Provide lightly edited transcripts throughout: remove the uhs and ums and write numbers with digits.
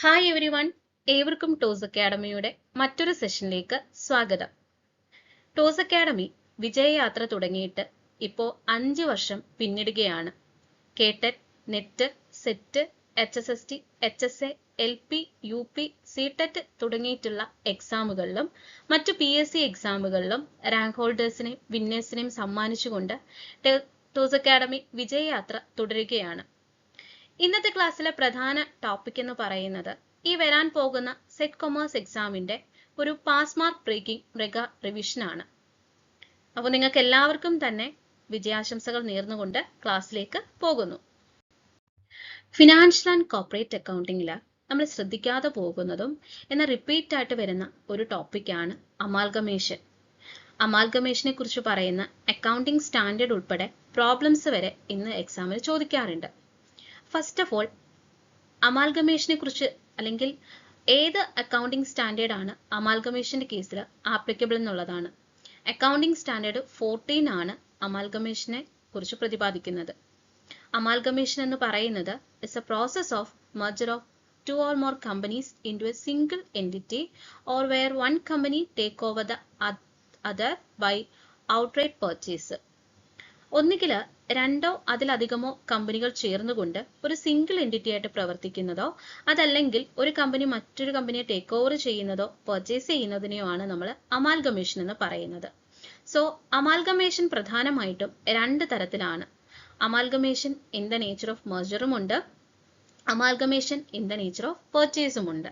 Hi every one, ഏവർക്കും toss അക്കാഡമിയുടെ മറ്റൊരു സെഷനിലേക്ക് സ്വാഗതം. ടോസ് അക്കാഡമി വിജയയാത്ര തുടങ്ങിയിട്ട് ഇപ്പോൾ 5 വർഷം പിന്നിടുകയാണ്. KTET, NET, SET, HSST, HSA, LP, UP, CTET തുടങ്ങിയിട്ടുള്ള എക്സാമുകളിലും മറ്റു PSC എക്സാമുകളിലും റാങ്ക് ഹോൾഡേഴ്സിനെയും വിന്നേഴ്സിനെയും സമ്മാനിച്ചുകൊണ്ട് ടോസ് അക്കാഡമി വിജയയാത്ര തുടരുകയാണ്. ഇന്നത്തെ ക്ലാസ്സിലെ പ്രധാന ടോപ്പിക് എന്ന് പറയുന്നത് ഈ വരാൻ പോകുന്ന സെറ്റ് കൊമേഴ്സ് എക്സാമിന്റെ ഒരു pass mark breaking mega revision ആണ്. അപ്പോൾ നിങ്ങൾക്ക് എല്ലാവർക്കും തന്നെ വിജയാശംസകൾ നേർന്നുകൊണ്ട് ക്ലാസ്സിലേക്ക് പോകുന്നു. ഫിനാൻഷ്യൽ ആൻഡ് കോർപ്പറേറ്റ് അക്കൗണ്ടിങ്ങിൽ നമ്മൾ ശ്രദ്ധിക്കാതെ പോകുന്നതും എന്ന റിപ്പീറ്റ് ആയിട്ട് വരുന്ന ഒരു ടോപ്പിക്കാണ് അമാൽഗമേഷൻ. അമാൽഗമേഷനെ കുറിച്ച് പറയുന്ന അക്കൗണ്ടിംഗ് സ്റ്റാൻഡേർഡ് ഉൾപ്പെടെ പ്രോബ്ലംസ് വരെ ഇന്ന് എക്സാമിന് ചോദിക്കാറുണ്ട്. ഫസ്റ്റ് ഓഫ് ഓൾ, അമാൽഗമേഷനെ കുറിച്ച് അല്ലെങ്കിൽ ഏത് അക്കൗണ്ടിംഗ് സ്റ്റാൻഡേർഡ് ആണ് അമാൽഗമേഷന്റെ കേസിൽ ആപ്ലിക്കബിൾ എന്നുള്ളതാണ്. അക്കൗണ്ടിംഗ് സ്റ്റാൻഡേർഡ് 14 ആണ് അമാൽഗമേഷനെ കുറിച്ച് പ്രതിപാദിക്കുന്നത്. അമാൽഗമേഷൻ എന്ന് പറയുന്നത് is A process of merger of 2 or more companies into a single entity or where one company take over the other by outright purchase. ഒന്നുകിൽ രണ്ടോ അതിലധികമോ കമ്പനികൾ ചേർന്നുകൊണ്ട് ഒരു സിംഗിൾ എൻറ്റിറ്റി ആയിട്ട് പ്രവർത്തിക്കുന്നതോ അതല്ലെങ്കിൽ ഒരു കമ്പനി മറ്റൊരു കമ്പനിയെ ടേക്ക് ഓവർ ചെയ്യുന്നതോ പർച്ചേസ് ചെയ്യുന്നതിനെയോ ആണ് നമ്മൾ അമാൽഗമേഷൻ എന്ന് പറയുന്നത്. സോ അമാൽഗമേഷൻ പ്രധാനമായിട്ടും 2 തരത്തിലാണ്. Amalgamation in the nature of മെർജറും ഉണ്ട്, amalgamation in the nature of പർച്ചേസും ഉണ്ട്.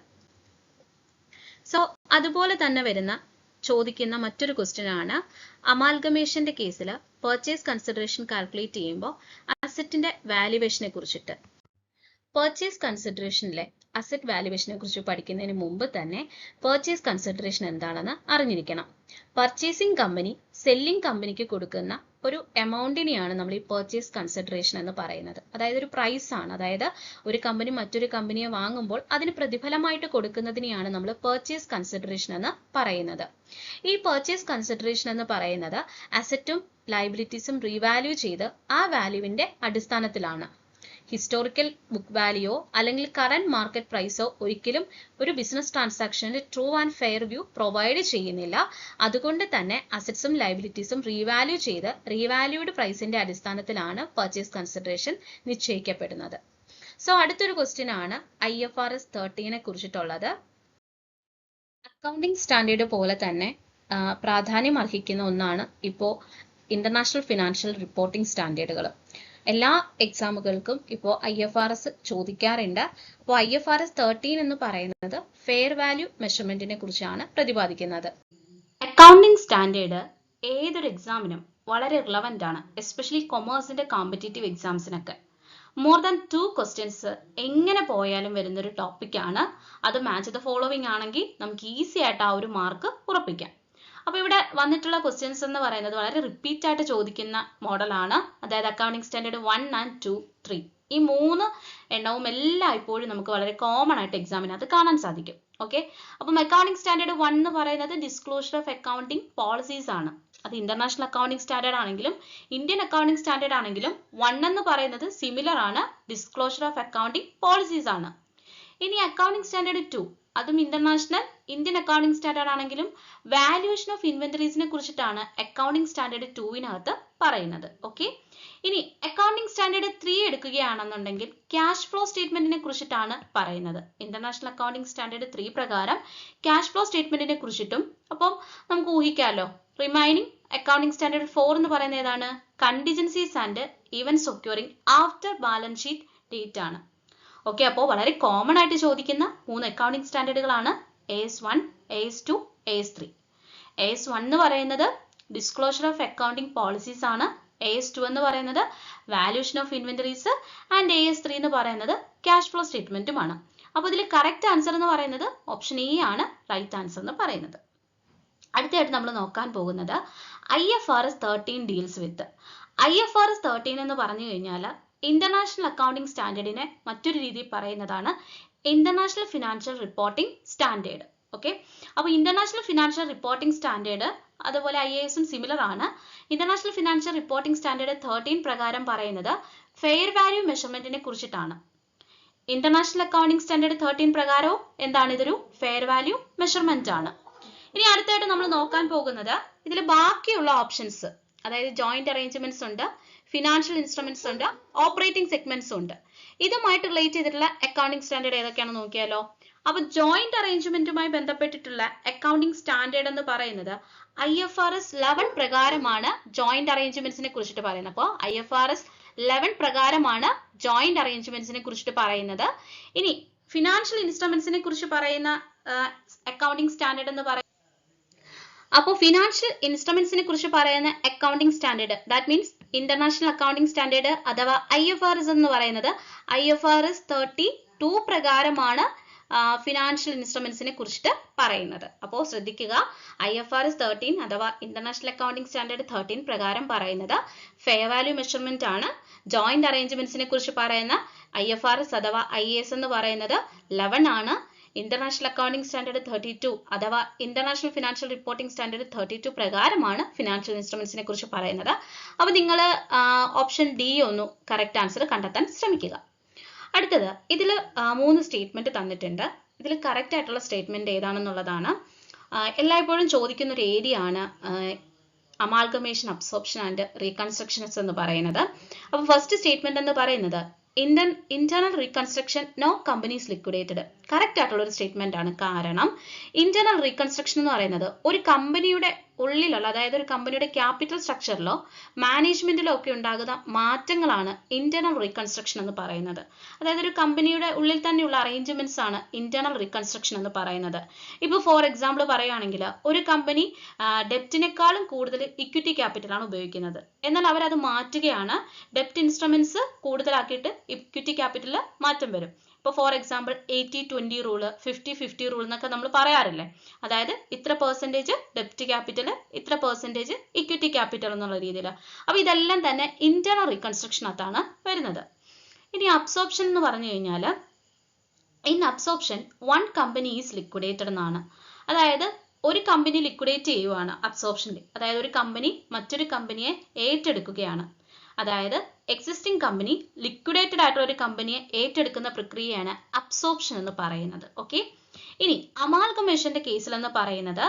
സോ അതുപോലെ തന്നെ വരുന്ന ചോദിക്കുന്ന മറ്റൊരു ക്വസ്റ്റ്യൻ ആണ് അമാൽഗമേഷന്റെ കേസിൽ പർച്ചേസ് കൺസിഡറേഷൻ കാൽക്കുലേറ്റ് ചെയ്യുമ്പോൾ അസറ്റിന്റെ വാല്യുവേഷനെ കുറിച്ചിട്ട്. പർച്ചേസ് കൺസിഡറേഷനിലെ അസറ്റ് വാല്യുവേഷനെ കുറിച്ച് പഠിക്കുന്നതിന് മുമ്പ് തന്നെ പർച്ചേസ് കൺസിഡറേഷൻ എന്താണെന്ന് അറിഞ്ഞിരിക്കണം. പർച്ചേസിംഗ് കമ്പനി സെല്ലിംഗ് കമ്പനിക്ക് കൊടുക്കുന്ന ഒരു എമൗണ്ടിനെയാണ് നമ്മൾ ഈ പർച്ചേസ് കൺസിഡറേഷൻ എന്ന് പറയുന്നത്. അതായത് ഒരു പ്രൈസ് ആണ്. അതായത് ഒരു കമ്പനി മറ്റൊരു കമ്പനിയെ വാങ്ങുമ്പോൾ അതിന് പ്രതിഫലമായിട്ട് കൊടുക്കുന്നതിനെയാണ് നമ്മൾ പർച്ചേസ് കൺസിഡറേഷൻ എന്ന് പറയുന്നത്. ഈ പർച്ചേസ് കൺസിഡറേഷൻ എന്ന് പറയുന്നത് അസറ്റും ലയബിലിറ്റീസും റീവാല്യൂ ചെയ്ത് ആ വാല്യൂവിന്റെ അടിസ്ഥാനത്തിലാണ്. ഹിസ്റ്റോറിക്കൽ ബുക്ക് വാല്യൂയോ അല്ലെങ്കിൽ കറന്റ് മാർക്കറ്റ് പ്രൈസോ ഒരിക്കലും ഒരു ബിസിനസ് ട്രാൻസാക്ഷനിൽ true and fair view provide ചെയ്യുന്നില്ല. അതുകൊണ്ട് തന്നെ അസറ്റ്സും ലയബിലിറ്റീസും റീവാല്യൂ ചെയ്ത് റീവാല്യൂഡ് പ്രൈസിന്റെ അടിസ്ഥാനത്തിലാണ് പർച്ചേസ് കൺസിഡറേഷൻ നിശ്ചയിക്കപ്പെടുന്നത്. സോ അടുത്തൊരു ക്വസ്റ്റ്യൻ ആണ് IFRS 13 കുറിച്ചിട്ടുള്ളത്. അക്കൗണ്ടിംഗ് സ്റ്റാൻഡേർഡ് പോലെ തന്നെ പ്രാധാന്യം അർഹിക്കുന്ന ഒന്നാണ് ഇപ്പോൾ ഇന്റർനാഷണൽ ഫിനാൻഷ്യൽ റിപ്പോർട്ടിംഗ് സ്റ്റാൻഡേർഡുകൾ. എല്ലാ എക്സാമുകൾക്കും ഇപ്പോൾ IFRS ചോദിക്കാറുണ്ട്. അപ്പോൾ IFRS 13 എന്ന് പറയുന്നത് ഫെയർ വാല്യൂ മെഷർമെന്റിനെ കുറിച്ചാണ് പ്രതിപാദിക്കുന്നത്. അക്കൗണ്ടിംഗ് സ്റ്റാൻഡേർഡ് ഏതൊരു എക്സാമിനും വളരെ റിലവന്റ് ആണ്, എസ്പെഷ്യലി കൊമേഴ്സിന്റെ കോമ്പറ്റേറ്റീവ് എക്സാംസിനൊക്കെ. മോർ ദാൻ 2 ക്വസ്റ്റ്യൻസ് എങ്ങനെ പോയാലും വരുന്നൊരു ടോപ്പിക്കാണ്. അത് മാച്ച് ദ ഫോളോവിങ് ആണെങ്കിൽ നമുക്ക് ഈസി ആയിട്ട് ആ ഒരു മാർക്ക് ഉറപ്പിക്കാം. അപ്പോൾ ഇവിടെ വന്നിട്ടുള്ള ക്വസ്റ്റ്യൻസ് എന്ന് പറയുന്നത് വളരെ റിപ്പീറ്റ് ആയിട്ട് ചോദിക്കുന്ന മോഡലാണ്. അതായത് അക്കൗണ്ടിംഗ് സ്റ്റാൻഡേർഡ് 1 and 2, 3 ഈ 3 എണ്ണവും എല്ലായ്പ്പോഴും നമുക്ക് വളരെ കോമൺ ആയിട്ട് എക്സാമിനകത്ത് കാണാൻ സാധിക്കും. ഓക്കെ, അപ്പം അക്കൗണ്ടിംഗ് സ്റ്റാൻഡേർഡ് 1 എന്ന് പറയുന്നത് ഡിസ്ക്ലോഷർ ഓഫ് അക്കൗണ്ടിംഗ് പോളിസീസ് ആണ്. അത് ഇന്റർനാഷണൽ അക്കൗണ്ടിംഗ് സ്റ്റാൻഡേർഡ് ആണെങ്കിലും ഇന്ത്യൻ അക്കൗണ്ടിംഗ് സ്റ്റാൻഡേർഡ് ആണെങ്കിലും 1 എന്ന് പറയുന്നത് സിമിലർ ആണ്, ഡിസ്ക്ലോഷർ ഓഫ് അക്കൗണ്ടിംഗ് പോളിസീസ് ആണ്. ഇനി അക്കൗണ്ടിംഗ് സ്റ്റാൻഡേർഡ് 2 അതും ഇന്റർനാഷണൽ ഇന്ത്യൻ അക്കൗണ്ടിംഗ് സ്റ്റാൻഡേർഡ് ആണെങ്കിലും വാല്യുവേഷൻ ഓഫ് ഇൻവെന്ററീസിനെ കുറിച്ചിട്ടാണ് അക്കൗണ്ടിംഗ് സ്റ്റാൻഡേർഡ് 2 പറയുന്നത്. ഓക്കെ, ഇനി അക്കൗണ്ടിംഗ് സ്റ്റാൻഡേർഡ് 3 എടുക്കുകയാണെന്നുണ്ടെങ്കിൽ ക്യാഷ് ഫ്ലോ സ്റ്റേറ്റ്മെന്റിനെ കുറിച്ചിട്ടാണ് പറയുന്നത്. ഇന്റർനാഷണൽ അക്കൗണ്ടിംഗ് സ്റ്റാൻഡേർഡ് 3 പ്രകാരം ക്യാഷ് ഫ്ലോ സ്റ്റേറ്റ്മെന്റിനെ കുറിച്ചിട്ടും. അപ്പം നമുക്ക് ഊഹിക്കാമല്ലോ, റിമൈനിങ് അക്കൗണ്ടിംഗ് സ്റ്റാൻഡേർഡ് 4 എന്ന് പറയുന്നത് ഏതാണ്? Contingencies and events ഒക്യൂറിംഗ് after balance sheet date ആണ്. ഓക്കെ, അപ്പോൾ വളരെ കോമൺ ആയിട്ട് ചോദിക്കുന്ന 3 accounting സ്റ്റാൻഡേർഡുകളാണ് AS1, AS2, AS3. AS1 എന്ന് പറയുന്നത് ഡിസ്ക്ലോഷർ ഓഫ് അക്കൗണ്ടിംഗ് പോളിസീസ് ആണ്, AS2 എന്ന് പറയുന്നത് valuation of inventories and AS3 എന്ന് പറയുന്നത് ക്യാഷ് ഫ്ലോ സ്റ്റേറ്റ്മെന്റുമാണ്. അപ്പോൾ ഇതിൽ കറക്റ്റ് ആൻസർ എന്ന് പറയുന്നത് ഓപ്ഷൻ എ ആണ് റൈറ്റ് ആൻസർ എന്ന് പറയുന്നത്. അടുത്തായിട്ട് നമ്മൾ നോക്കാൻ പോകുന്നത് IFRS 13 ഡീൽസ് വിത്ത്. IFRS 13 എന്ന് പറഞ്ഞു കഴിഞ്ഞാൽ ഇന്റർനാഷണൽ അക്കൗണ്ടിംഗ് സ്റ്റാൻഡേർഡിനെ മറ്റൊരു രീതിയിൽ പറയുന്നതാണ് international financial reporting standard. Okay, അപ്പോൾ ഇന്റർനാഷണൽ ഫിനാൻഷ്യൽ റിപ്പോർട്ടിംഗ് സ്റ്റാൻഡേർഡ് അതുപോലെ IASും സിമിലർ ആണ്. ഇന്റർനാഷണൽ ഫിനാൻഷ്യൽ റിപ്പോർട്ടിംഗ് സ്റ്റാൻഡേർഡ് 13 പ്രകാരം പറയുന്നത് ഫെയർ വാല്യൂ മെഷർമെന്റിനെ കുറിച്ചിട്ടാണ്. ഇന്റർനാഷണൽ അക്കൗണ്ടിംഗ് സ്റ്റാൻഡേർഡ് 13 പ്രകാരവും എന്താണ്, ഇതൊരു ഫെയർ വാല്യൂ മെഷർമെന്റ് ആണ്. ഇനി അടുത്തായിട്ട് നമ്മൾ നോക്കാൻ പോകുന്നത് ഇതിൽ ബാക്കിയുള്ള ഓപ്ഷൻസ്, അതായത് ജോയിന്റ് അറേഞ്ച്മെന്റ്സ് ഉണ്ട്, ഫിനാൻഷ്യൽ ഇൻസ്ട്രുമെന്റ്സ് ഉണ്ട്, ഓപ്പറേറ്റിംഗ് സെഗ്മെന്റ്സ് ഉണ്ട്. ഇതുമായിട്ട് റിലേറ്റ് ചെയ്തിട്ടുള്ള അക്കൗണ്ടിംഗ് സ്റ്റാൻഡേർഡ് ഏതൊക്കെയാണെന്ന് നോക്കിയാലോ. അപ്പൊ ജോയിന്റ് അറേഞ്ച്മെന്റുമായി ബന്ധപ്പെട്ടിട്ടുള്ള അക്കൗണ്ടിംഗ് സ്റ്റാൻഡേർഡ് എന്ന് പറയുന്നത് IFRS 11 പ്രകാരമാണ് ജോയിന്റ് അറേഞ്ച്മെന്റ്സിനെ കുറിച്ചിട്ട് പറയുന്നത്. അപ്പോൾ IFRS 11 പ്രകാരമാണ് ജോയിന്റ് അറേഞ്ച്മെന്റ്സിനെ കുറിച്ചിട്ട് പറയുന്നത്. ഇനി ഫിനാൻഷ്യൽ ഇൻസ്ട്രുമെന്റ്സിനെ കുറിച്ച് പറയുന്ന അക്കൗണ്ടിംഗ് സ്റ്റാൻഡേർഡ് എന്ന് പറയുന്നത്, അപ്പോൾ ഫിനാൻഷ്യൽ ഇൻസ്ട്രുമെന്റ്സിനെ കുറിച്ച് പറയുന്ന accounting standard, that means international accounting standard അഥവാ IFRS എന്ന് പറയുന്നത് IFRS 32 പ്രകാരമാണ് ഫിനാൻഷ്യൽ ഇൻസ്ട്രുമെന്റ്സിനെ കുറിച്ചിട്ട് പറയുന്നത്. അപ്പോൾ ശ്രദ്ധിക്കുക, IFRS 13 അഥവാ ഇന്റർനാഷണൽ അക്കൗണ്ടിംഗ് സ്റ്റാൻഡേർഡ് 13 പ്രകാരം പറയുന്നത് ഫെയർ വാല്യൂ മെഷർമെന്റ് ആണ്. ജോയിന്റ് അറേഞ്ച്മെന്റ്സിനെ കുറിച്ച് പറയുന്ന IFRS അഥവാ IAS എന്ന് പറയുന്നത് 11 ആണ്. ഇന്റർനാഷണൽ അക്കൗണ്ടിംഗ് സ്റ്റാൻഡേർഡ് 32 അഥവാ ഇന്റർനാഷണൽ ഫിനാൻഷ്യൽ റിപ്പോർട്ടിംഗ് സ്റ്റാൻഡേർഡ് 32 പ്രകാരമാണ് ഫിനാൻഷ്യൽ ഇൻസ്ട്രുമെന്റ്സിനെ കുറിച്ച് പറയുന്നത്. അപ്പോൾ നിങ്ങൾ ഓപ്ഷൻ ഡി ഒന്ന് കറക്റ്റ് ആൻസർ കണ്ടെത്താൻ ശ്രമിക്കുക. അടുത്തത്, ഇതിൽ 3 സ്റ്റേറ്റ്മെന്റ് തന്നിട്ടുണ്ട്. ഇതിൽ കറക്റ്റ് ആയിട്ടുള്ള സ്റ്റേറ്റ്മെന്റ് ഏതാണെന്നുള്ളതാണ്. എല്ലായ്പ്പോഴും ചോദിക്കുന്ന ഒരു ഏരിയ ആണ് അമാൽഗമേഷൻ, അബ്സോർപ്ഷൻ ആൻഡ് റീകൺസ്ട്രക്ഷൻസ് എന്ന് പറയുന്നത്. അപ്പോൾ ഫസ്റ്റ് സ്റ്റേറ്റ്മെന്റ് എന്ന് പറയുന്നത് internal reconstruction no companies liquidated. Correct ആയിട്ടുള്ള ഒരു സ്റ്റേറ്റ്മെന്റ് ആണ്. കാരണം ഇന്റേണൽ റീകൺസ്ട്രക്ഷൻ എന്ന് പറയുന്നത് ഒരു കമ്പനിയുടെ ഉള്ളിലുള്ള, അതായത് ഒരു കമ്പനിയുടെ ക്യാപിറ്റൽ സ്ട്രക്ചറിലോ മാനേജ്മെന്റിലോ ഒക്കെ ഉണ്ടാകുന്ന മാറ്റങ്ങളാണ് ഇന്റേണൽ റീകൺസ്ട്രക്ഷൻ എന്ന് പറയുന്നത്. അതായത് ഒരു കമ്പനിയുടെ ഉള്ളിൽ തന്നെയുള്ള അറേഞ്ച്മെന്റ്സ് ആണ് ഇന്റേണൽ റീകൺസ്ട്രക്ഷൻ എന്ന് പറയുന്നത്. ഇപ്പോൾ ഫോർ എക്സാമ്പിൾ പറയുകയാണെങ്കിൽ ഒരു കമ്പനി ഡെപ്റ്റിനേക്കാളും കൂടുതൽ ഇക്വിറ്റി ക്യാപിറ്റൽ ആണ് ഉപയോഗിക്കുന്നത്. എന്നാൽ അവരത് മാറ്റുകയാണ്, ഡെപ്റ്റ് ഇൻസ്ട്രുമെന്റ്സ് കൂടുതലാക്കിയിട്ട് ഇക്വിറ്റി ക്യാപിറ്റലിൽ മാറ്റം വരും. ഇപ്പോൾ ഫോർ എക്സാമ്പിൾ 80-20 റൂള്, 50-50 റൂൾ എന്നൊക്കെ നമ്മൾ പറയാറില്ലേ. അതായത് ഇത്ര പെർസെൻറ്റേജ് ഡെപ്റ്റ് ക്യാപിറ്റൽ, ഇത്ര പെർസെൻറ്റേജ് ഇക്വിറ്റി ക്യാപിറ്റൽ എന്നുള്ള രീതിയിൽ. അപ്പോൾ ഇതെല്ലാം തന്നെ ഇന്റേണൽ റീകൺസ്ട്രക്ഷനകത്താണ് വരുന്നത്. ഇനി അബ്സോർപ്ഷൻ എന്ന് പറഞ്ഞു കഴിഞ്ഞാൽ, in absorption one company is liquidated എന്നാണ്. അതായത് ഒരു കമ്പനി ലിക്വിഡേറ്റ് ചെയ്യുവാണ് അബ്സോർപ്ഷനിൽ. അതായത് ഒരു കമ്പനി മറ്റൊരു കമ്പനിയെ ഏറ്റെടുക്കുകയാണ്. അതായത് എക്സിസ്റ്റിംഗ് കമ്പനി ലിക്വിഡേറ്റഡ് ആയിട്ടുള്ള ഒരു കമ്പനിയെ ഏറ്റെടുക്കുന്ന പ്രക്രിയയാണ് അബ്സോർപ്ഷൻ എന്ന് പറയുന്നത്. ഓക്കെ. ഇനി അമാൽഗമേഷന്റെ കേസിൽ എന്ന് പറയുന്നത്,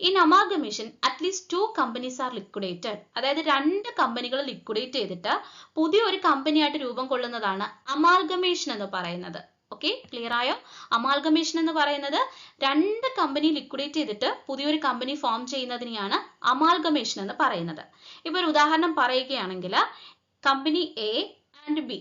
in amalgamation at least 2 companies are liquidated. അതായത് 2 കമ്പനികൾ ലിക്വിഡേറ്റ് ചെയ്തിട്ട് പുതിയൊരു കമ്പനിയായിട്ട് രൂപം കൊള്ളുന്നതാണ് അമാൽഗമേഷൻ എന്ന് പറയുന്നത്. ഓക്കെ, ക്ലിയർ ആയോ? അമാൽഗമേഷൻ എന്ന് പറയുന്നത് 2 കമ്പനി ലിക്വിഡേറ്റ് ചെയ്തിട്ട് പുതിയൊരു കമ്പനി ഫോം ചെയ്യുന്നതിനെയാണ് അമാൽഗമേഷൻ എന്ന് പറയുന്നത്. ഇപ്പൊ ഒരു ഉദാഹരണം പറയുകയാണെങ്കിൽ, കമ്പനി എ ആൻഡ് ബി,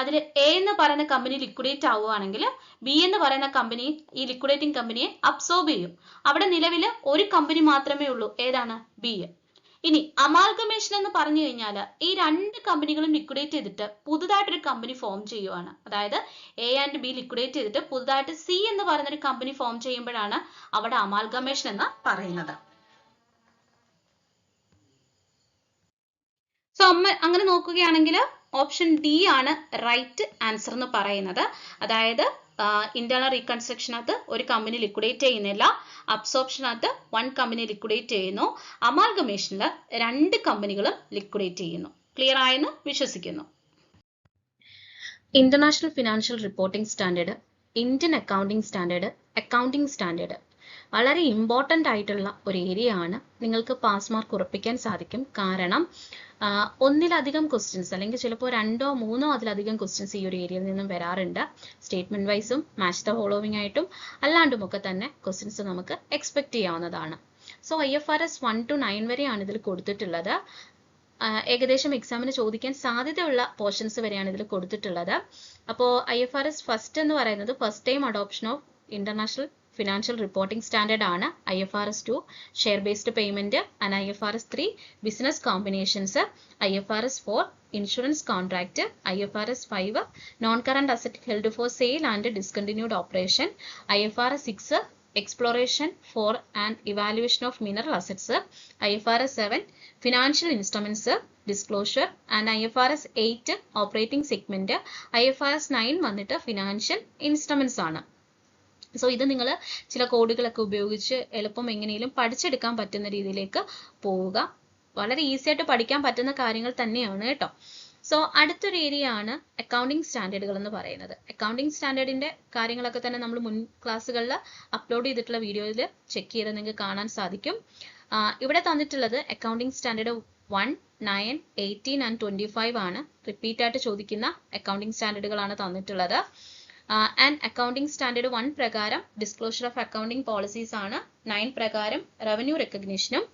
അതിൽ എ എന്ന് പറയുന്ന കമ്പനി ലിക്വിഡേറ്റ് ആവുകയാണെങ്കിൽ ബി എന്ന് പറയുന്ന കമ്പനി ഈ ലിക്വിഡേറ്റിംഗ് കമ്പനിയെ അബ്സോർബ് ചെയ്യും. അവിടെ നിലവിൽ ഒരു കമ്പനി മാത്രമേ ഉള്ളൂ, ഏതാണ്? ബി. ഇനി അമാൽഗമേഷൻ എന്ന് പറഞ്ഞു കഴിഞ്ഞാൽ ഈ 2 കമ്പനികളും ലിക്വിഡേറ്റ് ചെയ്തിട്ട് പുതുതായിട്ടൊരു കമ്പനി ഫോം ചെയ്യുവാണ്. അതായത് എ ആൻഡ് ബി ലിക്വിഡേറ്റ് ചെയ്തിട്ട് പുതുതായിട്ട് സി എന്ന് പറയുന്ന ഒരു കമ്പനി ഫോം ചെയ്യുമ്പോഴാണ് അവിടെ അമാൽഗമേഷൻ എന്ന് പറയുന്നത്. സോ അങ്ങനെ നോക്കുകയാണെങ്കിൽ ഓപ്ഷൻ ഡി ആണ് റൈറ്റ് ആൻസർ എന്ന് പറയുന്നത്. അതായത് ഇന്റേണൽ റീകൺസ്ട്രക്ഷനകത്ത് ഒരു കമ്പനി ലിക്വിഡേറ്റ് ചെയ്യുന്നില്ല, അബ്സോർപ്ഷനകത്ത് 1 കമ്പനി ലിക്വിഡേറ്റ് ചെയ്യുന്നു, അമാൽഗമേഷനിൽ 2 കമ്പനികളും ലിക്വിഡേറ്റ് ചെയ്യുന്നു. ക്ലിയർ ആയെന്ന് വിശ്വസിക്കുന്നു. International financial reporting standard, Indian accounting standard, accounting standard വളരെ ഇമ്പോർട്ടൻ്റ് ആയിട്ടുള്ള ഒരു ഏരിയ ആണ്. നിങ്ങൾക്ക് പാസ് മാർക്ക് ഉറപ്പിക്കാൻ സാധിക്കും. കാരണം ഒന്നിലധികം ക്വസ്റ്റ്യൻസ്, അല്ലെങ്കിൽ ചിലപ്പോൾ 2 or 3 അതിലധികം ക്വസ്റ്റ്യൻസ് ഈ ഒരു ഏരിയയിൽ നിന്നും വരാറുണ്ട്. സ്റ്റേറ്റ്മെന്റ് വൈസും മാച്ച് ദ ഫോളോവിംഗ് ആയിട്ടും അല്ലാണ്ടുമൊക്കെ തന്നെ ക്വസ്റ്റ്യൻസ് നമുക്ക് എക്സ്പെക്ട് ചെയ്യാവുന്നതാണ്. സോ IFRS 1 to 9 വരെയാണ് ഇതിൽ കൊടുത്തിട്ടുള്ളത്. ഏകദേശം എക്സാമിന് ചോദിക്കാൻ സാധ്യതയുള്ള പോർഷൻസ് വരെയാണ് ഇതിൽ കൊടുത്തിട്ടുള്ളത്. അപ്പോൾ IFRS ഫസ്റ്റ് എന്ന് പറയുന്നത് first time adoption of international financial reporting standard ആണ്. IFRS 2 share based payment and IFRS 3 business combinations, IFRS 4 insurance contract, IFRS 5 non current asset held for sale and discontinued operation, IFRS 6 exploration for and evaluation of mineral assets, IFRS 7 financial instruments disclosure and IFRS 8 operating segment, IFRS 9 വന്നിട്ട് financial instruments ആണ്. So ഇത് നിങ്ങൾ ചില കോഡുകളൊക്കെ ഉപയോഗിച്ച് എളുപ്പം എങ്ങനെയും പഠിച്ചെടുക്കാൻ പറ്റുന്ന രീതിയിലേക്ക് പോവുക. വളരെ ഈസി ആയിട്ട് പഠിക്കാൻ പറ്റുന്ന കാര്യങ്ങൾ തന്നെയാണ് കേട്ടോ. സോ അടുത്തൊരു ഏരിയ ആണ് അക്കൗണ്ടിങ് സ്റ്റാൻഡേർഡുകൾ എന്ന് പറയുന്നത്. അക്കൗണ്ടിങ് സ്റ്റാൻഡേർഡിന്റെ കാര്യങ്ങളൊക്കെ തന്നെ നമ്മൾ മുൻ ക്ലാസ്സുകളിൽ അപ്ലോഡ് ചെയ്തിട്ടുള്ള വീഡിയോയിൽ ചെക്ക് ചെയ്ത് നിങ്ങൾക്ക് കാണാൻ സാധിക്കും. ഇവിടെ തന്നിട്ടുള്ളത് അക്കൗണ്ടിങ് സ്റ്റാൻഡേർഡ് 1, 9, 18 ആൻഡ് 25 ആണ്. റിപ്പീറ്റ് ആയിട്ട് ചോദിക്കുന്ന അക്കൗണ്ടിങ് സ്റ്റാൻഡേർഡുകളാണ് തന്നിട്ടുള്ളത്. ആൻഡ് അക്കൗണ്ടിങ് സ്റ്റാൻഡേർഡ് 1 പ്രകാരം ഡിസ്ക്ലോഷർ ഓഫ് അക്കൗണ്ടിങ് പോളിസീസ് ആണ്, 9 പ്രകാരം റവന്യൂ റെക്കഗ്നിഷനും,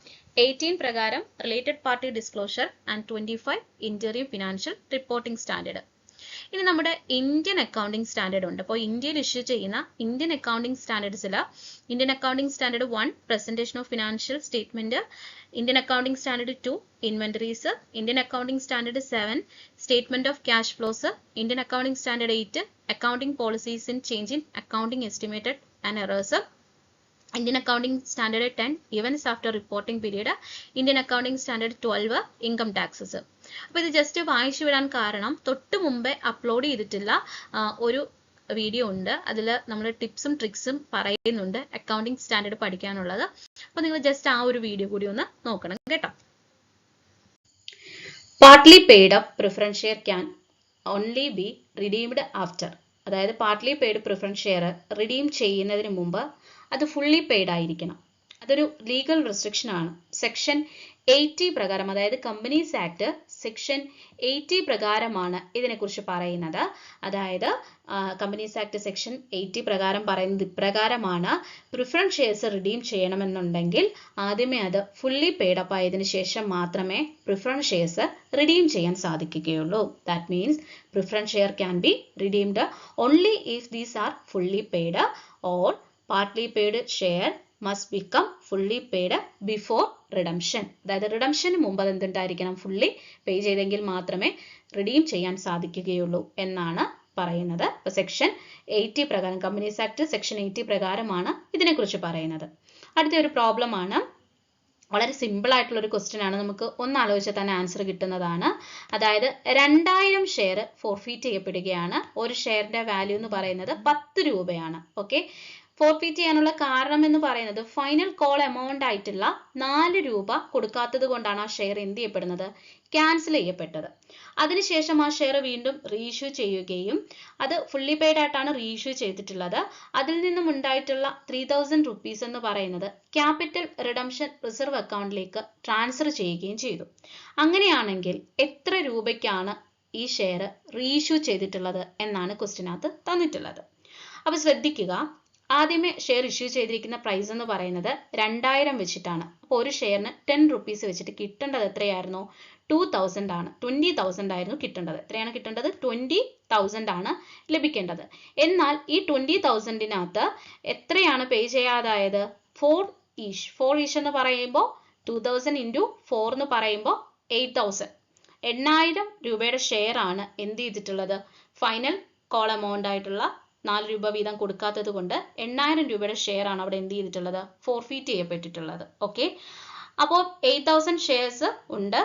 18 പ്രകാരം related party disclosure and 25 interim financial reporting standard. ഇനി നമ്മുടെ ഇന്ത്യൻ അക്കൗണ്ടിംഗ് സ്റ്റാൻഡേർഡ് ഉണ്ട്. അപ്പോൾ ഇന്ത്യയിൽ ഇഷ്യൂ ചെയ്യുന്ന ഇന്ത്യൻ അക്കൗണ്ടിംഗ് സ്റ്റാൻഡേർഡ്സിൽ Indian accounting standard 1 presentation of financial statement, Indian accounting standard 2 inventories, Indian accounting standard 7 statement of cash flows, Indian accounting standard 8 accounting policies in change in accounting estimated and errors, Indian Accounting Standard 10 events after reporting period, Indian Accounting Standard 12 income taxes. അപ്പോൾ ഇത് just വായിച്ചു വിടാൻ കാരണം തൊട്ട് മുമ്പേ upload ചെയ്തിട്ടുള്ള ഒരു video ഉണ്ട്. അതിൽ നമ്മൾ ടിപ്സും ട്രിക്സും പറയുന്നുണ്ട് അക്കൗണ്ടിംഗ് സ്റ്റാൻഡേർഡ് പഠിക്കാനുള്ളത്. അപ്പോൾ നിങ്ങൾ ജസ്റ്റ് ആ ഒരു വീഡിയോ കൂടി ഒന്ന് നോക്കണം കേട്ടോ. Partly paid up preference share can only be redeemed after. അതായത് partly paid preference share redeem ചെയ്യുന്നതിന് മുമ്പ് അത് ഫുള്ളി പെയ്ഡ് ആയിരിക്കണം. അതൊരു ലീഗൽ റെസ്ട്രിക്ഷൻ ആണ്. സെക്ഷൻ 80 പ്രകാരം, അതായത് കമ്പനീസ് ആക്ട് സെക്ഷൻ 80 പ്രകാരമാണ് ഇതിനെക്കുറിച്ച് പറയുന്നത്. അതായത് കമ്പനീസ് ആക്ട് സെക്ഷൻ 80 പ്രകാരം പറയുന്നത് ഇപ്രകാരമാണ്: പ്രിഫറൻസ് ഷെയർസ് റിഡീം ചെയ്യണമെന്നുണ്ടെങ്കിൽ ആദ്യമേ അത് ഫുള്ളി പെയ്ഡ് അപ്പ് ആയതിനു ശേഷം മാത്രമേ പ്രിഫറൻസ് ഷെയർസ് റിഡീം ചെയ്യാൻ സാധിക്കുകയുള്ളൂ. That means preference share can be redeemed only if these are fully paid or partly paid share must become fully paid before redemption. അതായത് റിഡംഷന് മുമ്പ് അത് എന്തുണ്ടായിരിക്കണം? ഫുള്ളി പേ ചെയ്തെങ്കിൽ മാത്രമേ റിഡീം ചെയ്യാൻ സാധിക്കുകയുള്ളൂ എന്നാണ് പറയുന്നത്. അപ്പോൾ സെക്ഷൻ 80 പ്രകാരം, കമ്പനീസ് ആക്ട് സെക്ഷൻ 80 പ്രകാരമാണ് ഇതിനെക്കുറിച്ച് പറയുന്നത്. അടുത്ത ഒരു പ്രോബ്ലം ആണ്. വളരെ സിമ്പിൾ ആയിട്ടുള്ള ഒരു ക്വസ്റ്റ്യൻ ആണ്. നമുക്ക് ഒന്ന് ആലോചിച്ചാൽ തന്നെ ആൻസർ കിട്ടുന്നതാണ്. അതായത് 2000 ഷെയർ ഫോർഫീറ്റ് ചെയ്യപ്പെടുകയാണ്. ഒരു ഷെയറിന്റെ വാല്യൂ എന്ന് പറയുന്നത് 10 രൂപയാണ്. ഓക്കെ, ഫോർഫീറ്റ് ചെയ്യാനുള്ള കാരണം എന്ന് പറയുന്നത് ഫൈനൽ കോൾ എമൗണ്ട് ആയിട്ടുള്ള 4 രൂപ കൊടുക്കാത്തത് കൊണ്ടാണ് ആ ഷെയർ എന്ത് ചെയ്യപ്പെടുന്നത്? ക്യാൻസൽ ചെയ്യപ്പെട്ടത്. അതിനുശേഷം ആ ഷെയർ വീണ്ടും റീഇഷ്യൂ ചെയ്യുകയും, അത് ഫുള്ളി പെയ്ഡ് ആയിട്ടാണ് റീഇഷ്യൂ ചെയ്തിട്ടുള്ളത്. അതിൽ നിന്നും ഉണ്ടായിട്ടുള്ള 3000 റുപ്പീസ് എന്ന് പറയുന്നത് ക്യാപിറ്റൽ റിഡംഷൻ റിസർവ് അക്കൗണ്ടിലേക്ക് ട്രാൻസ്ഫർ ചെയ്യുകയും ചെയ്തു. അങ്ങനെയാണെങ്കിൽ എത്ര രൂപയ്ക്കാണ് ഈ ഷെയർ റീഇഷ്യൂ ചെയ്തിട്ടുള്ളത് എന്നാണ് ക്വസ്റ്റ്യനകത്ത് തന്നിട്ടുള്ളത്. അപ്പോൾ ശ്രദ്ധിക്കുക, ആദ്യമേ ഷെയർ ഇഷ്യൂ ചെയ്തിരിക്കുന്ന പ്രൈസ് എന്ന് പറയുന്നത് 2000 വെച്ചിട്ടാണ്. അപ്പോൾ ഒരു ഷെയറിന് 10 റുപ്പീസ് വെച്ചിട്ട് കിട്ടേണ്ടത് എത്രയായിരുന്നു? 2000 ആണ്. 20,000 ആയിരുന്നു കിട്ടേണ്ടത്. എത്രയാണ് കിട്ടേണ്ടത്? 20,000 ആണ് ലഭിക്കേണ്ടത്. എന്നാൽ ഈ 20,000-നകത്ത് എത്രയാണ് പേ ചെയ്യാതായത്? 4 ഈച്ച് എന്ന് പറയുമ്പോൾ 2000 ഇൻറ്റു 4 എന്ന് പറയുമ്പോൾ 8000. 8000 രൂപയുടെ ഷെയർ ആണ് എന്ത് ചെയ്തിട്ടുള്ളത്? ഫൈനൽ കോൾ എമൗണ്ട് ആയിട്ടുള്ള 4 രൂപ വീതം കൊടുക്കാത്തത് കൊണ്ട് 8000 രൂപയുടെ ഷെയർ ആണ് അവിടെ എന്ത് ചെയ്തിട്ടുള്ളത്? ഫോർഫീറ്റ് ചെയ്യപ്പെട്ടിട്ടുള്ളത്. ഓക്കെ, അപ്പോൾ 8000 ഷെയർസ് ഉണ്ട്.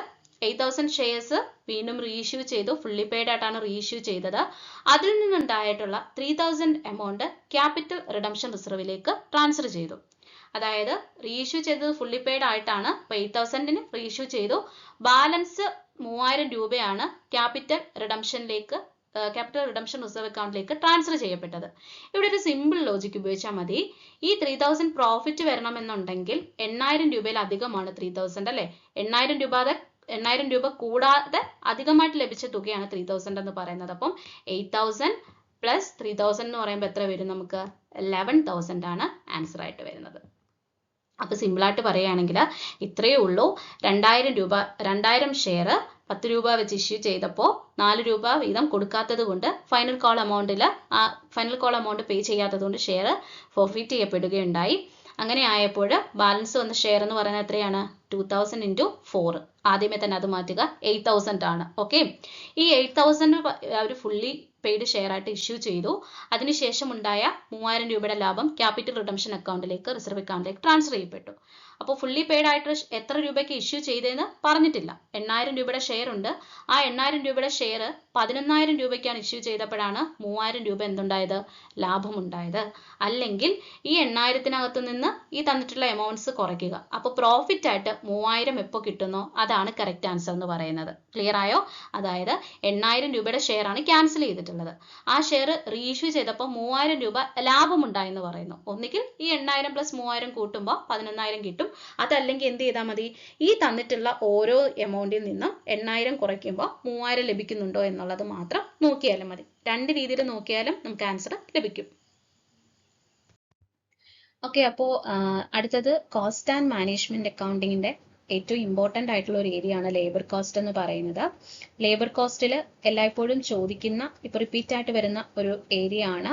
8000 ഷെയർസ് വീണ്ടും റീഇഷ്യൂ ചെയ്തു. ഫുള്ളി പെയ്ഡ് ആയിട്ടാണ് റീഇഷ്യൂ ചെയ്തത്. അതിൽ നിന്നുണ്ടായിട്ടുള്ള 3000 എമൗണ്ട് ക്യാപിറ്റൽ റിഡംഷൻ റിസർവിലേക്ക് ട്രാൻസ്ഫർ ചെയ്തു. അതായത് റീഇഷ്യൂ ചെയ്തത് ഫുള്ളി പെയ്ഡ് ആയിട്ടാണ്. അപ്പോൾ 8000-ന് റീഇഷ്യൂ ചെയ്തു. ബാലൻസ് 3000 രൂപയാണ് ക്യാപിറ്റൽ റിഡംഷൻ റിസർവ് അക്കൗണ്ടിലേക്ക് ട്രാൻസ്ഫർ ചെയ്യപ്പെട്ടത്. ഇവിടെ ഒരു സിമ്പിൾ ലോജിക് ഉപയോഗിച്ചാൽ മതി. ഈ 3000 പ്രോഫിറ്റ് വരണമെന്നുണ്ടെങ്കിൽ 8000 രൂപയിൽ അധികമാണ് 3000 അല്ലേ? 8000 രൂപ കൂടാതെ അധികമായിട്ട് ലഭിച്ച തുകയാണ് 3000 എന്ന് പറയുന്നത്. അപ്പം 8000 പ്ലസ് 3000 എന്ന് പറയുമ്പോൾ എത്ര വരും? നമുക്ക് 11,000 ആണ് ആൻസർ ആയിട്ട് വരുന്നത്. അപ്പോൾ സിമ്പിളായിട്ട് പറയുകയാണെങ്കിൽ ഇത്രയേ ഉള്ളൂ. 2000 ഷെയർ 10 രൂപ വെച്ച് ഇഷ്യൂ ചെയ്തപ്പോൾ 4 രൂപ വീതം കൊടുക്കാത്തത് കൊണ്ട് ഫൈനൽ കോൾ എമൗണ്ട് പേ ചെയ്യാത്തത് കൊണ്ട് ഷെയർ ഫോർഫീറ്റ് ചെയ്യപ്പെടുകയുണ്ടായി. അങ്ങനെ ആയപ്പോൾ ബാലൻസ് വന്ന ഷെയർ എന്ന് പറയുന്നത് എത്രയാണ്? 2000 ഇൻറ്റു 4. ആദ്യമേ തന്നെ അത് മാറ്റുക, 8000 ആണ്. ഓക്കെ, ഈ 8000 അവർ ഫുള്ളി പെയ്ഡ് ഷെയർ ആയിട്ട് ഇഷ്യൂ ചെയ്തു. അതിനുശേഷം ഉണ്ടായ 3000 രൂപയുടെ ലാഭം ക്യാപിറ്റൽ റിഡംഷൻ അക്കൗണ്ടിലേക്ക്, റിസർവ് അക്കൗണ്ടിലേക്ക് ട്രാൻസ്ഫർ ചെയ്യപ്പെട്ടു. അപ്പോൾ ഫുള്ളി പെയ്ഡ് ആയിട്ട് എത്ര രൂപയ്ക്ക് ഇഷ്യൂ ചെയ്തതെന്ന് പറഞ്ഞിട്ടില്ല. 8000 രൂപയുടെ ഷെയർ ഉണ്ട്. ആ 8000 രൂപയുടെ ഷെയർ 11,000 രൂപയ്ക്കാണ് ഇഷ്യൂ ചെയ്തപ്പോഴാണ് 3000 രൂപ എന്തുണ്ടായത്? ലാഭമുണ്ടായത്. അല്ലെങ്കിൽ ഈ 8000-നകത്ത് നിന്ന് ഈ തന്നിട്ടുള്ള എമൗണ്ട്സ് കുറയ്ക്കുക. അപ്പോൾ പ്രോഫിറ്റ് ആയിട്ട് 3000 എപ്പോൾ കിട്ടുന്നോ അതാണ് കറക്റ്റ് ആൻസർ എന്ന് പറയുന്നത്. ക്ലിയർ ആയോ? അതായത് 8000 രൂപയുടെ ഷെയർ ആണ് ക്യാൻസൽ ചെയ്തിട്ടുള്ളത്. ആ ഷെയർ റീഇഷ്യൂ ചെയ്തപ്പോൾ 3000 രൂപ ലാഭമുണ്ടായെന്ന് പറയുന്നു. ഒന്നുകിൽ ഈ 8000 പ്ലസ് 3000 കൂട്ടുമ്പോൾ 11000 കിട്ടും. അതല്ലെങ്കിൽ എന്ത് ചെയ്താൽ മതി, ഈ തന്നിട്ടുള്ള ഓരോ എമൗണ്ടിൽ നിന്നും 8000 കുറയ്ക്കുമ്പോൾ 3000 ലഭിക്കുന്നുണ്ടോ എന്നുള്ളത് മാത്രം നോക്കിയാലും മതി. രണ്ട് രീതിയിൽ നോക്കിയാലും നമുക്ക് ആൻസർ ലഭിക്കും. ഓക്കെ, അപ്പോൾ അടുത്തത് കോസ്റ്റ് ആൻഡ് മാനേജ്മെന്റ് അക്കൗണ്ടിങ്ങിന്റെ ഏറ്റവും ഇമ്പോർട്ടൻ്റ് ആയിട്ടുള്ള ഒരു ഏരിയ ആണ് ലേബർ കോസ്റ്റ് എന്ന് പറയുന്നത്. ലേബർ കോസ്റ്റിൽ എല്ലായ്പ്പോഴും ചോദിക്കുന്ന, ഇപ്പോൾ റിപ്പീറ്റ് ആയിട്ട് വരുന്ന ഒരു ഏരിയ ആണ്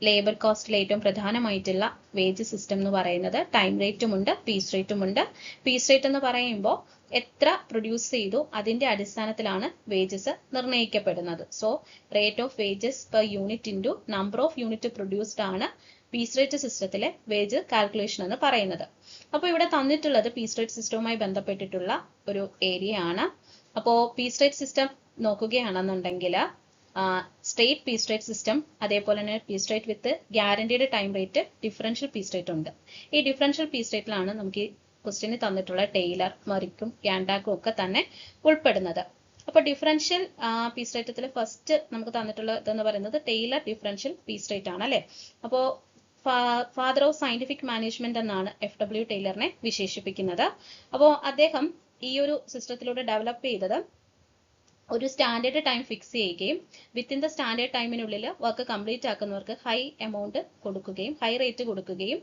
ലേബർ കോസ്റ്റിൽ ഏറ്റവും പ്രധാനമായിട്ടുള്ള വേജ് സിസ്റ്റം എന്ന് പറയുന്നത്. ടൈം റേറ്റും ഉണ്ട്, പീസ് റേറ്റും ഉണ്ട്. പീസ് റേറ്റ് എന്ന് പറയുമ്പോൾ എത്ര പ്രൊഡ്യൂസ് ചെയ്തു അതിന്റെ അടിസ്ഥാനത്തിലാണ് വേജസ് നിർണ്ണയിക്കപ്പെടുന്നത്. So rate of wages per unit into number of unit produced ആണ് പീസ് റേറ്റ് സിസ്റ്റത്തിലെ വേജ് കാൽക്കുലേഷൻ എന്ന് പറയുന്നത്. അപ്പോൾ ഇവിടെ തന്നിട്ടുള്ളത് പീസ് റേറ്റ് സിസ്റ്റവുമായി ബന്ധപ്പെട്ടിട്ടുള്ള ഒരു ഏരിയ ആണ്. അപ്പോൾ പീസ് റേറ്റ് സിസ്റ്റം നോക്കുകയാണെന്നുണ്ടെങ്കിൽ സ്ട്രേറ്റ് പീസ് റേറ്റ് സിസ്റ്റം, അതേപോലെ തന്നെ piece rate with guaranteed time rate, differential piece rate ഉണ്ട്. ഈ ഡിഫറൻഷ്യൽ പീസ് റേറ്റിലാണ് നമുക്ക് ഈ ക്വസ്റ്റ്യന് തന്നിട്ടുള്ള ടെയ്ലർ, മെറിക്കും ഗ്യാൻഡാക്കും ഒക്കെ തന്നെ ഉൾപ്പെടുന്നത്. അപ്പോൾ ഡിഫറൻഷ്യൽ പീസ് റേറ്റത്തിൽ ഫസ്റ്റ് നമുക്ക് തന്നിട്ടുള്ള ഇതെന്ന് പറയുന്നത് ടെയ്ലർ ഡിഫറൻഷ്യൽ പീസ് റേറ്റ് ആണ് അല്ലേ. അപ്പോൾ ഫാദർ ഓഫ് സയന്റിഫിക് മാനേജ്മെന്റ് എന്നാണ് FW ടൈലറിനെ വിശേഷിപ്പിക്കുന്നത്. അപ്പോൾ അദ്ദേഹം ഈ ഒരു സിസ്റ്റത്തിലൂടെ ഡെവലപ്പ് ചെയ്തത് ഒരു സ്റ്റാൻഡേർഡ് ടൈം ഫിക്സ് ചെയ്യുകയും വിത്തിൻ ദ സ്റ്റാൻഡേർഡ് ടൈമിനുള്ളിൽ വർക്ക് കംപ്ലീറ്റ് ആക്കുന്നവർക്ക് ഹൈ എമൗണ്ട് കൊടുക്കുകയും ഹൈ റേറ്റ് കൊടുക്കുകയും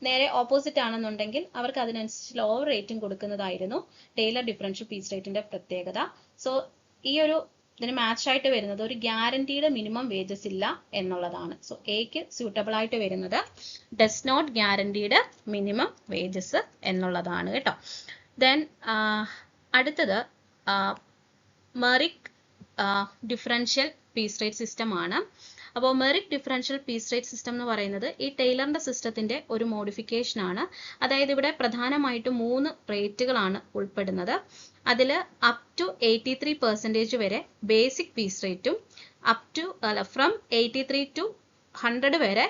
നേരെ ഓപ്പോസിറ്റ് ആണെന്നുണ്ടെങ്കിൽ അവർക്ക് അതിനനുസരിച്ച് ലോവർ റേറ്റിംഗ് കൊടുക്കുന്നതായിരുന്നു ടൈലർ ഡിഫറൻഷ്യൽ പീസ് റേറ്റിന്റെ പ്രത്യേകത. സോ ഈ ഒരു ഇതിന് മാച്ച് ആയിട്ട് വരുന്നത് ഒരു ഗ്യാരണ്ടീഡ് മിനിമം വേജസ് ഇല്ല എന്നുള്ളതാണ്. സോ എക്ക് സ്യൂട്ടബിൾ ആയിട്ട് വരുന്നത് does not guaranteed minimum wages എന്നുള്ളതാണ് കേട്ടോ. ദെൻ അടുത്തത് Merrick differential piece rate system ആണ്. അപ്പോൾ Merrick differential piece rate system എന്ന് പറയുന്നത് ഈ ടൈലറിന്റെ സിസ്റ്റത്തിന്റെ ഒരു മോഡിഫിക്കേഷൻ ആണ്. അതായത് ഇവിടെ പ്രധാനമായിട്ടും 3 റേറ്റുകളാണ് ഉൾപ്പെടുന്നത്. അതിൽ അപ് ടു 83% വരെ ബേസിക് പീസ് റേറ്റും ഫ്രം 83 to 100 വരെ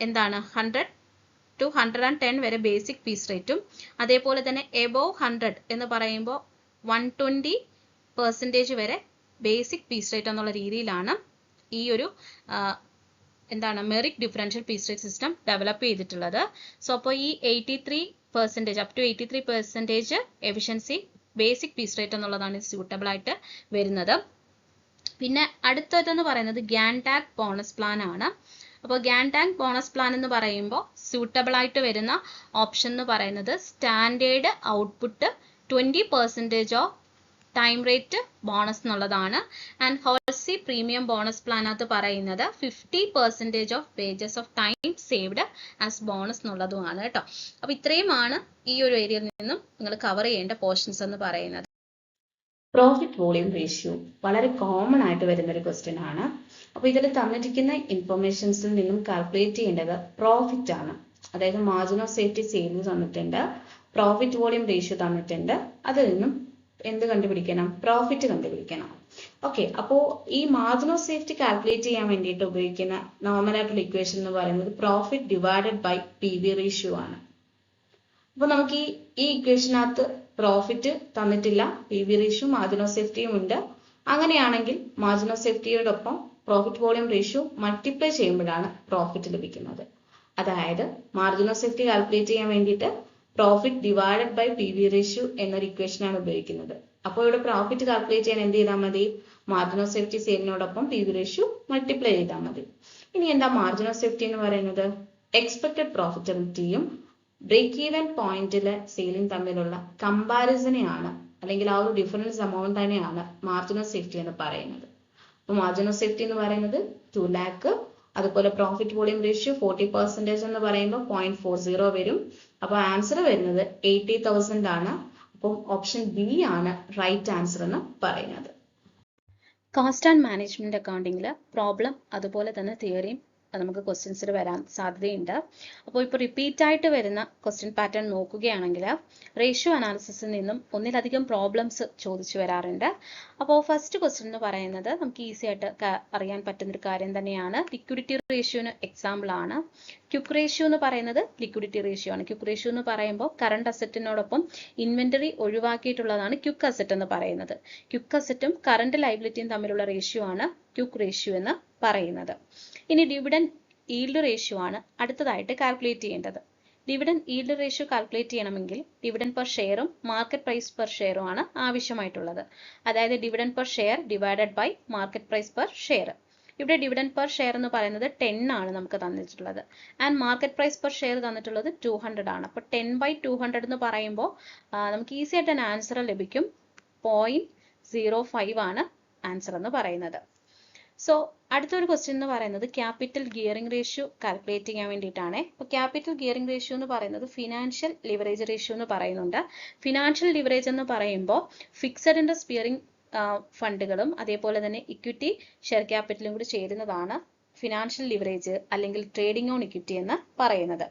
100 to 110 വരെ ബേസിക് പീസ് റേറ്റും, അതേപോലെ തന്നെ എബോവ് 100 എന്ന് പറയുമ്പോൾ 120% വരെ ബേസിക് പീസ് റേറ്റ് എന്നുള്ള രീതിയിലാണ് ഈ ഒരു Merrick differential piece rate system develop ചെയ്തിട്ടുള്ളത്. സോ അപ്പോൾ ഈ 83% up to 83% efficiency basic piece rate എന്നുള്ളതാണ് സ്യൂട്ടബിൾ ആയിട്ട് വരുന്നത്. പിന്നെ അടുത്തതെന്ന് പറയുന്നത് ഗ്യാൻഡാക് ബോണസ് പ്ലാൻ ആണ്. അപ്പോൾ ഗ്യാൻഡാക് ബോണസ് പ്ലാൻ എന്ന് പറയുമ്പോൾ സ്യൂട്ടബിൾ ആയിട്ട് വരുന്ന ഓപ്ഷൻ എന്ന് പറയുന്നത് standard output 20% of time rate bonus എന്നുള്ളതാണ്. ആൻഡ് ഹോൾസി പ്രീമിയം ബോണസ് പ്ലാനകത്ത് പറയുന്നത് 50% of wages of time saved as bonus എന്നുള്ളതുമാണ് കേട്ടോ. അപ്പൊ ഇത്രയുമാണ് ഈ ഒരു ഏരിയയിൽ നിന്നും നിങ്ങൾ കവർ ചെയ്യേണ്ട പോർഷൻസ് എന്ന് പറയുന്നത്. പ്രോഫിറ്റ് വോളിയം റേഷ്യോ വളരെ കോമൺ ആയിട്ട് വരുന്ന ഒരു ക്വസ്റ്റ്യൻ ആണ്. അപ്പൊ ഇതിൽ തന്നിരിക്കുന്ന ഇൻഫർമേഷൻസിൽ നിന്നും കാൽക്കുലേറ്റ് ചെയ്യേണ്ടത് പ്രോഫിറ്റ് ആണ്. അതായത് മാർജിൻ ഓഫ് സേഫ്റ്റി സെയിൽസ് തന്നിട്ടുണ്ട്, പ്രോഫിറ്റ് വോളിയം റേഷ്യോ തന്നിട്ടുണ്ട്, അതിൽ നിന്നും എന്ത് കണ്ടുപിടിക്കണം? പ്രോഫിറ്റ് കണ്ടുപിടിക്കണം. ഓക്കെ, അപ്പോൾ ഈ മാർജിൻ ഓഫ് സേഫ്റ്റി കാൽക്കുലേറ്റ് ചെയ്യാൻ വേണ്ടിയിട്ട് ഉപയോഗിക്കുന്ന നോർമൽ ആയിട്ടുള്ള ഇക്വേഷൻ എന്ന് പറയുന്നത് profit divided by PV ratio ആണ്. അപ്പോൾ നമുക്ക് ഈ ഇക്വേഷനകത്ത് പ്രോഫിറ്റ് തന്നിട്ടില്ല, PV റേഷ്യോ മാർജിൻ ഓഫ് സേഫ്റ്റിയും ഉണ്ട്. അങ്ങനെയാണെങ്കിൽ മാർജിൻ ഓഫ് സേഫ്റ്റിയോടൊപ്പം പ്രോഫിറ്റ് വോളിയം റേഷ്യോ മൾട്ടിപ്ലൈ ചെയ്യുമ്പോഴാണ് പ്രോഫിറ്റ് ലഭിക്കുന്നത്. അതായത് മാർജിൻ ഓഫ് സേഫ്റ്റി കാൽക്കുലേറ്റ് ചെയ്യാൻ വേണ്ടിയിട്ട് profit divided by PV ratio എന്നൊരു ഇക്വേഷൻ ആണ് ഉപയോഗിക്കുന്നത്. അപ്പോൾ ഇവിടെ പ്രോഫിറ്റ് കാൽക്കുലേറ്റ് ചെയ്യാൻ എന്ത് ചെയ്താൽ മതി? മാർജിൻ ഓഫ് സേഫ്റ്റി സെയിലിനോടൊപ്പം PV റേഷ്യോ മൾട്ടിപ്ലൈ ചെയ്താൽ മതി. ഇനി എന്താ മാർജിൻ ഓഫ് സേഫ്റ്റി എന്ന് പറയുന്നത്? എക്സ്പെക്ടഡ് പ്രോഫിറ്റബിലിറ്റിയും ബ്രേക്ക് ഈവൻ പോയിന്റിലെ സെയിലും തമ്മിലുള്ള കമ്പാരിസനെയാണ്, അല്ലെങ്കിൽ ആ ഒരു ഡിഫറൻസ് എമൗണ്ട് തന്നെയാണ് മാർജിൻ ഓഫ് സേഫ്റ്റി എന്ന് പറയുന്നത്. അപ്പോൾ മാർജിൻ ഓഫ് സേഫ്റ്റി എന്ന് പറയുന്നത് 2 lakh, അതുപോലെ പ്രോഫിറ്റ് വോളിയം റേഷ്യോ 40% എന്ന് പറയുമ്പോൾ 0.40 വരും. അപ്പോൾ ആൻസർ വരുന്നത് 80,000 ആണ്. അപ്പം ഓപ്ഷൻ ബി ആണ് റൈറ്റ് ആൻസർ എന്ന് പറയുന്നത്. കോസ്റ്റ് ആൻഡ് മാനേജ്മെന്റ് അക്കൗണ്ടിങ്ങിൽ പ്രോബ്ലം അതുപോലെ തന്നെ തിയറിയും നമുക്ക് ക്വസ്റ്റ്യൻസിൽ വരാൻ സാധ്യതയുണ്ട്. അപ്പോൾ ഇപ്പോൾ റിപ്പീറ്റ് ആയിട്ട് വരുന്ന ക്വസ്റ്റ്യൻ പാറ്റേൺ നോക്കുകയാണെങ്കിൽ റേഷ്യോ അനാലിസിസിൽ നിന്നും ഒന്നിലധികം പ്രോബ്ലംസ് ചോദിച്ചു വരാറുണ്ട്. അപ്പോൾ ഫസ്റ്റ് ക്വസ്റ്റ്യൻ എന്ന് പറയുന്നത് നമുക്ക് ഈസി ആയിട്ട് അറിയാൻ പറ്റുന്നൊരു കാര്യം തന്നെയാണ്. ലിക്വിഡിറ്റി റേഷ്യോന് എക്സാമ്പിൾ ആണ്. ക്യുക്ക് റേഷ്യോ എന്ന് പറയുന്നത് ലിക്വിഡിറ്റി റേഷ്യോ ആണ്. ക്യുക്ക് റേഷ്യോ എന്ന് പറയുമ്പോൾ കറണ്ട് അസറ്റിനോടൊപ്പം ഇൻവെന്ററി ഒഴിവാക്കിയിട്ടുള്ളതാണ് ക്യുക്ക് അസറ്റ് എന്ന് പറയുന്നത്. ക്യുക്ക് അസറ്റും കറണ്ട് ലയബിലിറ്റിയും തമ്മിലുള്ള റേഷ്യോ ആണ് ക്യുക്ക് റേഷ്യോ എന്ന് പറയുന്നത്. ഇനി ഡിവിഡൻഡ് ഈൽഡ് റേഷ്യോ ആണ് അടുത്തതായിട്ട് കാൽക്കുലേറ്റ് ചെയ്യേണ്ടത്. ഡിവിഡൻഡ് ഈൽഡ് റേഷ്യോ കാൽക്കുലേറ്റ് ചെയ്യണമെങ്കിൽ ഡിവിഡൻഡ് പെർ ഷെയറും മാർക്കറ്റ് പ്രൈസ് പെർ ഷെയറും ആണ് ആവശ്യമായിട്ടുള്ളത്. അതായത് dividend per share divided by market price per share. ഇവിടെ ഡിവിഡൻഡ് പെർ ഷെയർ എന്ന് പറയുന്നത് 10 ആണ് നമുക്ക് തന്നിട്ടുള്ളത്. And market price per share തന്നിട്ടുള്ളത് 200 ആണ്. അപ്പോൾ 10/200 എന്ന് പറയുമ്പോൾ നമുക്ക് ഈസി ആയിട്ട് തന്നെ ആൻസർ ലഭിക്കും. 0.05 ആണ് ആൻസർ എന്ന് പറയുന്നത്. സോ അടുത്തൊരു ക്വസ്റ്റ്യൻ എന്ന് പറയുന്നത് ക്യാപിറ്റൽ ഗിയറിംഗ് റേഷ്യോ കാൽക്കുലേറ്റ് ചെയ്യാൻ വേണ്ടിയിട്ടാണ്. അപ്പോൾ ക്യാപിറ്റൽ ഗിയറിംഗ് റേഷ്യോ എന്ന് പറയുന്നത് ഫിനാൻഷ്യൽ ലിവറേജ് റേഷ്യോ എന്ന് പറയുന്നുണ്ട്. ഫിനാൻഷ്യൽ ലിവറേജ് എന്ന് പറയുമ്പോൾ ഫിക്സഡ് ഇൻട്രസ്റ്റ് ബിയറിംഗ് ഫണ്ടുകളും അതേപോലെ തന്നെ ഇക്വിറ്റി ഷെയർ ക്യാപിറ്റലും കൂടി ചേരുന്നതാണ് ഫിനാൻഷ്യൽ ലിവറേജ് അല്ലെങ്കിൽ ട്രേഡിംഗ് ഓൺ ഇക്വിറ്റി എന്ന് പറയുന്നത്.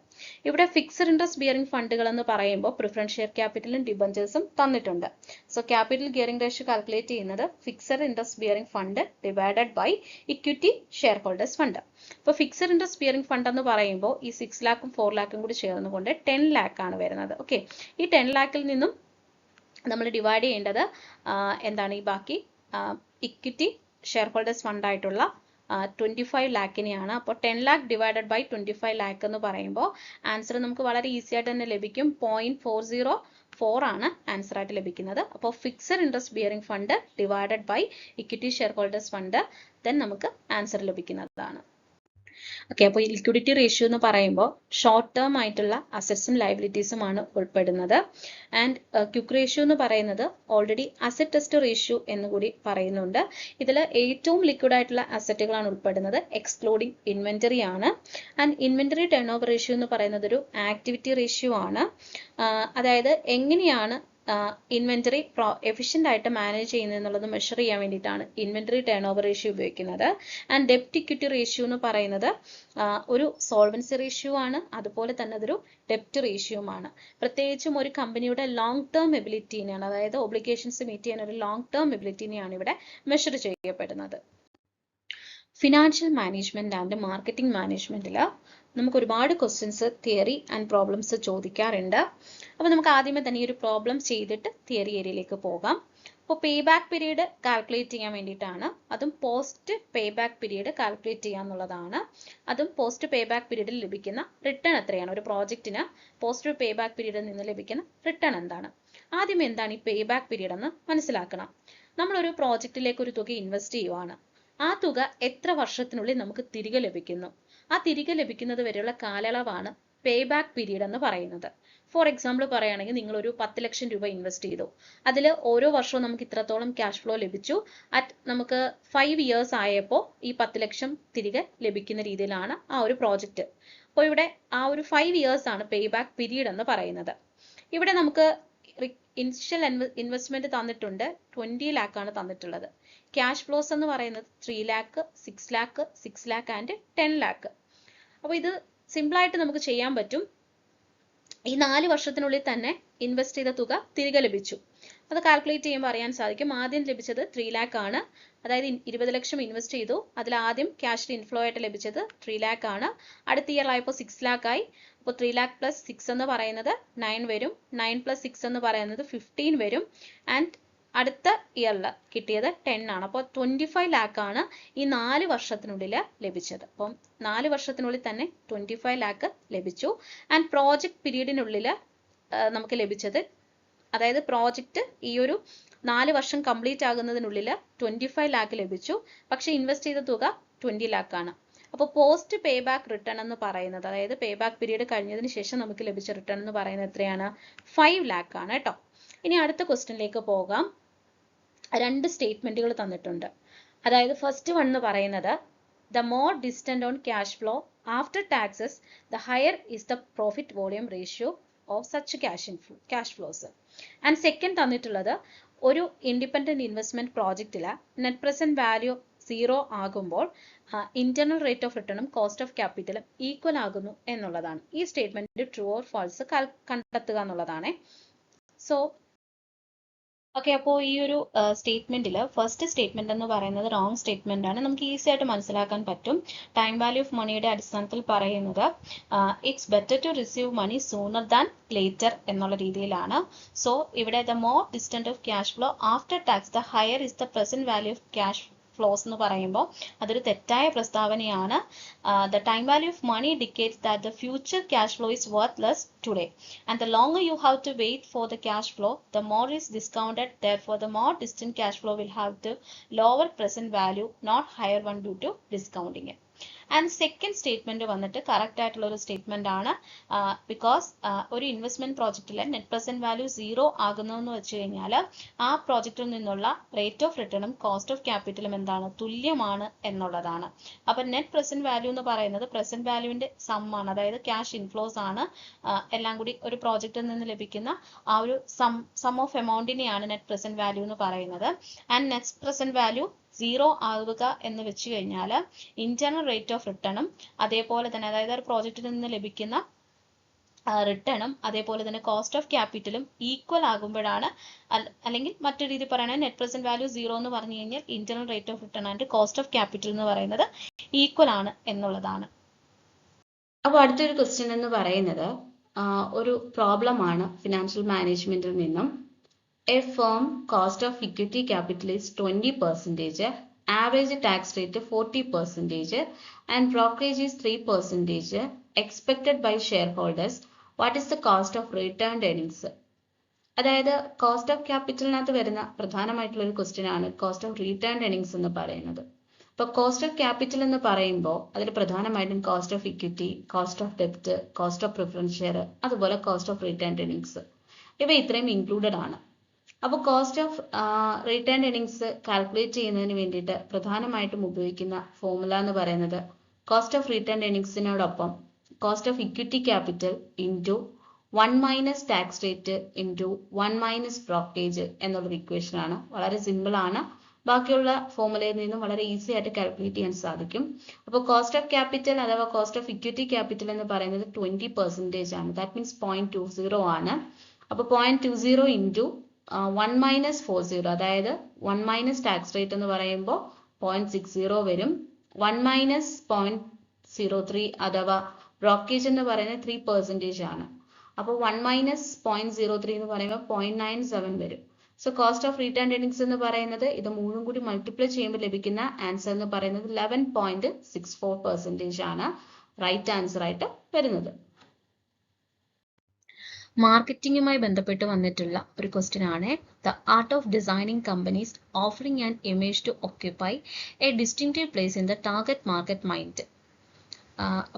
ഇവിടെ ഫിക്സഡ് ഇൻട്രസ്റ്റ് ബിയറിംഗ് ഫണ്ടുകൾ എന്ന് പറയുമ്പോൾ പ്രിഫറൻസ് ഷെയർ ക്യാപിറ്റലും ഡിബഞ്ചേഴ്സും തന്നിട്ടുണ്ട്. So capital gearing ratio calculate ചെയ്യുന്നത് fixed interest bearing fund divided by equity share holders fund. അപ്പോൾ ഫിക്സഡ് ഇൻട്രസ്റ്റ് ബിയറിംഗ് ഫണ്ട് എന്ന് പറയുമ്പോൾ ഈ 6 lakhും 4 lakhും കൂടി ചേർന്നുകൊണ്ട് 10 lakh ആണ് വരുന്നത്. ഓക്കെ, ഈ 10 lakhിൽ നിന്നും നമ്മൾ ഡിവൈഡ് ചെയ്യേണ്ടത് എന്താണ് ഈ ബാക്കി ഇക്വിറ്റി ഷെയർ ഹോൾഡേഴ്സ് ഫണ്ടായിട്ടുള്ള 25 lakhിനെയാണ്. അപ്പോൾ 10 lakh ഡിവൈഡഡ് ബൈ 25 lakh എന്ന് പറയുമ്പോൾ ആൻസർ നമുക്ക് വളരെ ഈസി ആയിട്ട് തന്നെ ലഭിക്കും. 0.404 ആണ് ആൻസർ ആയിട്ട് ലഭിക്കുന്നത്. അപ്പോൾ fixed interest bearing fund divided by equity share holders fund then നമുക്ക് ആൻസർ ലഭിക്കുന്നതാണ്. ഓക്കെ, അപ്പോൾ ഈ ലിക്വിഡിറ്റി റേഷ്യോ എന്ന് പറയുമ്പോൾ ഷോർട്ട് ടേം ആയിട്ടുള്ള അസറ്റ്സും ലയബിലിറ്റീസും ആണ് ഉൾപ്പെടുന്നത്. ആൻഡ് ക്യുക്ക് റേഷ്യോ എന്ന് പറയുന്നത് ഓൾറെഡി അസറ്റ് ടെസ്റ്റ് റേഷ്യോ എന്നുകൂടി പറയുന്നുണ്ട്. ഇതിൽ ഏറ്റവും ലിക്വിഡ് ആയിട്ടുള്ള അസറ്റുകളാണ് ഉൾപ്പെടുന്നത്, എക്സ്ക്ലൂഡിംഗ് ഇൻവെന്ററി ആണ്. And inventory turn over ratio എന്ന് പറയുന്നത് ഒരു ആക്ടിവിറ്റി റേഷ്യോ ആണ്. അതായത് എങ്ങനെയാണ് ഇൻവെന്ററി എഫിഷ്യൻ്റ് ആയിട്ട് മാനേജ് ചെയ്യുന്നത് എന്നുള്ളത് മെഷർ ചെയ്യാൻ വേണ്ടിയിട്ടാണ് ഇൻവെന്ററി ടേൺ ഓവർ റേഷ്യോ ഉപയോഗിക്കുന്നത്. ആൻഡ് ഡെപ്റ്റ് ഇക്വിറ്റി റേഷ്യോ എന്ന് പറയുന്നത് ഒരു സോൾവൻസി റേഷ്യോ ആണ്, അതുപോലെ തന്നെ അതൊരു ഡെപ്റ്റ് റേഷ്യോയുമാണ്. പ്രത്യേകിച്ചും ഒരു കമ്പനിയുടെ ലോങ് ടേം എബിലിറ്റിനെയാണ്, അതായത് ഒബ്ലിഗേഷൻസ് മീറ്റ് ചെയ്യാൻ ഒരു ലോങ് ടേം എബിലിറ്റിനെയാണ് ഇവിടെ മെഷർ ചെയ്യപ്പെടുന്നത്. ഫിനാൻഷ്യൽ മാനേജ്മെന്റ് ആൻഡ് മാർക്കറ്റിംഗ് മാനേജ്മെന്റിൽ നമുക്ക് ഒരുപാട് ക്വസ്റ്റ്യൻസ് തിയറി ആൻഡ് പ്രോബ്ലംസ് ചോദിക്കാറുണ്ട്. അപ്പോൾ നമുക്ക് ആദ്യമേ തന്നെ ഈ ഒരു പ്രോബ്ലം ചെയ്തിട്ട് തിയറി ഏരിയയിലേക്ക് പോകാം. അപ്പോൾ പേ ബാക്ക് പീരീഡ് കാൽക്കുലേറ്റ് ചെയ്യാൻ വേണ്ടിയിട്ടാണ്, അതും post pay back period calculate ചെയ്യാന്നുള്ളതാണ്. അതും പോസ്റ്റ് പേ ബാക്ക് പീരീഡിൽ ലഭിക്കുന്ന റിട്ടേൺ എത്രയാണ്, ഒരു പ്രോജക്റ്റിന് പോസ്റ്റ് പേ ബാക്ക് പീരീഡിൽ നിന്ന് ലഭിക്കുന്ന റിട്ടേൺ എന്താണ്. ആദ്യം എന്താണ് ഈ പേ ബാക്ക് പീരീഡ് എന്ന് മനസ്സിലാക്കണം. നമ്മളൊരു പ്രോജക്റ്റിലേക്ക് ഒരു തുക ഇൻവെസ്റ്റ് ചെയ്യുവാണ്. ആ തുക എത്ര വർഷത്തിനുള്ളിൽ നമുക്ക് തിരികെ ലഭിക്കുന്നു, ആ തിരികെ ലഭിക്കുന്നത് വരെയുള്ള കാലയളവാണ് പേ ബാക്ക് പീരീഡ് എന്ന് പറയുന്നത്. ഫോർ എക്സാമ്പിൾ പറയുകയാണെങ്കിൽ നിങ്ങൾ ഒരു 10 ലക്ഷം രൂപ ഇൻവെസ്റ്റ് ചെയ്തു, അതിൽ ഓരോ വർഷവും നമുക്ക് ഇത്രത്തോളം ക്യാഷ് ഫ്ലോ ലഭിച്ചു. നമുക്ക് 5 years ആയപ്പോൾ ഈ 10 ലക്ഷം തിരികെ ലഭിക്കുന്ന രീതിയിലാണ് ആ ഒരു പ്രോജക്റ്റ്. അപ്പോൾ ഇവിടെ ആ ഒരു 5 years ആണ് പേ ബാക്ക് പീരീഡ് എന്ന് പറയുന്നത്. ഇവിടെ നമുക്ക് ഇനിഷ്യൽ ഇൻവെസ്റ്റ്മെന്റ് തന്നിട്ടുണ്ട് 20 lakh ആണ് തന്നിട്ടുള്ളത്. ക്യാഷ് ഫ്ലോസ് എന്ന് പറയുന്നത് 3 lakh, 6 lakh, 6 lakh and 10 lakh. അപ്പോൾ ഇത് സിമ്പിൾ ആയിട്ട് നമുക്ക് ചെയ്യാൻ പറ്റും. ഈ 4 വർഷത്തിനുള്ളിൽ തന്നെ ഇൻവെസ്റ്റ് ചെയ്ത തുക തിരികെ ലഭിച്ചു. അത് കാൽക്കുലേറ്റ് ചെയ്യുമ്പോൾ അറിയാൻ സാധിക്കും. ആദ്യം ലഭിച്ചത് 3 lakh ആണ്, അതായത് 20 ലക്ഷം ഇൻവെസ്റ്റ് ചെയ്തു, അതിൽ ആദ്യം ക്യാഷ് ഇൻഫ്ലോ ആയിട്ട് ലഭിച്ചത് 3 lakh ആണ്. അടുത്ത ഇയർ ആയപ്പോൾ 6 lakh ആയി. അപ്പോൾ 3 lakh + 6 എന്ന് പറയുന്നത് 9 വരും, 9 + 6 എന്ന് പറയുന്നത് 15 വരും. ആൻഡ് അടുത്ത ഇയറിൽ കിട്ടിയത് 10 ആണ്. അപ്പോൾ 25 lakh ആണ് ഈ 4 വർഷത്തിനുള്ളിൽ ലഭിച്ചത്. അപ്പം 4 വർഷത്തിനുള്ളിൽ തന്നെ 25 lakh ലഭിച്ചു. ആൻഡ് പ്രോജക്റ്റ് പീരീഡിനുള്ളിൽ നമുക്ക് ലഭിച്ചത്, അതായത് പ്രോജക്റ്റ് ഈ ഒരു 4 വർഷം കംപ്ലീറ്റ് ആകുന്നതിനുള്ളിൽ 25 lakh ലഭിച്ചു. പക്ഷെ ഇൻവെസ്റ്റ് ചെയ്ത തുക 20 lakh ആണ്. അപ്പോൾ പോസ്റ്റ് പേ ബാക്ക് റിട്ടേൺ എന്ന് പറയുന്നത്, അതായത് പേ ബാക്ക് പീരീഡ് കഴിഞ്ഞതിന് ശേഷം നമുക്ക് ലഭിച്ച റിട്ടേൺ എന്ന് പറയുന്നത് എത്രയാണ്? 5 lakh ആണ് കേട്ടോ. ഇനി അടുത്ത ക്വസ്റ്റ്യനിലേക്ക് പോകാം. 2 സ്റ്റേറ്റ്മെന്റുകൾ തന്നിട്ടുണ്ട്. അതായത് ഫസ്റ്റ് വൺ എന്ന് പറയുന്നത് the more distant on cash flow after taxes, the higher is the profit volume ratio of such cash flows. And second തന്നിട്ടുള്ളത് ഒരു ഇൻഡിപെൻഡന്റ് ഇൻവെസ്റ്റ്മെന്റ് പ്രോജക്റ്റില് നെറ്റ് പ്രസന്റ് വാല്യൂ 0 ആകുമ്പോൾ ഇന്റർണൽ റേറ്റ് ഓഫ് റിട്ടേണും cost of ക്യാപിറ്റലും equal ആകുന്നു എന്നുള്ളതാണ്. ഈ statement true or false കണ്ടെത്തുക എന്നുള്ളതാണ്. സോ ഓക്കെ, അപ്പോൾ ഈ ഒരു സ്റ്റേറ്റ്മെന്റിൽ ഫസ്റ്റ് സ്റ്റേറ്റ്മെന്റ് എന്ന് പറയുന്നത് റോങ് സ്റ്റേറ്റ്മെന്റ് ആണ്. നമുക്ക് ഈസി ആയിട്ട് മനസ്സിലാക്കാൻ പറ്റും. ടൈം വാല്യൂ ഓഫ് മണിയുടെ അടിസ്ഥാനത്തിൽ പറയുന്നത് it's better to receive money sooner than later എന്നുള്ള രീതിയിലാണ്. സോ ഇവിടെ the more distant of cash flow after tax the higher is the present value of cash flows എന്ന് പറയുമ്പോൾ അതൊരു തെറ്റായ പ്രസ്താവനയാണ്. The time value of money indicates that the future cash flow is worthless today, and the longer you have to wait for the cash flow, the more is discounted. Therefore, the more distant cash flow will have the lower present value, not higher one due to discounting it. And second statement വന്നിട്ട് correct ആയിട്ടുള്ള ഒരു statement ആണ്. Because ഒരു investment പ്രോജക്റ്റിലെ net present value 0 ആകുന്നതെന്ന് വെച്ച് കഴിഞ്ഞാൽ ആ പ്രോജക്റ്റിൽ നിന്നുള്ള റേറ്റ് ഓഫ് റിട്ടേണും കോസ്റ്റ് ഓഫ് ക്യാപിറ്റലും എന്താണ്, തുല്യമാണ് എന്നുള്ളതാണ്. അപ്പൊ നെറ്റ് പ്രസന്റ് വാല്യൂ എന്ന് പറയുന്നത് പ്രസന്റ് വാല്യൂവിന്റെ സം ആണ്, അതായത് ക്യാഷ് ഇൻഫ്ലോസ് ആണ്. എല്ലാം കൂടി ഒരു പ്രോജക്റ്റിൽ നിന്ന് ലഭിക്കുന്ന ആ ഒരു സം ഓഫ് എമൗണ്ടിനെയാണ് നെറ്റ് പ്രസന്റ് വാല്യൂ എന്ന് പറയുന്നത്. ആൻഡ് നെറ്റ് പ്രസന്റ് വാല്യൂ 0 ആവുക എന്ന് വെച്ച് കഴിഞ്ഞാൽ ഇന്റർണൽ റേറ്റ് ഓഫ് റിട്ടേണും അതേപോലെ തന്നെ, അതായത് ഒരു പ്രോജക്റ്റിൽ നിന്ന് ലഭിക്കുന്ന റിട്ടേണും അതേപോലെ തന്നെ കോസ്റ്റ് ഓഫ് ക്യാപിറ്റലും ഈക്വൽ ആകുമ്പോഴാണ്, അല്ലെങ്കിൽ മറ്റൊരു രീതി പറയുന്നത് നെറ്റ് പ്രസന്റ് വാല്യൂ 0 എന്ന് പറഞ്ഞു കഴിഞ്ഞാൽ internal rate of return and cost of capital എന്ന് പറയുന്നത് ഈക്വൽ ആണ് എന്നുള്ളതാണ്. അപ്പോൾ അടുത്തൊരു ക്വസ്റ്റ്യൻ എന്ന് പറയുന്നത് ഒരു പ്രോബ്ലം ആണ് ഫിനാൻഷ്യൽ മാനേജ്മെന്റിൽ നിന്നും. A firm cost of equity capital is 20%, average tax rate 40%, and brokerage is 3%, expected by shareholders. What is the cost of retained earnings? അതായത് കോസ്റ്റ് ഓഫ് ക്യാപിറ്റലിനകത്ത് വരുന്ന പ്രധാനമായിട്ടുള്ള ഒരു ക്വസ്റ്റ്യൻ ആണ് കോസ്റ്റ് ഓഫ് റീറ്റേൺഡ് ഏർണിങ്സ് എന്ന് പറയുന്നത്. അപ്പോൾ കോസ്റ്റ് ഓഫ് ക്യാപിറ്റൽ എന്ന് പറയുമ്പോൾ അതിൽ പ്രധാനമായിട്ടും cost of equity, cost of ഡെപ്റ്റ്, കോസ്റ്റ് ഓഫ് പ്രിഫറൻസ് ഷെയർ, അതുപോലെ കോസ്റ്റ് ഓഫ് റീറ്റേൺഡ് ഏർണിങ്സ്, ഇവ ഇത്രയും ഇൻക്ലൂഡഡ് ആണ്. അപ്പോൾ cost of return earnings calculate ചെയ്യുന്നതിന് വേണ്ടിയിട്ട് പ്രധാനമായിട്ടും ഉപയോഗിക്കുന്ന ഫോർമുല എന്ന് പറയുന്നത് കോസ്റ്റ് ഓഫ് റിട്ടേൺ ഏർണിങ്സിനോടൊപ്പം cost of equity capital into 1 minus tax rate into 1 minus brokerage എന്നുള്ളൊരു ഇക്വേഷൻ ആണ്. വളരെ സിമ്പിൾ ആണ്. ബാക്കിയുള്ള ഫോർമുലയിൽ നിന്നും വളരെ ഈസി ആയിട്ട് കാൽക്കുലേറ്റ് ചെയ്യാൻ സാധിക്കും. അപ്പോൾ കോസ്റ്റ് ഓഫ് ക്യാപിറ്റൽ അഥവാ കോസ്റ്റ് ഓഫ് ഇക്വിറ്റി ക്യാപിറ്റൽ എന്ന് പറയുന്നത് 20% ആണ്. ദാറ്റ് മീൻസ് 0.20 ആണ്. അപ്പോൾ 0.20 ഇൻറ്റു 1 മൈനസ് 40, അതായത് 1 മൈനസ് ടാക്സ് റേറ്റ് എന്ന് പറയുമ്പോൾ 0.60 വരും. 1 മൈനസ് 0.03 അഥവാ ബ്രോക്കേജ് എന്ന് പറയുന്നത് 3% ആണ്. അപ്പോൾ 1 മൈനസ് 0.03 എന്ന് പറയുമ്പോൾ 0.97 വരും. So cost of return earnings എന്ന് പറയുന്നത് ഇത് മൂന്നും കൂടി മൾട്ടിപ്ലൈ ചെയ്യുമ്പോൾ ലഭിക്കുന്ന ആൻസർ എന്ന് പറയുന്നത് 11.64% ആണ് റൈറ്റ് ആൻസർ ആയിട്ട് വരുന്നത്. മാർക്കറ്റിംഗുമായി ബന്ധപ്പെട്ട് വന്നിട്ടുള്ള ഒരു ക്വസ്റ്റ്യൻ ആണ്. The art of designing companies offering an image to occupy a distinctive place in the target market mind.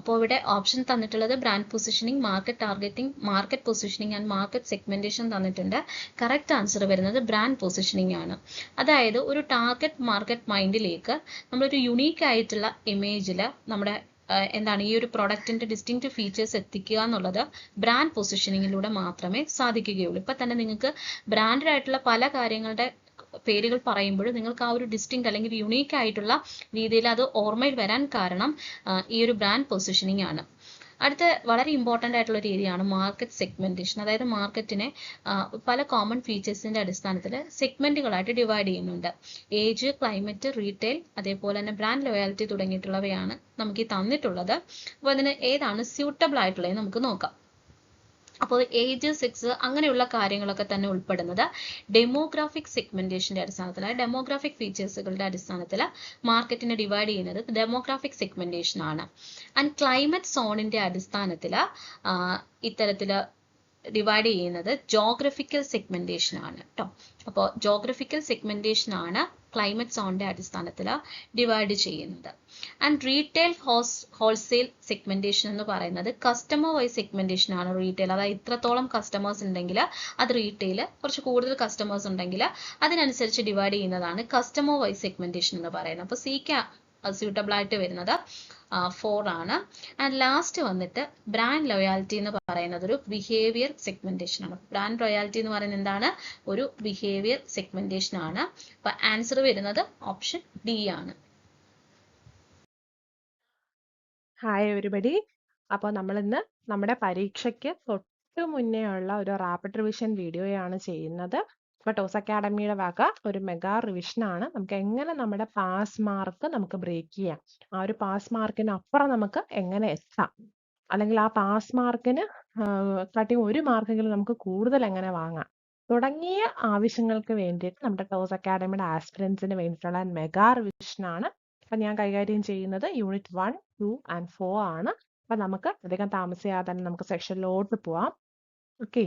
അപ്പോൾ ഇവിടെ ഓപ്ഷൻ തന്നിട്ടുള്ളത് brand positioning, market targeting, market positioning and market segmentation തന്നിട്ടുണ്ട്. കറക്റ്റ് ആൻസർ വരുന്നത് brand positioning ആണ്. അതായത് ഒരു target market മൈൻഡിലേക്ക് നമ്മളൊരു unique ആയിട്ടുള്ള ഇമേജിൽ നമ്മുടെ എന്താണ് ഈ ഒരു പ്രൊഡക്റ്റിന്റെ ഡിസ്റ്റിങ്ക്റ്റ് ഫീച്ചേഴ്സ് എത്തിക്കുക എന്നുള്ളത് ബ്രാൻഡ് പൊസിഷനിങ്ങിലൂടെ മാത്രമേ സാധിക്കുകയുള്ളൂ. ഇപ്പം തന്നെ നിങ്ങൾക്ക് ബ്രാൻഡഡ് ആയിട്ടുള്ള പല കാര്യങ്ങളുടെ പേരുകൾ പറയുമ്പോൾ നിങ്ങൾക്ക് ആ ഒരു ഡിസ്റ്റിങ്ക്റ്റ് അല്ലെങ്കിൽ യുണീക്ക് ആയിട്ടുള്ള രീതിയിൽ അത് ഓർമ്മയിൽ വരാൻ കാരണം ഈ ഒരു ബ്രാൻഡ് പൊസിഷനിങ് ആണ്. അടുത്ത വളരെ ഇമ്പോർട്ടൻ്റ് ആയിട്ടുള്ള രീതിയാണ് മാർക്കറ്റ് സെഗ്മെന്റേഷൻ. അതായത് മാർക്കറ്റിനെ പല കോമൺ ഫീച്ചേഴ്സിന്റെ അടിസ്ഥാനത്തിൽ സെഗ്മെന്റുകളായിട്ട് ഡിവൈഡ് ചെയ്യുന്നുണ്ട്. ഏജ്, ക്ലൈമറ്റ്, റീറ്റെയിൽ, അതേപോലെ തന്നെ ബ്രാൻഡ് ലോയാലിറ്റി തുടങ്ങിയിട്ടുള്ളവയാണ് നമുക്ക് ഈ തന്നിട്ടുള്ളത്. അപ്പോൾ അതിന് ഏതാണ് സ്യൂട്ടബിൾ ആയിട്ടുള്ളത് നമുക്ക് നോക്കാം. അപ്പോൾ ഏജ്, സെക്സ് അങ്ങനെയുള്ള കാര്യങ്ങളൊക്കെ തന്നെ ഉൾപ്പെടുന്നത് ഡെമോഗ്രാഫിക് സെഗ്മെന്റേഷന്റെ അടിസ്ഥാനത്തിൽ, ഡെമോഗ്രാഫിക് ഫീച്ചേഴ്സുകളുടെ അടിസ്ഥാനത്തിൽ മാർക്കറ്റിനെ ഡിവൈഡ് ചെയ്യുന്നത് ഡെമോഗ്രാഫിക് സെഗ്മെന്റേഷൻ ആണ്. ആൻഡ് ക്ലൈമറ്റ് സോണിന്റെ അടിസ്ഥാനത്തിൽ ഇത്തരത്തിൽ ഡിവൈഡ് ചെയ്യുന്നത് ജോഗ്രഫിക്കൽ സെഗ്മെന്റേഷൻ ആണ് കേട്ടോ. അപ്പോൾ ജോഗ്രഫിക്കൽ സെഗ്മെന്റേഷൻ ആണ് ക്ലൈമറ്റ് സോണിന്റെ അടിസ്ഥാനത്തിൽ ഡിവൈഡ് ചെയ്യുന്നത്. ആൻഡ് റീറ്റെയിൽ ഹോൾസെയിൽ സെഗ്മെന്റേഷൻ എന്ന് പറയുന്നത് കസ്റ്റമർ വൈസ് സെഗ്മെന്റേഷൻ ആണ്. റീറ്റെയിൽ അതായത് ഇത്രത്തോളം കസ്റ്റമേഴ്സ് ഉണ്ടെങ്കിൽ അത് റീറ്റെയിൽ, കുറച്ച് കൂടുതൽ കസ്റ്റമേഴ്സ് ഉണ്ടെങ്കിൽ അതിനനുസരിച്ച് ഡിവൈഡ് ചെയ്യുന്നതാണ് കസ്റ്റമർ വൈസ് സെഗ്മെന്റേഷൻ എന്ന് പറയുന്നത്. അപ്പോൾ സിക്ക് സ്യൂട്ടബിൾ ആയിട്ട് വരുന്നത് 4 ആണ്. ആൻഡ് ലാസ്റ്റ് വന്നിട്ട് ബ്രാൻഡ് ലോയാലിറ്റി എന്ന് പറയുന്നത് ഒരു ബിഹേവിയർ സെഗ്മെന്റേഷൻ ആണ്. ബ്രാൻഡ് ലോയാലിറ്റി എന്ന് പറയുന്നത് എന്താണ്? ഒരു ബിഹേവിയർ സെഗ്മെന്റേഷൻ ആണ്. അപ്പൊ ആൻസർ വരുന്നത് ഓപ്ഷൻ ഡി ആണ്. Hi everybody. അപ്പോൾ നമ്മളിന്ന് നമ്മുടെ പരീക്ഷയ്ക്ക് തൊട്ട് മുന്നേ ഉള്ള ഒരു റാപ്പിഡ് റിവിഷൻ വീഡിയോയാണ് ചെയ്യുന്നത്. അപ്പോൾ ടോസ് അക്കാഡമിയുടെ വക ഒരു മെഗാ റിവിഷനാണ്. നമുക്ക് എങ്ങനെ നമ്മുടെ പാസ് മാർക്ക് നമുക്ക് ബ്രേക്ക് ചെയ്യാം, ആ ഒരു പാസ് മാർക്കിന് അപ്പുറം നമുക്ക് എങ്ങനെ എത്താം, അല്ലെങ്കിൽ ആ പാസ് മാർക്കിന് കാട്ടി ഒരു മാർക്കെങ്കിലും നമുക്ക് കൂടുതൽ എങ്ങനെ വാങ്ങാം തുടങ്ങിയ ആവശ്യങ്ങൾക്ക് വേണ്ടിയിട്ട് നമ്മുടെ ടോസ് അക്കാഡമിയുടെ ആസ്പിറൻസിന് വേണ്ടിയിട്ടുള്ള മെഗാ റിവിഷനാണ്. അപ്പൊ ഞാൻ കൈകാര്യം ചെയ്യുന്നത് യൂണിറ്റ് 1, 2 and 4 ആണ്. അപ്പൊ നമുക്ക് അധികം താമസിയാതെ തന്നെ നമുക്ക് സെക്ഷനിലോട്ട് പോവാം. ഓക്കെ,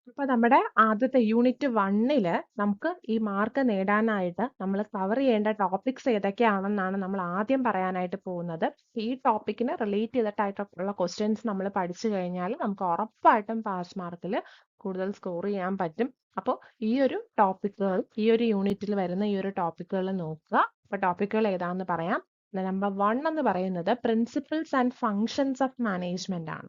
അപ്പൊ നമ്മുടെ ആദ്യത്തെ യൂണിറ്റ് 1-ല് നമുക്ക് ഈ മാർക്ക് നേടാനായിട്ട് നമ്മൾ കവർ ചെയ്യേണ്ട ടോപ്പിക്സ് ഏതൊക്കെയാണെന്നാണ് നമ്മൾ ആദ്യം പറയാനായിട്ട് പോകുന്നത്. ഈ ടോപ്പിക്കിന് റിലേറ്റ് ചെയ്തിട്ടായിട്ടുള്ള ക്വസ്റ്റ്യൻസ് നമ്മൾ പഠിച്ചു കഴിഞ്ഞാൽ നമുക്ക് ഉറപ്പായിട്ടും പാസ് മാർക്കിൽ കൂടുതൽ സ്കോർ ചെയ്യാൻ പറ്റും. അപ്പോൾ ഈ ഒരു ടോപ്പിക്കുകൾ, ഈ ഒരു യൂണിറ്റിൽ വരുന്ന ഈ ഒരു ടോപ്പിക്കുകൾ നോക്കുക. അപ്പൊ ടോപ്പിക്കുകൾ ഏതാണെന്ന് പറയാം. നമ്പർ 1 എന്ന് പറയുന്നത് principles and functions of management ആണ്.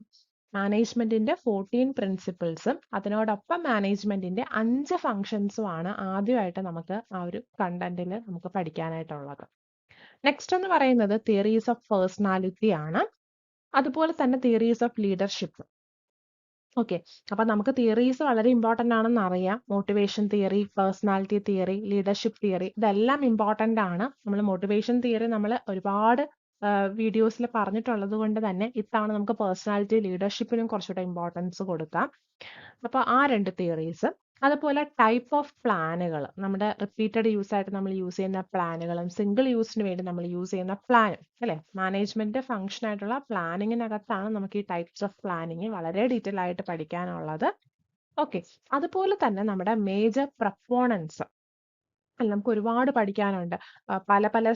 മാനേജ്മെന്റിന്റെ 14 പ്രിൻസിപ്പിൾസും അതിനോടൊപ്പം മാനേജ്മെന്റിന്റെ 5 ഫങ്ഷൻസും ആണ് ആദ്യമായിട്ട് നമുക്ക് ആ ഒരു കണ്ടന്റിൽ നമുക്ക് പഠിക്കാനായിട്ടുള്ളത്. നെക്സ്റ്റ് എന്ന് പറയുന്നത് തിയറീസ് ഓഫ് പേഴ്സണാലിറ്റി ആണ്. അതുപോലെ തന്നെ തിയറീസ് ഓഫ് ലീഡർഷിപ്പ്. ഓക്കെ, അപ്പൊ നമുക്ക് തിയറീസ് വളരെ ഇമ്പോർട്ടന്റ് ആണെന്ന് അറിയാം. Motivation theory, personality theory, leadership theory, ഇതെല്ലാം ഇമ്പോർട്ടന്റ് ആണ്. നമ്മൾ മോട്ടിവേഷൻ തിയറി നമ്മൾ ഒരുപാട് വീഡിയോസിൽ പറഞ്ഞിട്ടുള്ളത് കൊണ്ട് തന്നെ ഇത്തവണ നമുക്ക് പേഴ്സണാലിറ്റി ലീഡർഷിപ്പിനും കുറച്ചുകൂടെ ഇമ്പോർട്ടൻസ് കൊടുക്കാം. അപ്പൊ ആ 2 തിയറീസ്. അതുപോലെ ടൈപ്പ് ഓഫ് പ്ലാനുകൾ, നമ്മുടെ റിപ്പീറ്റഡ് യൂസ് ആയിട്ട് നമ്മൾ യൂസ് ചെയ്യുന്ന പ്ലാനുകളും സിംഗിൾ യൂസിന് വേണ്ടി നമ്മൾ യൂസ് ചെയ്യുന്ന പ്ലാനും, അല്ലെ? മാനേജ്മെന്റ് ഫംഗ്ഷൻ ആയിട്ടുള്ള പ്ലാനിങ്ങിനകത്താണ് നമുക്ക് ഈ ടൈപ്സ് ഓഫ് പ്ലാനിങ് വളരെ ഡീറ്റെയിൽ ആയിട്ട് പഠിക്കാനുള്ളത്. ഓക്കെ, അതുപോലെ തന്നെ നമ്മുടെ മേജർ പ്രപ്പോണൻസ് അല്ല, നമുക്ക് ഒരുപാട് പഠിക്കാനുണ്ട്. പല പല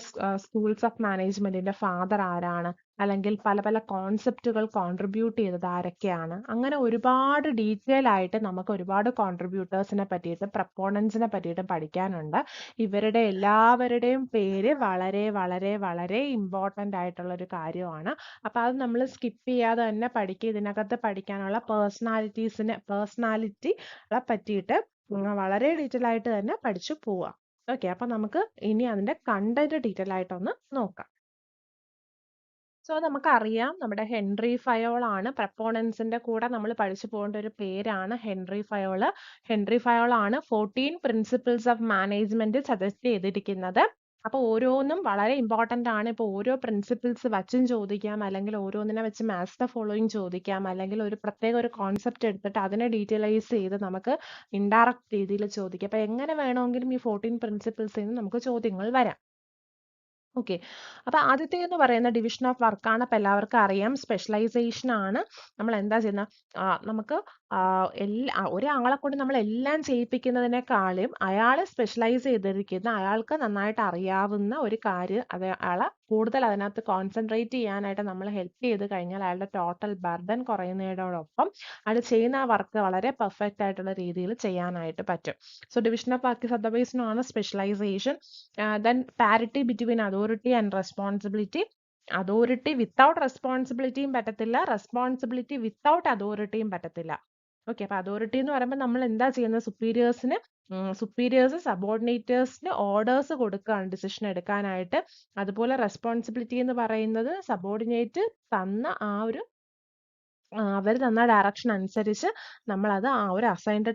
സ്കൂൾസ് ഓഫ് മാനേജ്മെന്റിന്റെ ഫാദർ ആരാണ്, അല്ലെങ്കിൽ പല പല കോൺസെപ്റ്റുകൾ കോൺട്രിബ്യൂട്ട് ചെയ്തത് ആരൊക്കെയാണ്, അങ്ങനെ ഒരുപാട് ഡീറ്റെയിൽ ആയിട്ട് നമുക്ക് ഒരുപാട് കോൺട്രിബ്യൂട്ടേഴ്സിനെ പറ്റിയിട്ട് പ്രപ്പോണൻസിനെ പറ്റിയിട്ട് പഠിക്കാനുണ്ട്. ഇവരുടെ എല്ലാവരുടെയും പേര് വളരെ വളരെ വളരെ ഇമ്പോർട്ടൻ്റ് ആയിട്ടുള്ള ഒരു കാര്യമാണ്. അപ്പൊ അത് നമ്മൾ സ്കിപ്പ് ചെയ്യാതെ തന്നെ പഠിക്കുക. ഇതിനകത്ത് പഠിക്കാനുള്ള പേഴ്സണാലിറ്റികളെ പറ്റിയിട്ട് വളരെ ഡീറ്റെയിൽ ആയിട്ട് തന്നെ പഠിച്ചു പോവാം. ഓക്കെ, അപ്പൊ നമുക്ക് ഇനി അതിന്റെ കണ്ടന്റ് ഡീറ്റെയിൽ ആയിട്ടൊന്ന് നോക്കാം. സോ നമുക്കറിയാം, നമ്മുടെ ഹെൻറി ഫയോൾ ആണ് പ്രപ്പോണൻസിന്റെ കൂടെ നമ്മൾ പഠിച്ചു പോകേണ്ട ഒരു പേരാണ് ഹെൻറി ഫയോള്. ഹെൻറി ഫയോൾ ആണ് 14 പ്രിൻസിപ്പിൾസ് ഓഫ് മാനേജ്മെന്റ് സജസ്റ്റ് ചെയ്തിരിക്കുന്നത്. അപ്പൊ ഓരോന്നും വളരെ ഇമ്പോർട്ടന്റ് ആണ്. ഇപ്പൊ ഓരോ പ്രിൻസിപ്പിൾസ് വച്ചും ചോദിക്കാം, അല്ലെങ്കിൽ ഓരോന്നിനെ വെച്ച് മാച്ച് ദ ഫോളോയിങ് ചോദിക്കാം, അല്ലെങ്കിൽ ഒരു പ്രത്യേക ഒരു കോൺസെപ്റ്റ് എടുത്തിട്ട് അതിനെ ഡീറ്റെയിലൈസ് ചെയ്ത് നമുക്ക് ഇൻഡയറക്റ്റ് രീതിയിൽ ചോദിക്കാം. അപ്പൊ എങ്ങനെ വേണമെങ്കിലും ഈ 14 പ്രിൻസിപ്പിൾസിൽ നിന്ന് നമുക്ക് ചോദ്യങ്ങൾ വരാം. ഓക്കെ, അപ്പൊ ആദ്യത്തെ എന്ന് പറയുന്ന ഡിവിഷൻ ഓഫ് വർക്കാണ്. അപ്പൊ എല്ലാവർക്കും അറിയാം, സ്പെഷ്യലൈസേഷൻ ആണ്. നമ്മൾ എന്താ ചെയ്യുന്ന, നമുക്ക് ഒരാളെ കൊണ്ട് നമ്മൾ എല്ലാം ചെയ്യിപ്പിക്കുന്നതിനേക്കാളും അയാൾ സ്പെഷ്യലൈസ് ചെയ്തിരിക്കുന്ന, അയാൾക്ക് നന്നായിട്ട് അറിയാവുന്ന ഒരു കാര്യം അയാളെ കൂടുതൽ അതിനകത്ത് കോൺസെൻട്രേറ്റ് ചെയ്യാനായിട്ട് നമ്മൾ ഹെൽപ്പ് ചെയ്ത് കഴിഞ്ഞാൽ അയാളുടെ ടോട്ടൽ ബർഡൻ കുറയുന്നതോടൊപ്പം അയാൾ ചെയ്യുന്ന ആ വർക്ക് വളരെ പെർഫെക്റ്റ് ആയിട്ടുള്ള രീതിയിൽ ചെയ്യാനായിട്ട് പറ്റും. So division of work is otherwise known as specialisation. Then parity between authority and responsibility. Authority without റെസ്പോൺസിബിലിറ്റിയും പറ്റത്തില്ല, റെസ്പോൺസിബിലിറ്റി വിത്തൗട്ട് അതോറിറ്റിയും പറ്റത്തില്ല. ഓക്കെ, അപ്പൊ അതോറിറ്റി എന്ന് പറയുമ്പോൾ നമ്മൾ എന്താ ചെയ്യുന്നത്, സുപ്പീരിയേഴ്സ് സബോർഡിനേറ്റേഴ്സിന് ഓർഡേഴ്സ് കൊടുക്കുകയാണ് ഡിസിഷൻ എടുക്കാനായിട്ട്. അതുപോലെ റെസ്പോൺസിബിലിറ്റി എന്ന് പറയുന്നത് സബോർഡിനേറ്റ് തന്ന ആ ഒരു അവർ തന്ന ഡയറക്ഷൻ അനുസരിച്ച് നമ്മളത് ആ ഒരു അസൈൻഡ്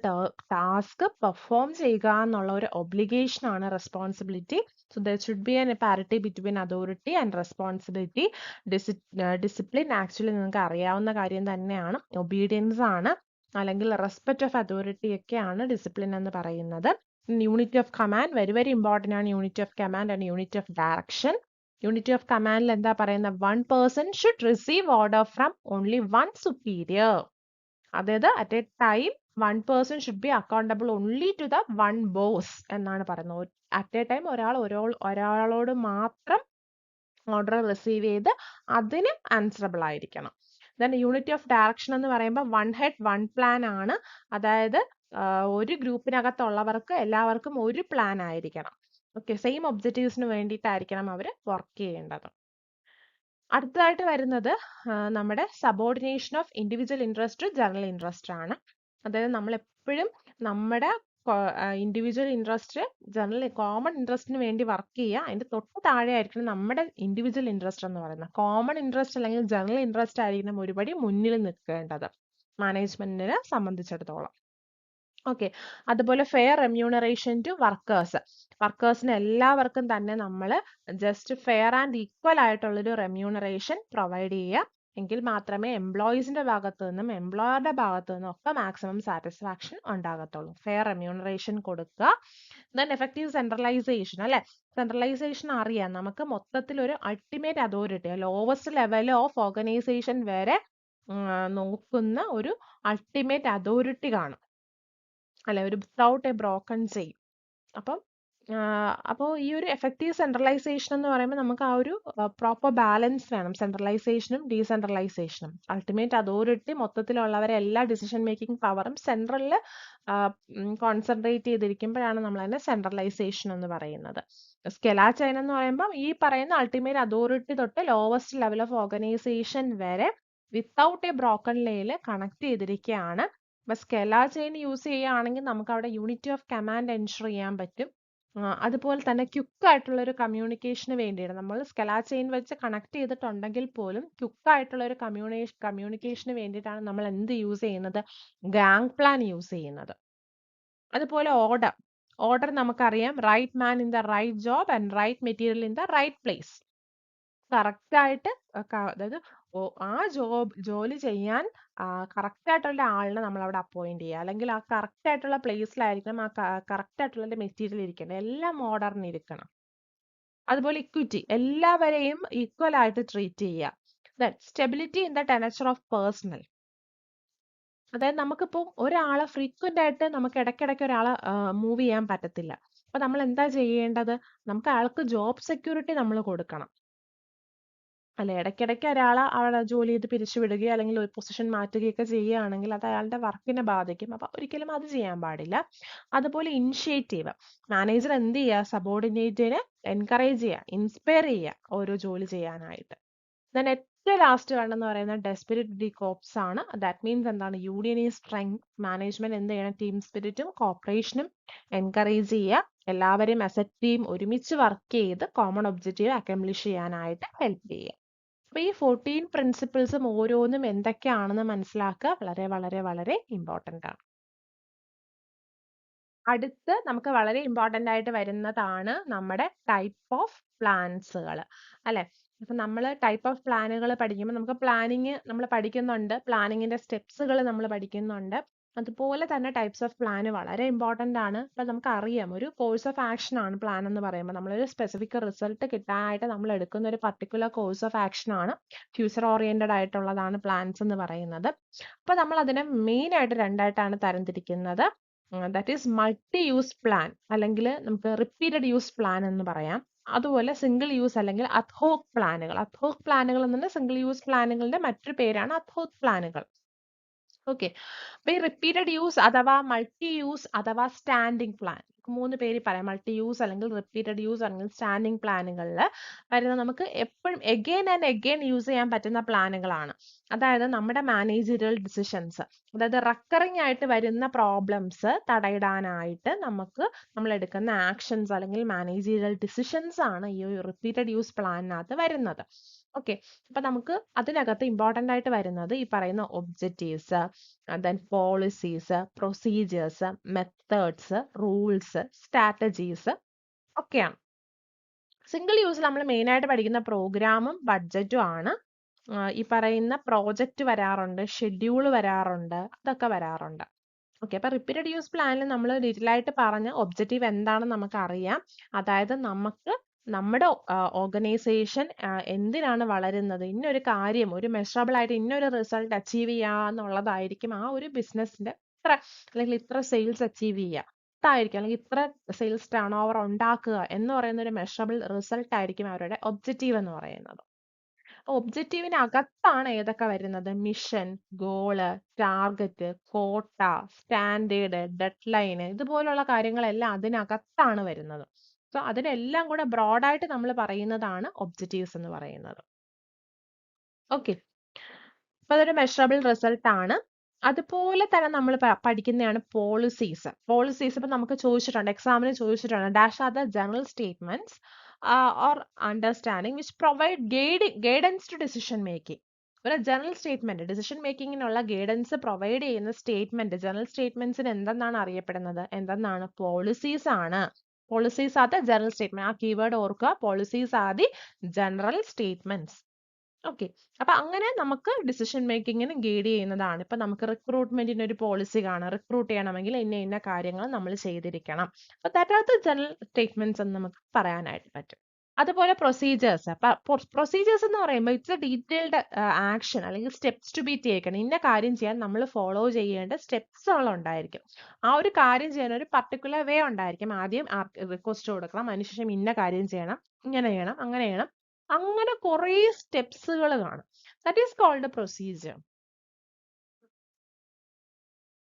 ടാസ്ക് പെർഫോം ചെയ്യുക എന്നുള്ള ഒരു ഒബ്ലിഗേഷൻ ആണ് responsibility. So there should be an parity between authority and responsibility. Discipline actually നിങ്ങൾക്ക് അറിയാവുന്ന കാര്യം തന്നെയാണ്, ഒബീഡിയൻസ് ആണ്, അല്ലെങ്കിൽ റെസ്പെക്ട് ഓഫ് അതോറിറ്റി ഒക്കെയാണ് ഡിസിപ്ലിൻ എന്ന് പറയുന്നത്. Unity of command very very important ആണ്. Unity of command and unity of direction. Unity of കമാൻഡിൽ എന്താ പറയുന്നത്, 1 person should receive order from only 1 superior. അതായത് at a time 1 person should be accountable only to the 1 boss എന്നാണ് പറയുന്നത്. At a time ഒരാളോട് മാത്രം order receive ചെയ്ത് അതിന് ആൻസറബിൾ ആയിരിക്കണം. ദെൻ യൂണിറ്റി ഓഫ് ഡയറക്ഷൻ എന്ന് പറയുമ്പോൾ 1 head 1 plan ആണ്. അതായത് ഒരു ഗ്രൂപ്പിനകത്തുള്ളവർക്ക് എല്ലാവർക്കും ഒരു പ്ലാൻ ആയിരിക്കണം. ഓക്കെ, സെയിം ഒബ്ജക്റ്റീവ്സിന് വേണ്ടിയിട്ടായിരിക്കണം അവർ വർക്ക് ചെയ്യേണ്ടത്. അടുത്തതായിട്ട് വരുന്നത് നമ്മുടെ subordination of individual interest to general interest ആണ്. അതായത് നമ്മൾ എപ്പോഴും നമ്മുടെ ഇൻഡിവിജ്വൽ ഇൻട്രസ്റ്റ് ജനറൽ കോമൺ ഇൻട്രസ്റ്റിന് വേണ്ടി വർക്ക് ചെയ്യുക. അതിന്റെ തൊട്ട് താഴെ ആയിരിക്കണം നമ്മുടെ ഇൻഡിവിജ്വൽ ഇൻട്രസ്റ്റ് എന്ന് പറയുന്നത്. കോമൺ ഇൻട്രസ്റ്റ് അല്ലെങ്കിൽ ജനറൽ ഇൻട്രസ്റ്റ് ആയിരിക്കണം ഒരുപടി മുന്നിൽ നിൽക്കേണ്ടത് മാനേജ്മെന്റിനെ സംബന്ധിച്ചിടത്തോളം. ഓക്കെ, അതുപോലെ ഫെയർ റെമ്യൂണറേഷൻ ടു വർക്കേഴ്സിന് എല്ലാവർക്കും തന്നെ നമ്മൾ ജസ്റ്റ് ഫെയർ ആൻഡ് ഈക്വൽ ആയിട്ടുള്ളൊരു റെമ്യൂണറേഷൻ പ്രൊവൈഡ് ചെയ്യുക. എങ്കിൽ മാത്രമേ എംപ്ലോയീസിന്റെ ഭാഗത്തു നിന്നും എംപ്ലോയറുടെ ഭാഗത്തു നിന്നും ഒക്കെ മാക്സിമം സാറ്റിസ്ഫാക്ഷൻ ഉണ്ടാകത്തുള്ളൂ. ഫെയർ റെമ്യൂണറേഷൻ കൊടുക്കുക. ദെൻ എഫക്റ്റീവ് സെൻട്രലൈസേഷൻ, അല്ലെ? സെൻട്രലൈസേഷൻ അറിയാം, നമുക്ക് മൊത്തത്തിൽ ഒരു ultimate authority, lowest level of organisation വരെ നോക്കുന്ന ഒരു അൾട്ടിമേറ്റ് അതോറിറ്റി കാണും, അല്ലെ? ഒരു വിത്തൗട്ട് എ ബ്രോക്കൺ ചെയിൻ. അപ്പോൾ ഈ ഒരു എഫക്റ്റീവ് സെൻട്രലൈസേഷൻ എന്ന് പറയുമ്പോൾ നമുക്ക് ആ ഒരു പ്രോപ്പർ ബാലൻസ് വേണം, സെൻട്രലൈസേഷനും ഡീസെൻട്രലൈസേഷനും. അൾട്ടിമേറ്റ് അതോറിറ്റി മൊത്തത്തിലുള്ളവരെ എല്ലാ ഡിസിഷൻ മേക്കിംഗ് പവറും സെൻട്രലിൽ കോൺസെൻട്രേറ്റ് ചെയ്തിരിക്കുമ്പോഴാണ് നമ്മൾ അതിനെ സെൻട്രലൈസേഷൻ എന്ന് പറയുന്നത്. സ്കെലാ ചെയിൻ എന്ന് പറയുമ്പോൾ ഈ പറയുന്ന അൾട്ടിമേറ്റ് അതോറിറ്റി തൊട്ട് ലോവസ്റ്റ് ലെവൽ ഓഫ് ഓർഗനൈസേഷൻ വരെ വിത്തൗട്ട് എ ബ്രോക്കൺ ലെയിൽ കണക്ട് ചെയ്തിരിക്കുകയാണ്. അപ്പൊ സ്കെലാ ചെയിൻ യൂസ് ചെയ്യുകയാണെങ്കിൽ നമുക്ക് അവിടെ യൂണിറ്റി ഓഫ് കമാൻഡ് എൻഷുർ ചെയ്യാൻ പറ്റും. അതുപോലെ തന്നെ ക്വിക്ക് ആയിട്ടുള്ള ഒരു കമ്മ്യൂണിക്കേഷന് വേണ്ടിയിട്ട് നമ്മൾ സ്കെലാ ചെയിൻ വെച്ച് കണക്ട് ചെയ്തിട്ടുണ്ടെങ്കിൽ പോലും ക്വിക്ക് ആയിട്ടുള്ള ഒരു കമ്മ്യൂണിക്കേഷന് വേണ്ടിയിട്ടാണ് നമ്മൾ എന്ത് യൂസ് ചെയ്യുന്നത്? ഗാങ് പ്ലാൻ യൂസ് ചെയ്യുന്നത്. അതുപോലെ ഓർഡർ നമുക്കറിയാം, right man in the right job and right material in the right place. Correct ആയിട്ട് അതായത് ആ ജോലി ചെയ്യാൻ കറക്റ്റ് ആയിട്ടുള്ള ആളിനെ നമ്മൾ അവിടെ അപ്പോയിന്റ് ചെയ്യുക, അല്ലെങ്കിൽ ആ കറക്റ്റ് ആയിട്ടുള്ള പ്ലേസിലായിരിക്കണം ആ കറക്റ്റ് ആയിട്ടുള്ള മെറ്റീരിയൽ ഇരിക്കണം, എല്ലാം മോഡേൺ ഇരിക്കണം. അതുപോലെ ഇക്വിറ്റി, എല്ലാവരെയും ഈക്വൽ ആയിട്ട് ട്രീറ്റ് ചെയ്യുക. Then stability in the tenure of personnel, അതായത് നമുക്കിപ്പോൾ ഒരാളെ ഫ്രീക്വന്റ് ആയിട്ട് നമുക്ക് ഇടയ്ക്കിടയ്ക്ക് ഒരാളെ മൂവ് ചെയ്യാൻ പറ്റത്തില്ല. അപ്പൊ നമ്മൾ എന്താ ചെയ്യേണ്ടത്? നമുക്ക് അയാൾക്ക് ജോബ് സെക്യൂരിറ്റി നമ്മൾ കൊടുക്കണം, അല്ലെ? ഇടയ്ക്കിടയ്ക്ക് ഒരാളെ അവിടെ ജോലി ചെയ്ത് പിരിച്ചുവിടുകയോ അല്ലെങ്കിൽ ഒരു പൊസിഷൻ മാറ്റുകയൊക്കെ ചെയ്യുകയാണെങ്കിൽ അത് അയാളുടെ വർക്കിനെ ബാധിക്കും. അപ്പൊ ഒരിക്കലും അത് ചെയ്യാൻ പാടില്ല. അതുപോലെ ഇനിഷ്യേറ്റീവ്, മാനേജർ എന്ത് ചെയ്യുക? സബോർഡിനേറ്റിനെ എൻകറേജ് ചെയ്യുക, ഇൻസ്പയർ ചെയ്യുക ഓരോ ജോലി ചെയ്യാനായിട്ട്. ദെൻ ഏറ്റവും ലാസ്റ്റ് വേണമെന്ന് പറയുന്നത് ഡെസ്പിരിറ്റ് ദി കോപ്സ് ആണ്. ദാറ്റ് മീൻസ് എന്താണ്? Union strength. മാനേജ്മെന്റ് എന്ത് ചെയ്യണം? ടീം സ്പിരിറ്റും കോപ്പറേഷനും എൻകറേജ് ചെയ്യുക, എല്ലാവരെയും ആസ് എ ടീം ഒരുമിച്ച് വർക്ക് ചെയ്ത് കോമൺ ഒബ്ജക്റ്റീവ് അക്കംപ്ലിഷ് ചെയ്യാനായിട്ട് ഹെൽപ്പ് ചെയ്യുക. അപ്പൊ ഈ 14 പ്രിൻസിപ്പിൾസും ഓരോന്നും എന്തൊക്കെയാണെന്ന് മനസ്സിലാക്കുക വളരെ വളരെ വളരെ ഇമ്പോർട്ടന്റ് ആണ്. അടുത്ത് നമുക്ക് വളരെ ഇമ്പോർട്ടന്റ് ആയിട്ട് വരുന്നതാണ് നമ്മുടെ ടൈപ്പ് ഓഫ് പ്ലാൻസുകൾ, അല്ലെ? അപ്പൊ നമ്മൾ ടൈപ്പ് ഓഫ് പ്ലാനുകൾ പഠിക്കുമ്പോൾ നമുക്ക് പ്ലാനിങ് നമ്മൾ പഠിക്കുന്നുണ്ട്, പ്ലാനിങ്ങിന്റെ സ്റ്റെപ്സുകൾ നമ്മൾ പഠിക്കുന്നുണ്ട്. അതുപോലെ തന്നെ ടൈപ്സ് ഓഫ് പ്ലാൻ വളരെ ഇമ്പോർട്ടന്റ് ആണ്. അപ്പൊ നമുക്ക് അറിയാം, ഒരു കോഴ്സ് ഓഫ് ആക്ഷൻ ആണ് പ്ലാൻ എന്ന് പറയുമ്പോൾ. നമ്മളൊരു സ്പെസിഫിക് റിസൾട്ട് കിട്ടാനായിട്ട് നമ്മൾ എടുക്കുന്ന ഒരു പർട്ടിക്കുലർ കോഴ്സ് ഓഫ് ആക്ഷൻ ആണ്, ഫ്യൂച്ചർ ഓറിയന്റഡ് ആയിട്ടുള്ളതാണ് പ്ലാൻസ് എന്ന് പറയുന്നത്. അപ്പൊ നമ്മൾ അതിനെ മെയിൻ ആയിട്ട് രണ്ടായിട്ടാണ് തരംതിരിക്കുന്നത്. That is multi use plan, അല്ലെങ്കിൽ നമുക്ക് റിപ്പീറ്റഡ് യൂസ് പ്ലാൻ എന്ന് പറയാം. അതുപോലെ സിംഗിൾ യൂസ് അല്ലെങ്കിൽ അഡ്ഹോക് പ്ലാനുകൾ. അഡ്ഹോക് പ്ലാനുകൾ എന്നത് സിംഗിൾ യൂസ് പ്ലാനുകളുടെ മറ്റൊരു പേരാണ് അഡ്ഹോക് പ്ലാനുകൾ. ഓക്കെ, അപ്പൊ ഈ റിപ്പീറ്റഡ് യൂസ് അഥവാ മൾട്ടി യൂസ് അഥവാ സ്റ്റാൻഡിംഗ് പ്ലാൻ, 3 പേര് പറയാം. മൾട്ടി യൂസ് അല്ലെങ്കിൽ റിപ്പീറ്റഡ് യൂസ് അല്ലെങ്കിൽ സ്റ്റാൻഡിംഗ് പ്ലാനുകളിൽ വരുന്ന നമുക്ക് എപ്പോഴും എഗെയിൻ ആൻഡ് എഗെയിൻ യൂസ് ചെയ്യാൻ പറ്റുന്ന പ്ലാനുകളാണ്. അതായത് നമ്മുടെ മാനേജറിയൽ ഡിസിഷൻസ്, അതായത് റക്കറിംഗ് ആയിട്ട് വരുന്ന പ്രോബ്ലംസ് തടയിടാനായിട്ട് നമ്മൾ എടുക്കുന്ന ആക്ഷൻസ് അല്ലെങ്കിൽ മാനേജറിയൽ ഡിസിഷൻസ് ആണ് ഈ റിപ്പീറ്റഡ് യൂസ് പ്ലാനിനകത്ത് വരുന്നത്. ഓക്കെ, അപ്പൊ നമുക്ക് അതിനകത്ത് ഇമ്പോർട്ടന്റ് ആയിട്ട് വരുന്നത് ഈ പറയുന്ന objectives, then policies, procedures, methods, rules, strategies ഒക്കെയാണ്. സിംഗിൾ യൂസ് നമ്മൾ മെയിൻ ആയിട്ട് പഠിക്കുന്ന പ്രോഗ്രാമും ബഡ്ജറ്റും ആണ്. ഈ പറയുന്ന പ്രോജക്റ്റ് വരാറുണ്ട്, ഷെഡ്യൂൾ വരാറുണ്ട്, അതൊക്കെ വരാറുണ്ട്. ഓക്കെ, അപ്പൊ റിപ്പീറ്റഡ് യൂസ് പ്ലാനിൽ നമ്മൾ ഡീറ്റെയിൽ ആയിട്ട് പറഞ്ഞ ഒബ്ജക്റ്റീവ് എന്താണെന്ന് നമുക്ക് അറിയാം. അതായത് നമുക്ക് നമ്മുടെ ഓർഗനൈസേഷൻ എന്തിനാണ് വളരുന്നത്, ഇന്നൊരു കാര്യം, ഒരു മെഷറബിൾ ആയിട്ട് ഇന്നൊരു റിസൾട്ട് അച്ചീവ് ചെയ്യുക എന്നുള്ളതായിരിക്കും ആ ഒരു ബിസിനസിന്റെ ഇത്ര അല്ലെങ്കിൽ ഇത്ര സെയിൽസ് അച്ചീവ് ചെയ്യുക ഇതായിരിക്കും, അല്ലെങ്കിൽ ഇത്ര സെയിൽസ് ടേൺ ഓവർ ഉണ്ടാക്കുക എന്ന് പറയുന്ന ഒരു മെഷറബിൾ റിസൾട്ട് ആയിരിക്കും അവരുടെ ഒബ്ജക്റ്റീവ് എന്ന് പറയുന്നത്. ഒബ്ജക്റ്റീവിന് അകത്താണ് ഏതൊക്കെ വരുന്നത്? മിഷൻ, ഗോള്, ടാർഗറ്റ്, കോട്ട, സ്റ്റാൻഡേർഡ്, ഡെഡ്ലൈന്, ഇതുപോലുള്ള കാര്യങ്ങളെല്ലാം അതിനകത്താണ് വരുന്നത്. സോ അതിനെല്ലാം കൂടെ ബ്രോഡായിട്ട് നമ്മൾ പറയുന്നതാണ് ഒബ്ജക്റ്റീവ്സ് എന്ന് പറയുന്നത്. ഓക്കെ, അപ്പൊ അതൊരു മെഷറബിൾ റിസൾട്ട് ആണ്. അതുപോലെ തന്നെ നമ്മൾ പഠിക്കുന്നതാണ് പോളിസീസ്. പോളിസീസ് ഇപ്പൊ നമുക്ക് ചോദിച്ചിട്ടുണ്ട്, എക്സാമിന് ചോദിച്ചിട്ടുണ്ട്. Dash are the general statements or understanding which provide guidance to decision making. ഒരു ജനറൽ സ്റ്റേറ്റ്മെന്റ്, ഡിസിഷൻ മേക്കിങ്ങിനുള്ള ഗൈഡൻസ് പ്രൊവൈഡ് ചെയ്യുന്ന സ്റ്റേറ്റ്മെന്റ്, ജനറൽ സ്റ്റേറ്റ്മെന്റ്സിന് എന്തെന്നാണ് അറിയപ്പെടുന്നത്? എന്തെന്നാണ്? പോളിസീസ് ആണ്. Policies are the general statement. ആ കീവേഡ് ഓർക്കുക, policies are the general statements. Okay, അപ്പൊ അങ്ങനെ നമുക്ക് ഡിസിഷൻ മേക്കിങ്ങിന് ഗൈഡ് ചെയ്യുന്നതാണ്. ഇപ്പൊ നമുക്ക് റിക്രൂട്ട്മെന്റിന് ഒരു പോളിസി കാണാം, റിക്രൂട്ട് ചെയ്യണമെങ്കിൽ ഇന്ന കാര്യങ്ങൾ നമ്മൾ ചെയ്തിരിക്കണം. അപ്പൊ that are the general statements എന്ന് നമുക്ക് പറയാനായിട്ട് പറ്റും. അതുപോലെ പ്രൊസീജിയേഴ്സ്. അപ്പൊ പ്രൊസീജിയേഴ്സ് എന്ന് പറയുമ്പോൾ ഇറ്റ്സ് എ ഡീറ്റെയിൽഡ് ആക്ഷൻ അല്ലെങ്കിൽ സ്റ്റെപ്സ് ടു ബി ടേക്കൺ. ഇന്ന കാര്യം ചെയ്യാൻ നമ്മൾ ഫോളോ ചെയ്യേണ്ട സ്റ്റെപ്സുകൾ ഉണ്ടായിരിക്കും. ആ ഒരു കാര്യം ചെയ്യാൻ ഒരു പർട്ടിക്കുലർ വേ ഉണ്ടായിരിക്കും. ആദ്യം റിക്വസ്റ്റ് കൊടുക്കണം, അതിനുശേഷം ഇന്ന കാര്യം ചെയ്യണം, ഇങ്ങനെ ചെയ്യണം, അങ്ങനെ ചെയ്യണം, അങ്ങനെ കുറേ സ്റ്റെപ്സുകൾ കാണും. That is called procedure.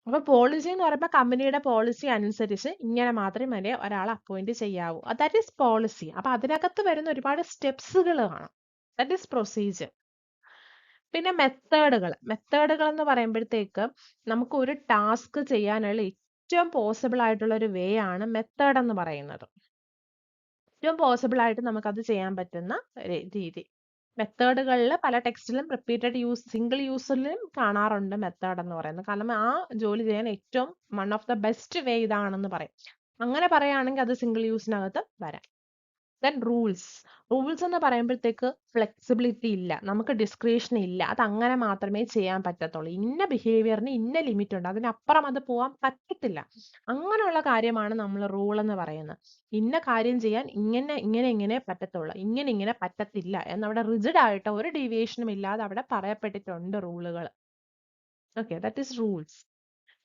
അപ്പൊ പോളിസി എന്ന് പറയുമ്പോൾ കമ്പനിയുടെ പോളിസി അനുസരിച്ച് ഇങ്ങനെ മാത്രമേ ഒരാളെ അപ്പോയിന്റ് ചെയ്യാവൂ. That is policy. അപ്പൊ അതിനകത്ത് വരുന്ന ഒരുപാട് സ്റ്റെപ്സുകൾ കാണാം. That is procedure. പിന്നെ മെത്തേഡുകൾ എന്ന് പറയുമ്പോഴത്തേക്ക് നമുക്ക് ഒരു ടാസ്ക് ചെയ്യാനുള്ള ഏറ്റവും പോസിബിൾ ആയിട്ടുള്ള ഒരു വേ ആണ് മെത്തേഡ് എന്ന് പറയുന്നത്. ഏറ്റവും പോസിബിൾ ആയിട്ട് നമുക്കത് ചെയ്യാൻ പറ്റുന്ന രീതി. മെത്തേഡുകളിൽ പല ടെക്സ്റ്റിലും റിപ്പീറ്റഡ് യൂസ്, സിംഗിൾ യൂസിലും കാണാറുണ്ട് മെത്തേഡ് എന്ന് പറയുന്നത്. കാരണം ആ ജോലി ചെയ്യാൻ ഏറ്റവും one of the best way ഇതാണെന്ന് പറയും. അങ്ങനെ പറയുകയാണെങ്കിൽ അത് സിംഗിൾ യൂസിനകത്ത് വരാം. ദെൻ റൂൾസ് എന്ന് പറയുമ്പോഴത്തേക്ക് ഫ്ലെക്സിബിലിറ്റി ഇല്ല, നമുക്ക് ഡിസ്ക്രിപ്ഷൻ ഇല്ല. അത് അങ്ങനെ മാത്രമേ ചെയ്യാൻ പറ്റത്തുള്ളൂ. ഇന്ന ബിഹേവിയറിന് ഇന്ന ലിമിറ്റ് ഉണ്ട്, അതിനപ്പുറം അത് പോകാൻ പറ്റത്തില്ല. അങ്ങനെയുള്ള കാര്യമാണ് നമ്മൾ റൂൾ എന്ന് പറയുന്നത്. ഇന്ന കാര്യം ചെയ്യാൻ ഇങ്ങനെ പറ്റത്തുള്ളൂ, ഇങ്ങനെ പറ്റത്തില്ല എന്നവിടെ റിജിഡ് ആയിട്ട് ഒരു ഡീവിയേഷനും ഇല്ലാതെ അവിടെ പറയപ്പെട്ടിട്ടുണ്ട് റൂളുകൾ. Okay, that is rules.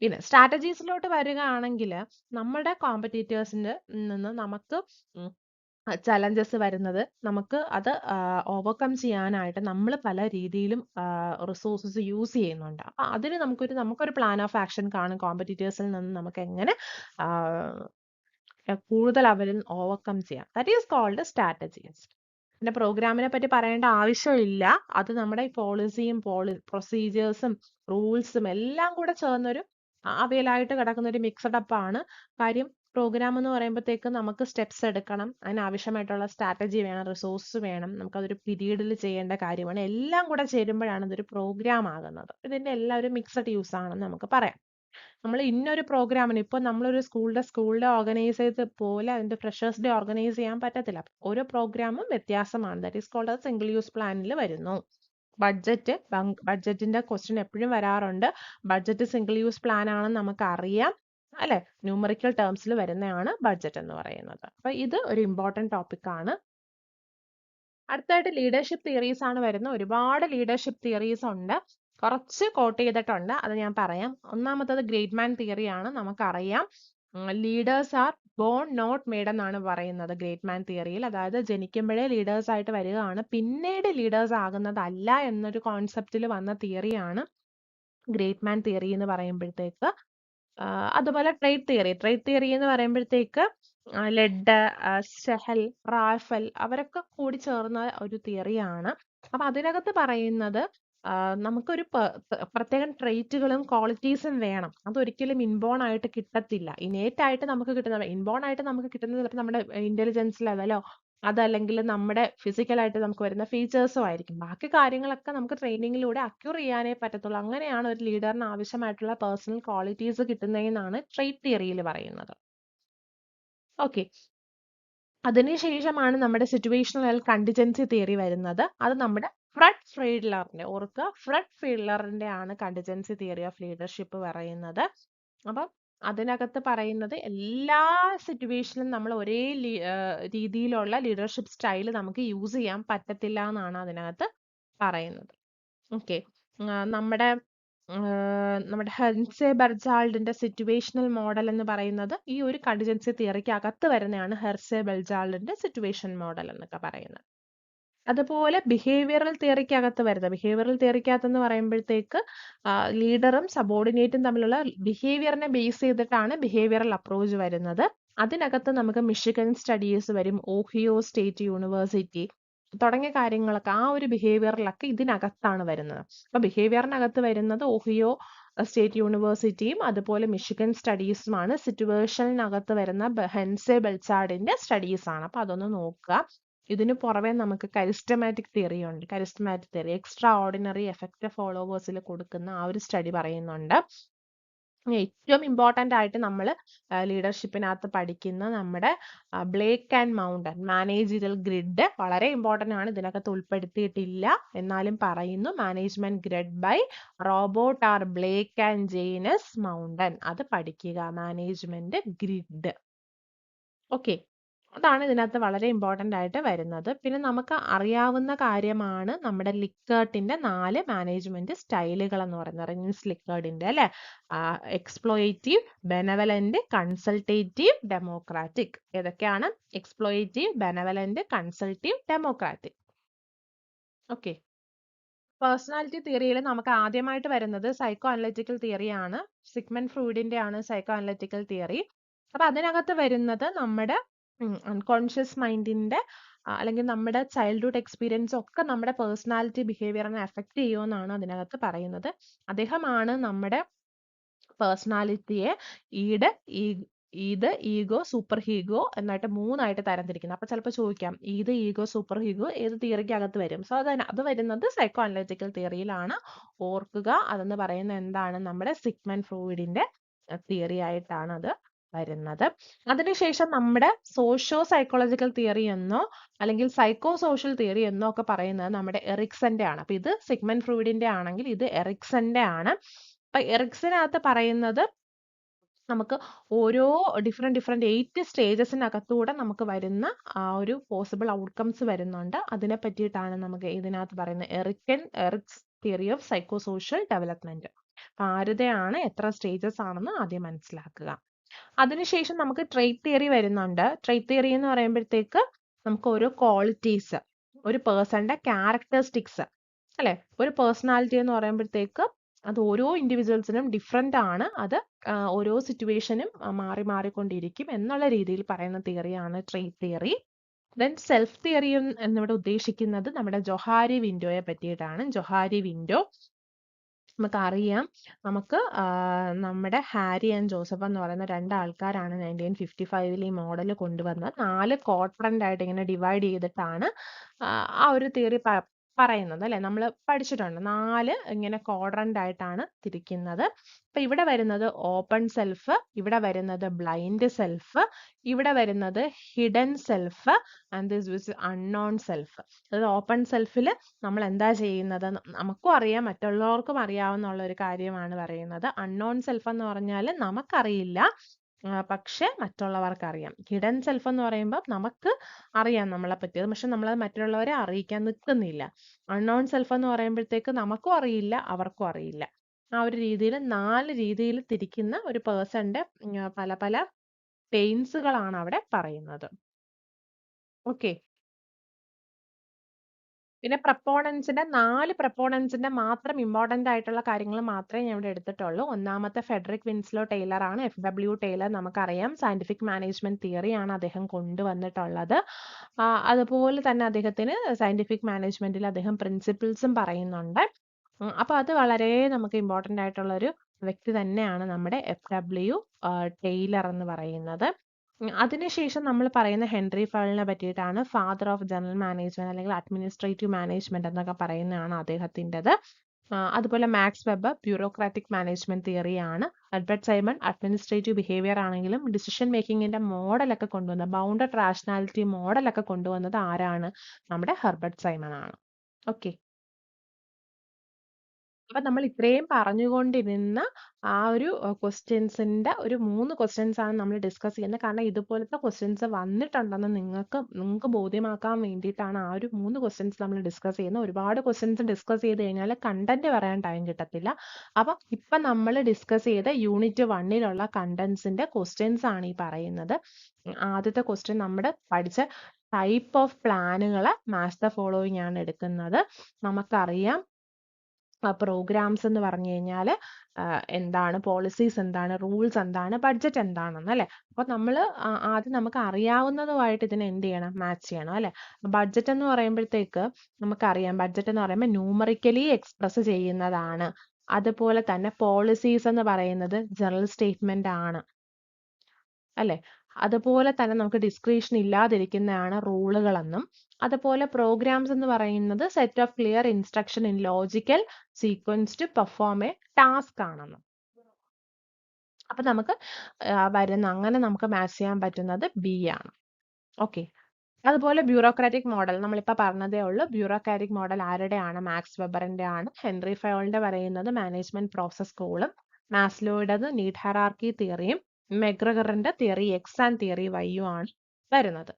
പിന്നെ സ്ട്രാറ്റജീസിലോട്ട് വരികയാണെങ്കിൽ നമ്മുടെ കോമ്പറ്റീറ്റേഴ്സിന്റെ നിന്ന് നമുക്ക് ചലഞ്ചസ് വരുന്നത്, നമുക്ക് അത് ഓവർകം ചെയ്യാനായിട്ട് നമ്മൾ പല രീതിയിലും റിസോഴ്സസ് യൂസ് ചെയ്യുന്നുണ്ട്. അപ്പൊ അതിന് നമുക്കൊരു പ്ലാൻ ഓഫ് ആക്ഷൻ കാണും. കോമ്പറ്റീറ്റേഴ്സിൽ നിന്ന് നമുക്ക് എങ്ങനെ കൂടുതൽ അവരിൽ ഓവർകം ചെയ്യാം. That is called strategies. പിന്നെ പ്രോഗ്രാമിനെ പറ്റി പറയേണ്ട ആവശ്യമില്ല. അത് നമ്മുടെ പോളിസിയും പ്രൊസീജിയേഴ്സും റൂൾസും എല്ലാം കൂടെ ചേർന്നൊരു അവയിലായിട്ട് കിടക്കുന്ന ഒരു മിക്സഡ് അപ്പ് ആണ്. കാര്യം പ്രോഗ്രാം എന്ന് പറയുമ്പോഴത്തേക്ക് നമുക്ക് സ്റ്റെപ്സ് എടുക്കണം, അതിനാവശ്യമായിട്ടുള്ള സ്ട്രാറ്റജി വേണം, റിസോഴ്സ് വേണം, നമുക്കതൊരു പീരീഡിൽ ചെയ്യേണ്ട കാര്യമാണ്. എല്ലാം കൂടെ ചേരുമ്പോഴാണ് ഇതൊരു പ്രോഗ്രാം ആകുന്നത്. ഇതിന്റെ എല്ലാം ഒരു മിക്സഡ് യൂസ് ആണെന്ന് നമുക്ക് പറയാം. നമ്മൾ ഇന്നൊരു പ്രോഗ്രാമിന് ഇപ്പൊ നമ്മളൊരു സ്കൂളിന്റെ ഓർഗനൈസ് ചെയ്ത് പോലെ അതിന്റെ ഫ്രഷേഴ്സ് ഡേ ഓർഗനൈസ് ചെയ്യാൻ പറ്റത്തില്ല. ഓരോ പ്രോഗ്രാമും വ്യത്യാസമാണ്. That is called single use പ്ലാനിൽ വരുന്നു. ബഡ്ജറ്റിന്റെ ക്വസ്റ്റ്യൻ എപ്പോഴും വരാറുണ്ട്. ബഡ്ജറ്റ് സിംഗിൾ യൂസ് പ്ലാൻ ആണെന്ന് നമുക്ക് അറിയാം അല്ലെ. ന്യൂമറിക്കൽ ടേംസിൽ വരുന്നതാണ് ബഡ്ജറ്റ് എന്ന് പറയുന്നത്. അപ്പൊ ഇത് ഒരു ഇമ്പോർട്ടന്റ് ടോപ്പിക് ആണ്. അടുത്തായിട്ട് ലീഡർഷിപ്പ് തിയറീസ് ആണ് വരുന്നത്. ഒരുപാട് ലീഡർഷിപ്പ് തിയറീസ് ഉണ്ട്. കുറച്ച് കോട്ട് ചെയ്തിട്ടുണ്ട്, അത് ഞാൻ പറയാം. ഒന്നാമത്തത് ഗ്രേറ്റ് മാൻ തിയറി ആണ്. നമുക്കറിയാം leaders are born not made എന്നാണ് പറയുന്നത് ഗ്രേറ്റ് മാൻ തിയറിയിൽ. അതായത് ജനിക്കുമ്പോഴേ ലീഡേഴ്സ് ആയിട്ട് വരികയാണ്, പിന്നീട് ലീഡേഴ്സ് ആകുന്നതല്ല എന്നൊരു കോൺസെപ്റ്റിൽ വന്ന തിയറിയാണ് ഗ്രേറ്റ് മാൻ തിയറി എന്ന് പറയുമ്പോഴത്തേക്ക്. അതുപോലെ ട്രേഡ് തിയറി എന്ന് പറയുമ്പോഴത്തേക്ക് ലെഡ്, ഷെഹൽ, റാഫൽ അവരൊക്കെ കൂടി ചേർന്ന ഒരു തിയറിയാണ്. അപ്പൊ അതിനകത്ത് പറയുന്നത് നമുക്കൊരു പ്രത്യേകം ട്രേറ്റുകളും ക്വാളിറ്റീസും വേണം. അതൊരിക്കലും ഇൻബോൺ ആയിട്ട് കിട്ടത്തില്ല. ഇനേറ്റ് ആയിട്ട് നമുക്ക് കിട്ടുന്നത്, ഇൻബോൺ ആയിട്ട് നമുക്ക് കിട്ടുന്നത് ചിലപ്പോൾ നമ്മുടെ ഇന്റലിജൻസ് ലെവലോ അതല്ലെങ്കിൽ നമ്മുടെ ഫിസിക്കലായിട്ട് നമുക്ക് വരുന്ന ഫീച്ചേഴ്സോ ആയിരിക്കും. ബാക്കി കാര്യങ്ങളൊക്കെ നമുക്ക് ട്രെയിനിങ്ങിലൂടെ അക്യൂർ ചെയ്യാനേ പറ്റത്തുള്ളൂ. അങ്ങനെയാണ് ഒരു ലീഡറിന് ആവശ്യമായിട്ടുള്ള പേഴ്സണൽ ക്വാളിറ്റീസ് കിട്ടുന്നതെന്നാണ് ട്രേറ്റ് തിയറിയിൽ പറയുന്നത്. ഓക്കെ, അതിനുശേഷമാണ് നമ്മുടെ സിറ്റുവേഷണൽ കണ്ടിജൻസി തിയറി വരുന്നത്. അത് നമ്മുടെ ഫ്രെഡ് ഫീൽഡറിന്റെ, ഓർക്കുക ഫ്രെഡ് ഫീൽഡറിന്റെ ആണ് കണ്ടിജൻസി തിയറി ഓഫ് ലീഡർഷിപ്പ് പറയുന്നത്. അപ്പം അതിനകത്ത് പറയുന്നത് എല്ലാ സിറ്റുവേഷനിലും നമ്മൾ ഒരേ രീതിയിലുള്ള ലീഡർഷിപ്പ് സ്റ്റൈൽ നമുക്ക് യൂസ് ചെയ്യാൻ പറ്റത്തില്ല എന്നാണ് അതിനകത്ത് പറയുന്നത്. ഓക്കെ, നമ്മുടെ ഹെർസെ ബെർജാൾഡിന്റെ സിറ്റുവേഷണൽ മോഡൽ എന്ന് പറയുന്നത് ഈ ഒരു കണ്ടിജൻസി തിയറിക്ക് അകത്ത് വരുന്നതാണ്. ഹെർസെ ബെർജാൾഡിന്റെ സിറ്റുവേഷൻ മോഡൽ എന്നൊക്കെ പറയുന്നത്. അതുപോലെ ബിഹേവിയറൽ തിയറിക്ക് അകത്ത് വരുന്നത്, ബിഹേവിയറൽ തിയറിക്കകത്തെന്ന് പറയുമ്പോഴത്തേക്ക് ലീഡറും സബോർഡിനേറ്റും തമ്മിലുള്ള ബിഹേവിയറിനെ ബേസ് ചെയ്തിട്ടാണ് ബിഹേവിയറൽ അപ്രോച്ച് വരുന്നത്. അതിനകത്ത് നമുക്ക് മിഷിഗൻ സ്റ്റഡീസ് വരും, ഓഹിയോ സ്റ്റേറ്റ് യൂണിവേഴ്സിറ്റി, തുടങ്ങിയ കാര്യങ്ങളൊക്കെ ആ ഒരു ബിഹേവിയറിലൊക്കെ ഇതിനകത്താണ് വരുന്നത്. അപ്പൊ ബിഹേവിയറിനകത്ത് വരുന്നത് ഓഹിയോ സ്റ്റേറ്റ് യൂണിവേഴ്സിറ്റിയും അതുപോലെ മിഷിഗൻ സ്റ്റഡീസുമാണ്. സിറ്റുവേഷനകത്ത് വരുന്ന ഹെൻസെ ബെൽസാർഡിന്റെ സ്റ്റഡീസ് ആണ്. അപ്പൊ അതൊന്ന് നോക്കുക. ഇതിന് പുറമെ നമുക്ക് കരിസ്റ്റമാറ്റിക് തിയറി ഉണ്ട്. കരിസ്റ്റമാറ്റിക് തിയറി എക്സ്ട്രാ ഓർഡിനറി എഫക്റ്റ് ഫോളോവേഴ്സിൽ കൊടുക്കുന്ന ആ ഒരു സ്റ്റഡി പറയുന്നുണ്ട്. ഏറ്റവും ഇമ്പോർട്ടൻ്റ് ആയിട്ട് നമ്മൾ ലീഡർഷിപ്പിനകത്ത് പഠിക്കുന്ന നമ്മുടെ Blake and Mouton managerial grid വളരെ ഇമ്പോർട്ടൻ്റ് ആണ്. ഇതിനകത്ത് ഉൾപ്പെടുത്തിയിട്ടില്ല എന്നാലും പറയുന്നു. Management grid by Robert R Blake and Jane Mouton. അത് പഠിക്കുക, മാനേജ്മെന്റ് ഗ്രിഡ്. ഓക്കെ, അതാണ് ഇതിനകത്ത് വളരെ ഇമ്പോർട്ടൻ്റ് ആയിട്ട് വരുന്നത്. പിന്നെ നമുക്ക് അറിയാവുന്ന കാര്യമാണ് നമ്മുടെ ലിക്കേർട്ടിന്റെ 4 മാനേജ്മെന്റ് സ്റ്റൈലുകൾ എന്ന് പറയുന്നത്. റിൻസ് ലിക്കേർഡിന്റെ അല്ലെ, എക്സ്പ്ലോയേറ്റീവ്, ബെനവലന്റ്, കൺസൾട്ടേറ്റീവ്, ഡെമോക്രാറ്റിക്. ഏതൊക്കെയാണ്? എക്സ്പ്ലോയേറ്റീവ്, benevolent, consultative, democratic. Okay, personality തിയറിയിൽ നമുക്ക് ആദ്യമായിട്ട് വരുന്നത് സൈക്കോ അനലിറ്റിക്കൽ തിയറിയാണ്. സിഗ്മണ്ട് ഫ്രോയിഡിന്റെ ആണ് സൈക്കോ അനലിറ്റിക്കൽ തിയറി. അപ്പൊ അതിനകത്ത് വരുന്നത് നമ്മുടെ അൺകോൺഷ്യസ് മൈൻഡിന്റെ അല്ലെങ്കിൽ നമ്മുടെ ചൈൽഡ്ഹുഡ് എക്സ്പീരിയൻസ് ഒക്കെ നമ്മുടെ പേഴ്സണാലിറ്റി ബിഹേവിയറിനെ എഫക്ട് ചെയ്യുമെന്നാണ് അതിനകത്ത് പറയുന്നത്. അദ്ദേഹമാണ് നമ്മുടെ പേഴ്സണാലിറ്റിയെ ഈത്, ഈഗോ, സൂപ്പർ ഹീഗോ എന്നായിട്ട് 3ആയിട്ട് തരംതിരിക്കുന്നത്. അപ്പൊ ചിലപ്പോൾ ചോദിക്കാം, ഈത്, ഈഗോ, സൂപ്പർ ഹീഗോ ഏത് തിയറിക്കകത്ത് വരും? സോ അത് വരുന്നത് സൈക്കോ അനലിറ്റിക്കൽ തിയറിയിലാണ്. ഓർക്കുക, അതെന്ന് പറയുന്നത് എന്താണ്? നമ്മുടെ സിഗ്മണ്ട് ഫ്രോയിഡിന്റെ തിയറി ആയിട്ടാണ് അത് വരുന്നത്. അതിനുശേഷം നമ്മുടെ സോഷ്യോ സൈക്കോളജിക്കൽ തിയറി എന്നോ അല്ലെങ്കിൽ സൈക്കോ സോഷ്യൽ തിയറി എന്നോ ഒക്കെ പറയുന്നത് നമ്മുടെ എറിക്സന്റെ ആണ്. അപ്പൊ ഇത് സിഗ്മണ്ട് ഫ്രോയിഡിന്റെ ആണെങ്കിൽ ഇത് എറിക്സന്റെ ആണ്. അപ്പൊ എറിക്സനകത്ത് പറയുന്നത് നമുക്ക് ഓരോ ഡിഫറെന്റ് 8 സ്റ്റേജസിനകത്തൂടെ നമുക്ക് വരുന്ന ആ ഒരു പോസിബിൾ ഔട്ട്കംസ് വരുന്നുണ്ട്. അതിനെ പറ്റിയിട്ടാണ് നമുക്ക് ഇതിനകത്ത് പറയുന്നത് Erik's theory of psycho social development. ആരുടെയാണ്, എത്ര സ്റ്റേജസ് ആണെന്ന് ആദ്യം മനസ്സിലാക്കുക. അതിനുശേഷം നമുക്ക് ട്രേറ്റ് തിയറി വരുന്നുണ്ട്. ട്രേറ്റ് തിയറി എന്ന് പറയുമ്പോഴത്തേക്ക് നമുക്ക് ഓരോ ക്വാളിറ്റീസ്, ഒരു പേഴ്സണിന്റെ ക്യാരക്ടറിസ്റ്റിക്സ് അല്ലെ, ഒരു പേഴ്സണാലിറ്റി എന്ന് പറയുമ്പോഴത്തേക്ക് അത് ഓരോ ഇൻഡിവിജ്വൽസിനും ഡിഫറെന്റ് ആണ്. അത് ഓരോ സിറ്റുവേഷനും മാറിക്കൊണ്ടിരിക്കും എന്നുള്ള രീതിയിൽ പറയുന്ന തിയറിയാണ് trait theory. Then self theory എന്നിവിടെ ഉദ്ദേശിക്കുന്നത് നമ്മുടെ ജൊഹാരി വിൻഡോയെ പറ്റിയിട്ടാണ്. ജൊഹാരി വിൻഡോ നമുക്കറിയാം, നമുക്ക് നമ്മുടെ ഹാരി ആൻഡ് ജോസഫ് എന്ന് പറയുന്ന 2 ആൾക്കാരാണ് 1955 ഈ മോഡൽ കൊണ്ടുവന്നത്. 4 ക്വാഡ്രന്റ് ആയിട്ട് ഇങ്ങനെ ഡിവൈഡ് ചെയ്തിട്ടാണ് ആ ഒരു തിയറി പറയുന്നത് അല്ലെ. നമ്മൾ പഠിച്ചിട്ടുണ്ട് 4 ഇങ്ങനെ ക്വാഡ്രന്റ് ആയിട്ടാണ് തിരിക്കുന്നത്. അപ്പൊ ഇവിടെ വരുന്നത് ഓപ്പൺ സെൽഫ്, ഇവിടെ വരുന്നത് ബ്ലൈൻഡ് സെൽഫ്, ഇവിടെ വരുന്നത് hidden self and this unknown self. അതായത് ഓപ്പൺ സെൽഫിൽ നമ്മൾ എന്താ ചെയ്യുന്നത് നമുക്കും അറിയാം, മറ്റുള്ളവർക്കും അറിയാവുന്ന ഒരു കാര്യമാണ് പറയുന്നത്. അൺനോൺ സെൽഫ് എന്ന് പറഞ്ഞാൽ നമുക്കറിയില്ല, പക്ഷെ മറ്റുള്ളവർക്ക് അറിയാം. ഹിഡൻ സെൽഫ് എന്ന് പറയുമ്പോൾ നമുക്ക് അറിയാം നമ്മളെ പറ്റിയത്, പക്ഷെ നമ്മളത് മറ്റുള്ളവരെ അറിയിക്കാൻ നിൽക്കുന്നില്ല. അൺനോൺ സെൽഫ് എന്ന് പറയുമ്പോഴത്തേക്ക് നമുക്കും അറിയില്ല, അവർക്കും അറിയില്ല. ആ ഒരു രീതിയിൽ 4 രീതിയിൽ തിരിക്കുന്ന ഒരു പേഴ്സന്റെ പല പല പെയിൻസുകളാണ് അവിടെ പറയുന്നത്. ഓക്കെ, പിന്നെ പ്രപ്പോണൻസിന്റെ 4 പ്രപ്പോണൻസിന്റെ മാത്രം ഇമ്പോർട്ടന്റ് ആയിട്ടുള്ള കാര്യങ്ങൾ മാത്രമേ ഞാൻ ഇവിടെ എടുത്തിട്ടുള്ളൂ. ഒന്നാമത്തെ ഫെഡറിക് വിൻസ്ലോ ടൈലർ ആണ്. FW ടൈലർ നമുക്കറിയാം, സയന്റിഫിക് മാനേജ്മെന്റ് തിയറി ആണ് അദ്ദേഹം കൊണ്ടുവന്നിട്ടുള്ളത്. അതുപോലെ തന്നെ അദ്ദേഹത്തിന് സയന്റിഫിക് മാനേജ്മെന്റിൽ അദ്ദേഹം പ്രിൻസിപ്പിൾസും പറയുന്നുണ്ട്. അപ്പൊ അത് വളരെ നമുക്ക് ഇമ്പോർട്ടന്റ് ആയിട്ടുള്ള ഒരു വ്യക്തി തന്നെയാണ് നമ്മുടെ FW ടൈലർ എന്ന് പറയുന്നത്. അതിനുശേഷം നമ്മൾ പറയുന്ന ഹെൻറി ഫയലിനെ പറ്റിയിട്ടാണ്. ഫാദർ ഓഫ് ജനറൽ മാനേജ്മെന്റ് അല്ലെങ്കിൽ അഡ്മിനിസ്ട്രേറ്റീവ് മാനേജ്മെന്റ് എന്നൊക്കെ പറയുന്നതാണ് അദ്ദേഹത്തിൻ്റെത്. അതുപോലെ മാക്സ് വെബർ ബ്യൂറോക്രാറ്റിക് മാനേജ്മെന്റ് തിയറിയാണ്. എഡ്വേർഡ് സൈമൺ അഡ്മിനിസ്ട്രേറ്റീവ് ബിഹേവിയർ ആണെങ്കിലും ഡിസിഷൻ മേക്കിങ്ങിന്റെ മോഡലൊക്കെ കൊണ്ടുവന്നത്, ബൗണ്ടഡ് റാഷണാലിറ്റി മോഡലൊക്കെ കൊണ്ടുവന്നത് ആരാണ്? നമ്മുടെ ഹെർബർട്ട് സൈമൺ ആണ്. ഓക്കെ, അപ്പൊ നമ്മൾ ഇത്രയും പറഞ്ഞുകൊണ്ടിരുന്ന ആ ഒരു ക്വസ്റ്റ്യൻസിന്റെ ഒരു 3 ക്വസ്റ്റ്യൻസ് ആണ് നമ്മൾ ഡിസ്കസ് ചെയ്യുന്നത്. കാരണം ഇതുപോലത്തെ ക്വസ്റ്റ്യൻസ് വന്നിട്ടുണ്ടെന്ന് നിങ്ങൾക്ക് ബോധ്യമാക്കാൻ വേണ്ടിയിട്ടാണ് ആ ഒരു 3 ക്വസ്റ്റ്യൻസ് നമ്മൾ ഡിസ്കസ് ചെയ്യുന്നത്. ഒരുപാട് ക്വസ്റ്റ്യൻസ് ഡിസ്കസ് ചെയ്ത് കഴിഞ്ഞാൽ കണ്ടന്റ് പറയാൻ ടൈം കിട്ടത്തില്ല. അപ്പൊ ഇപ്പൊ നമ്മൾ ഡിസ്കസ് ചെയ്ത യൂണിറ്റ് 1 കണ്ടന്റ്സിന്റെ ക്വസ്റ്റ്യൻസ് ആണ് ഈ പറയുന്നത്. ആദ്യത്തെ ക്വസ്റ്റ്യൻ നമ്മുടെ പഠിച്ച ടൈപ്പ് ഓഫ് പ്ലാനുകളെ മാച്ച് ദ ഫോളോയിങ് ആണ് എടുക്കുന്നത്. നമുക്കറിയാം പ്രോഗ്രാംസ് എന്ന് പറഞ്ഞു കഴിഞ്ഞാൽ എന്താണ്, പോളിസീസ് എന്താണ്, റൂൾസ് എന്താണ്, ബഡ്ജറ്റ് എന്താണെന്ന് അല്ലെ. അപ്പൊ നമ്മൾ ആദ്യം നമുക്ക് അറിയാവുന്നതുമായിട്ട് ഇതിനെ എന്ത് ചെയ്യണം, മാച്ച് ചെയ്യണം അല്ലെ. ബഡ്ജറ്റ് എന്ന് പറയുമ്പോഴത്തേക്ക് നമുക്കറിയാം, ബഡ്ജറ്റ് എന്ന് പറയുമ്പോൾ ന്യൂമറിക്കലി എക്സ്പ്രസ് ചെയ്യുന്നതാണ്. അതുപോലെ തന്നെ പോളിസീസ് എന്ന് പറയുന്നത് ജനറൽ സ്റ്റേറ്റ്മെന്റ് ആണ് അല്ലെ. അതുപോലെ തന്നെ നമുക്ക് ഡിസ്ക്രിപ്ഷൻ ഇല്ലാതിരിക്കുന്നതാണ് റൂളുകളെന്നും. അതുപോലെ പ്രോഗ്രാംസ് എന്ന് പറയുന്നത് set of clear instruction in logical sequence to perform a task ആണെന്നും. അപ്പൊ നമുക്ക് അങ്ങനെ നമുക്ക് മാച്ച് ചെയ്യാൻ പറ്റുന്നത് ബി ആണ്. ഓക്കെ. അതുപോലെ ബ്യൂറോക്രാറ്റിക് മോഡൽ നമ്മളിപ്പോ പറഞ്ഞതേ ഉള്ളൂ. ബ്യൂറോക്രാറ്റിക് മോഡൽ ആരുടെയാണ്? മാക്സ് വെബറിന്റെ ആണ്. ഹെൻറി ഫയോളിന്റെ പറയുന്നത് മാനേജ്മെന്റ് പ്രോസസ് സ്കൂളും, മാസ്ലോയുടേത് നീഡ് ഹയറാർക്കി തിയറിയും, മെഗ്രഗറിന്റെ തിയറി എക്സ് ആൻഡ് തിയറി വൈയും ആണ് വരുന്നത്.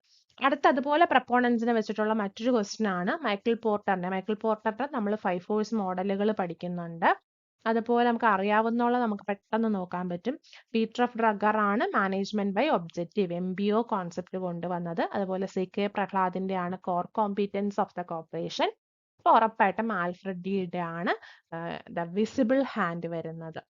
അതുപോലെ പ്രപ്പോണൻസിനെ വെച്ചിട്ടുള്ള മറ്റൊരു ക്വസ്റ്റ്യൻ ആണ് മൈക്കിൾ പോർട്ടറിന്റെ നമ്മൾ 5 ഫോഴ്സ് മോഡലുകൾ പഠിക്കുന്നുണ്ട്. അതുപോലെ നമുക്ക് അറിയാവുന്നുള്ള നമുക്ക് പെട്ടെന്ന് നോക്കാൻ പറ്റും. പീറ്റർ എഫ് ഡ്രഗർ ആണ് management by objective MBO concept കൊണ്ടുവന്നത്. അതുപോലെ CK പ്രഹ്ലാദിന്റെ ആണ് core competence of the corporation. ഉറപ്പായിട്ടും ആൽഫ്രഡ് ഡിയുടെ ആണ് ദ വിസിബിൾ ഹാൻഡ് വരുന്നത്.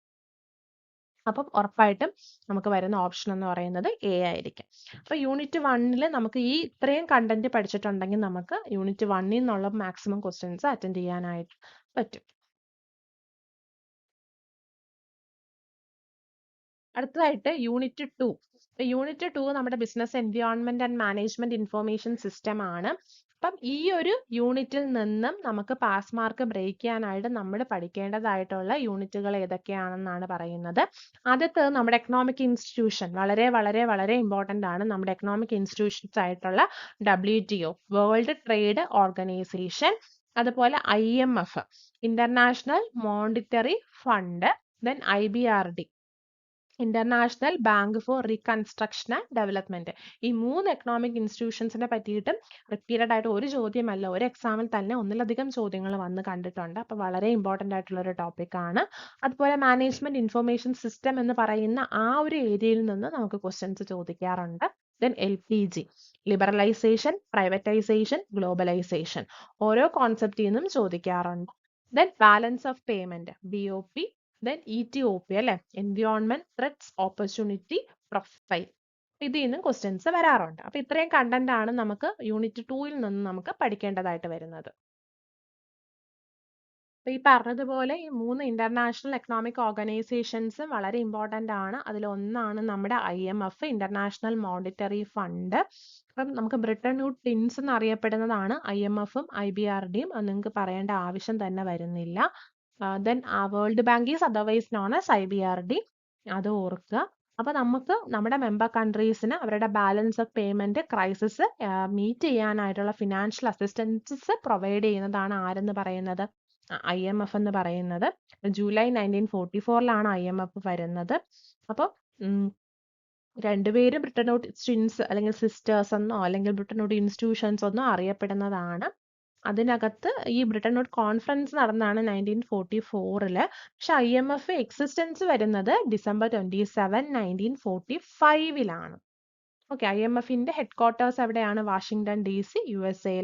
അപ്പം ഉറപ്പായിട്ടും നമുക്ക് വരുന്ന ഓപ്ഷൻ എന്ന് പറയുന്നത് എ ആയിരിക്കും. അപ്പൊ യൂണിറ്റ് 1 നമുക്ക് ഈ ഇത്രയും കണ്ടന്റ് പഠിച്ചിട്ടുണ്ടെങ്കിൽ നമുക്ക് യൂണിറ്റ് 1 നിന്നുള്ള മാക്സിമം ക്വസ്റ്റ്യൻസ് അറ്റൻഡ് ചെയ്യാനായിട്ട് പറ്റും. അടുത്തതായിട്ട് യൂണിറ്റ് 2. യൂണിറ്റ് 2 നമ്മുടെ business environment and management information system ആണ്. അപ്പം ഈ ഒരു യൂണിറ്റിൽ നിന്നും നമുക്ക് പാസ് മാർക്ക് ബ്രേക്ക് ചെയ്യാനായിട്ട് നമ്മൾ പഠിക്കേണ്ടതായിട്ടുള്ള യൂണിറ്റുകൾ ഏതൊക്കെയാണെന്നാണ് പറയുന്നത്. ആദ്യത്തേത് നമ്മുടെ എക്കണോമിക് ഇൻസ്റ്റിറ്റ്യൂഷൻ, വളരെ വളരെ വളരെ ഇമ്പോർട്ടന്റ് ആണ്. നമ്മുടെ എക്കണോമിക് ഇൻസ്റ്റിറ്റ്യൂഷൻസ് ആയിട്ടുള്ള WTO വേൾഡ് ട്രേഡ് ഓർഗനൈസേഷൻ, അതുപോലെ IMF International Monetary Fund, then IBRD International Bank for Reconstruction and Development. ഈ 3 എക്കണോമിക് ഇൻസ്റ്റിറ്റ്യൂഷൻസിനെ പറ്റിയിട്ടും റിപ്പീറ്റഡ് ആയിട്ട് ഒരു ചോദ്യമല്ല, ഒരു എക്സാമിൽ തന്നെ ഒന്നിലധികം ചോദ്യങ്ങൾ വന്ന് കണ്ടിട്ടുണ്ട്. അപ്പൊ വളരെ ഇമ്പോർട്ടന്റ് ആയിട്ടുള്ള ഒരു ടോപ്പിക് ആണ്. അതുപോലെ മാനേജ്മെന്റ് ഇൻഫർമേഷൻ സിസ്റ്റം എന്ന് പറയുന്ന ആ ഒരു ഏരിയയിൽ നിന്ന് നമുക്ക് ക്വസ്റ്റ്യൻസ് ചോദിക്കാറുണ്ട്. Then LPG liberalisation, privatisation, globalisation, ഓരോ കോൺസെപ്റ്റിൽ നിന്നും ചോദിക്കാറുണ്ട്. Then balance of payment BOP, then ETOP അല്ലെ, എൻവയോൺമെന്റ് ത്രെറ്റ്സ് ഓപ്പർച്യൂണിറ്റി പ്രൊഫൈൽ, ഇതിൽ നിന്നും ക്വസ്റ്റ്യൻസ് വരാറുണ്ട്. അപ്പൊ ഇത്രയും കണ്ടന്റ് ആണ് നമുക്ക് യൂണിറ്റ് 2 നിന്ന് നമുക്ക് പഠിക്കേണ്ടതായിട്ട് വരുന്നത്. അപ്പൊ ഈ പറഞ്ഞതുപോലെ ഈ 3 ഇന്റർനാഷണൽ എക്കണോമിക് ഓർഗനൈസേഷൻസ് വളരെ ഇമ്പോർട്ടന്റ് ആണ്. അതിൽ ഒന്നാണ് നമ്മുടെ IMF ഇന്റർനാഷണൽ മോണിറ്ററി ഫണ്ട്. അപ്പം നമുക്ക് ബ്രിട്ടൻ വുഡ് ടിൻസ് എന്നറിയപ്പെടുന്നതാണ് IMF-ഉം IBRD-യും. അത് നിങ്ങൾക്ക് പറയേണ്ട ആവശ്യം തന്നെ വരുന്നില്ല. Then World Bank is otherwise known as IBRD, അത് ഓർക്കുക. അപ്പൊ നമുക്ക് നമ്മുടെ മെമ്പർ കൺട്രീസിന് അവരുടെ balance of payment crisis meet ചെയ്യാനായിട്ടുള്ള ഫിനാൻഷ്യൽ അസിസ്റ്റൻസസ് പ്രൊവൈഡ് ചെയ്യുന്നതാണ് ആരെന്ന് പറയുന്നത്? IMF എന്ന് പറയുന്നത്. ജൂലൈ 1944 IMF വരുന്നത്. അപ്പോൾ രണ്ടുപേരും ബ്രിട്ടൻ വുഡ് ട്വിൻസ് അല്ലെങ്കിൽ സിസ്റ്റേഴ്സ് എന്നോ അല്ലെങ്കിൽ ബ്രിട്ടൻ വുഡ് ഇൻസ്റ്റിറ്റ്യൂഷൻസ് എന്നോ അറിയപ്പെടുന്നതാണ്. അതിനകത്ത് ഈ ബ്രിട്ടൻ വുഡ് കോൺഫറൻസ് നടന്നതാണ് 1944. പക്ഷെ IMF എക്സിസ്റ്റൻസ് വരുന്നത് ഡിസംബർ 27, 1945. ഓക്കെ. IMF-ന്റെ ഹെഡ്ക്വാർട്ടേഴ്സ് എവിടെയാണ്? വാഷിംഗ്ടൺ DC USA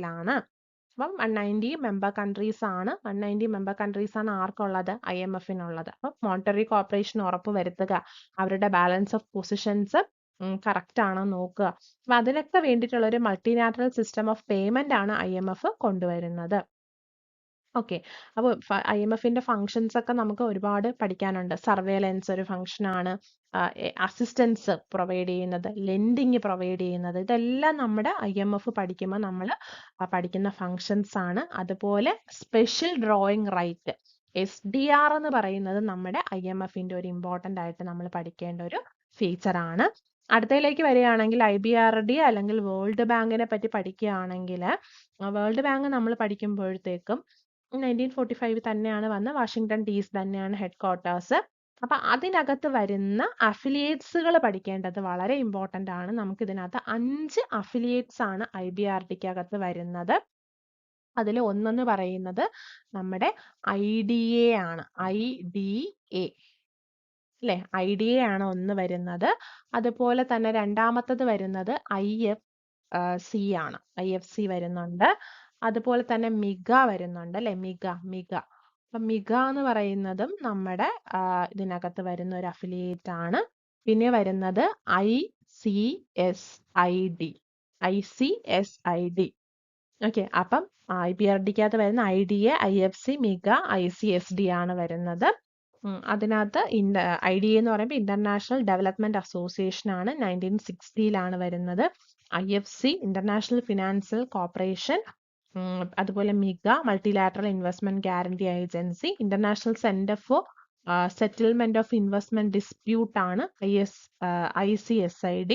അപ്പം 190 മെമ്പർ കൺട്രീസ് ആണ്. 190 മെമ്പർ കൺട്രീസ് ആണ് ആർക്കുള്ളത്? IMF-നുള്ളത്. അപ്പം മോണിറ്ററി കോർപ്പറേഷൻ ഉറപ്പ് വരുത്തുക, അവരുടെ ബാലൻസ് ഓഫ് പൊസിഷൻസ് കറക്റ്റ് ആണോ നോക്കുക. അപ്പൊ അതിനൊക്കെ വേണ്ടിയിട്ടുള്ള ഒരു മൾട്ടിലാറ്ററൽ സിസ്റ്റം ഓഫ് പേയ്മെന്റ് ആണ് IMF കൊണ്ടുവരുന്നത്. ഓക്കെ. അപ്പോൾ IMF-ന്റെ ഫങ്ഷൻസ് ഒക്കെ നമുക്ക് ഒരുപാട് പഠിക്കാനുണ്ട്. സർവേലൻസ് ഒരു ഫങ്ഷൻ ആണ്, അസിസ്റ്റൻസ് പ്രൊവൈഡ് ചെയ്യുന്നത്, ലെൻഡിങ് പ്രൊവൈഡ് ചെയ്യുന്നത്, ഇതെല്ലാം നമ്മുടെ IMF പഠിക്കുമ്പോൾ നമ്മൾ പഠിക്കുന്ന ഫങ്ഷൻസ് ആണ്. അതുപോലെ സ്പെഷ്യൽ ഡ്രോയിങ് റൈറ്റ് SDR എന്ന് പറയുന്നത് നമ്മുടെ IMF-ന്റെ ഒരു ഇമ്പോർട്ടന്റ് ആയിട്ട് നമ്മൾ പഠിക്കേണ്ട ഒരു ഫീച്ചർ ആണ്. അടുത്തതിലേക്ക് വരികയാണെങ്കിൽ IBRD അല്ലെങ്കിൽ വേൾഡ് ബാങ്കിനെ പറ്റി പഠിക്കുകയാണെങ്കിൽ, വേൾഡ് ബാങ്ക് നമ്മൾ പഠിക്കുമ്പോഴത്തേക്കും 1945 തന്നെയാണ് വന്ന, വാഷിംഗ്ടൺ DC തന്നെയാണ് ഹെഡ്ക്വാർട്ടേഴ്സ്. അപ്പൊ അതിനകത്ത് വരുന്ന അഫിലിയേറ്റ്സുകൾ പഠിക്കേണ്ടത് വളരെ ഇമ്പോർട്ടന്റ് ആണ്. നമുക്ക് ഇതിനകത്ത് 5 അഫിലിയേറ്റ്സ് ആണ് IBRDക്ക് അകത്ത് വരുന്നത്. അതിൽ ഒന്നെന്ന് പറയുന്നത് നമ്മുടെ IDA ആണ്. IDA അല്ലെ, IDA ആണ് ഒന്ന് വരുന്നത്. അതുപോലെ തന്നെ രണ്ടാമത്തത് വരുന്നത് IFC ആണ്. IFC വരുന്നുണ്ട്. അതുപോലെ തന്നെ മിഗ വരുന്നുണ്ട് അല്ലെ, മിഗ അപ്പം മിഗ എന്ന് പറയുന്നതും നമ്മുടെ ഇതിനകത്ത് വരുന്ന ഒരു അഫിലിയേറ്റ് ആണ്. പിന്നെ വരുന്നത് ICSID. ഓക്കെ, അപ്പം IBRDക്കകത്ത് വരുന്ന IDA, IFC, മിഗ, ICSD ആണ് വരുന്നത്. അതിനകത്ത് IDA എന്ന് പറയുമ്പോൾ ഇന്റർനാഷണൽ ഡെവലപ്മെന്റ് അസോസിയേഷൻ ആണ്, 1960 വരുന്നത്. IFC ഇന്റർനാഷണൽ ഫിനാൻഷ്യൽ കോർപ്പറേഷൻ, അതുപോലെ MIGA multilateral investment guarantee agency, international centre for settlement of investment dispute ആണ് ICSID,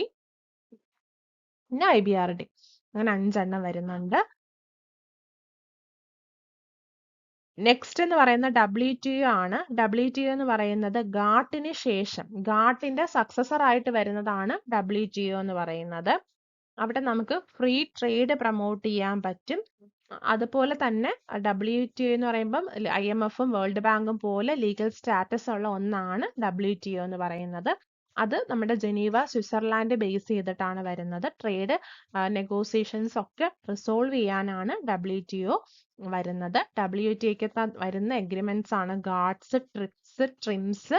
പിന്നെ IBRD. അങ്ങനെ 5 വരുന്നുണ്ട്. നെക്സ്റ്റ് എന്ന് പറയുന്ന WTO ആണ്. WTO എന്ന് പറയുന്നത് ഗാട്ടിന് ശേഷം ഗാട്ടിന്റെ സക്സസർ ആയിട്ട് വരുന്നതാണ് WTO എന്ന് പറയുന്നത്. അവിടെ നമുക്ക് ഫ്രീ ട്രേഡ് പ്രൊമോട്ട് ചെയ്യാൻ പറ്റും. അതുപോലെ തന്നെ WTO എന്ന് പറയുമ്പം IMFും വേൾഡ് ബാങ്കും പോലെ ലീഗൽ സ്റ്റാറ്റസ് ഉള്ള ഒന്നാണ് WTO എന്ന് പറയുന്നത്. അത് നമ്മുടെ ജനീവ, സ്വിറ്റ്സർലാൻഡ് ബേസ് ചെയ്തിട്ടാണ് വരുന്നത്. ട്രേഡ് നെഗോസിയേഷൻസ് ഒക്കെ റിസോൾവ് ചെയ്യാനാണ് WTO വരുന്നത്. WTOക്ക് വരുന്ന എഗ്രിമെന്റ്സ് ആണ് GATS, TRIPS, TRIMS,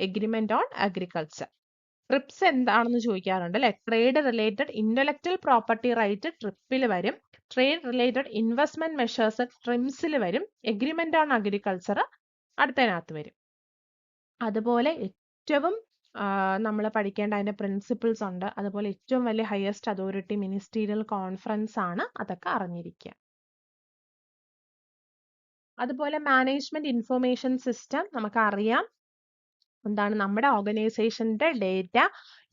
agreement on agriculture. TRIPS എന്താണെന്ന് ചോദിക്കാറുണ്ട് അല്ലെ. Trade related intellectual property right ട്രിപ്പിൽ വരും. ട്രേഡ് റിലേറ്റഡ് ഇൻവെസ്റ്റ്മെന്റ് മെഷേഴ്സ് ട്രിംസിൽ വരും. എഗ്രിമെന്റ് ഓൺ അഗ്രികൾച്ചർ അടുത്തതിനകത്ത് വരും. അതുപോലെ ഏറ്റവും നമ്മൾ പഠിക്കേണ്ട അതിന്റെ പ്രിൻസിപ്പിൾസ് ഉണ്ട്. അതുപോലെ ഏറ്റവും വലിയ ഹയസ്റ്റ് അതോറിറ്റി മിനിസ്റ്റീരിയൽ കോൺഫറൻസ് ആണ്. അതൊക്കെ അറിഞ്ഞിരിക്കുക. അതുപോലെ മാനേജ്മെന്റ് ഇൻഫർമേഷൻ സിസ്റ്റം നമുക്കറിയാം. എന്താണ് നമ്മുടെ ഓർഗനൈസേഷന്റെ ഡേറ്റ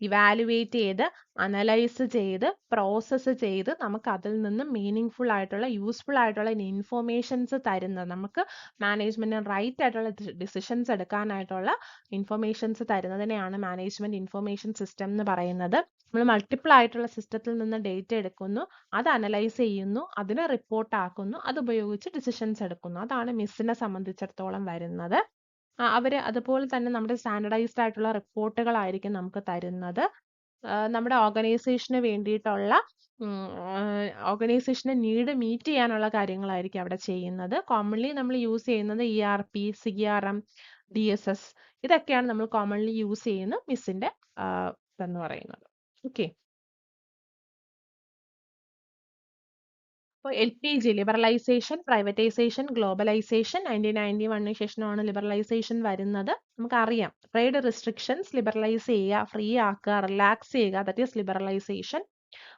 ഇവാലുവേറ്റ് ചെയ്ത് അനലൈസ് ചെയ്ത് പ്രോസസ്സ് ചെയ്ത് നമുക്ക് അതിൽ നിന്നും മീനിങ് ആയിട്ടുള്ള യൂസ്ഫുൾ ആയിട്ടുള്ള ഇൻഫോർമേഷൻസ് തരുന്നത്, നമുക്ക് മാനേജ്മെന്റിന് റൈറ്റ് ആയിട്ടുള്ള ഡിസിഷൻസ് എടുക്കാനായിട്ടുള്ള ഇൻഫർമേഷൻസ് തരുന്നതിനെയാണ് മാനേജ്മെന്റ് ഇൻഫർമേഷൻ സിസ്റ്റം എന്ന് പറയുന്നത്. നമ്മൾ മൾട്ടിപ്പിൾ ആയിട്ടുള്ള സിസ്റ്റത്തിൽ നിന്ന് ഡേറ്റ എടുക്കുന്നു, അത് അനലൈസ് ചെയ്യുന്നു, അതിനെ റിപ്പോർട്ട് ആക്കുന്നു, അത് ഉപയോഗിച്ച് ഡിസിഷൻസ് എടുക്കുന്നു. അതാണ് മിസ്സിനെ സംബന്ധിച്ചിടത്തോളം വരുന്നത്. അവര് അതുപോലെ തന്നെ നമ്മുടെ സ്റ്റാൻഡർഡൈസ്ഡ് ആയിട്ടുള്ള റിപ്പോർട്ടുകളായിരിക്കും നമുക്ക് തരുന്നത്. നമ്മുടെ ഓർഗനൈസേഷന് വേണ്ടിയിട്ടുള്ള ഓർഗനൈസേഷന്റെ നീഡ് മീറ്റ് ചെയ്യാനുള്ള കാര്യങ്ങളായിരിക്കും അവിടെ ചെയ്യുന്നത്. കോമൺലി നമ്മൾ യൂസ് ചെയ്യുന്നത് ERP, CRM, DSS ഇതൊക്കെയാണ് നമ്മൾ കോമൺലി യൂസ് ചെയ്യുന്ന മിസ്സിന്റെ എന്ന് പറയുന്നത്. ഓക്കെ, അപ്പോൾ LPG ലിബറലൈസേഷൻ, പ്രൈവറ്റൈസേഷൻ, ഗ്ലോബലൈസേഷൻ 1991 ശേഷമാണ് ലിബറലൈസേഷൻ വരുന്നത്. നമുക്കറിയാം ട്രേഡ് റെസ്ട്രിക്ഷൻസ് ലിബറലൈസ് ചെയ്യുക, ഫ്രീ ആക്കുക, റിലാക്സ് ചെയ്യുക, that is liberalisation.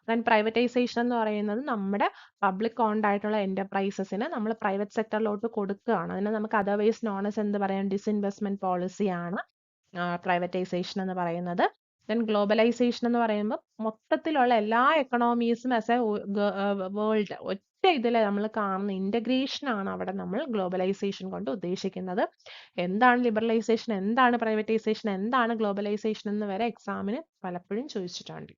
Then privatisation എന്ന് പറയുന്നത് നമ്മുടെ പബ്ലിക് ഓൺഡ് ആയിട്ടുള്ള എന്റർപ്രൈസസിന് നമ്മൾ പ്രൈവറ്റ് സെക്ടറിലോട്ട് കൊടുക്കുകയാണ്. അതിനെ നമുക്ക് അതർവൈസ് നോൺ എസ് എന്ത് പറയാം, ഡിസ്ഇൻവെസ്റ്റ്മെന്റ് പോളിസിയാണ് പ്രൈവറ്റൈസേഷൻ എന്ന് പറയുന്നത്. ദെൻ ഗ്ലോബലൈസേഷൻ എന്ന് പറയുമ്പോൾ മൊത്തത്തിലുള്ള എല്ലാ എക്കണോമീസും ആസ് എ വേൾഡ് ഒറ്റ ഇതിൽ നമ്മൾ കാണുന്ന ഇന്റഗ്രേഷൻ ആണ് അവിടെ നമ്മൾ ഗ്ലോബലൈസേഷൻ കൊണ്ട് ഉദ്ദേശിക്കുന്നത്. എന്താണ് ലിബറലൈസേഷൻ, എന്താണ് പ്രൈവറ്റൈസേഷൻ, എന്താണ് ഗ്ലോബലൈസേഷൻ എന്ന് വരെ എക്സാമിന് പലപ്പോഴും ചോദിച്ചിട്ടുണ്ട്.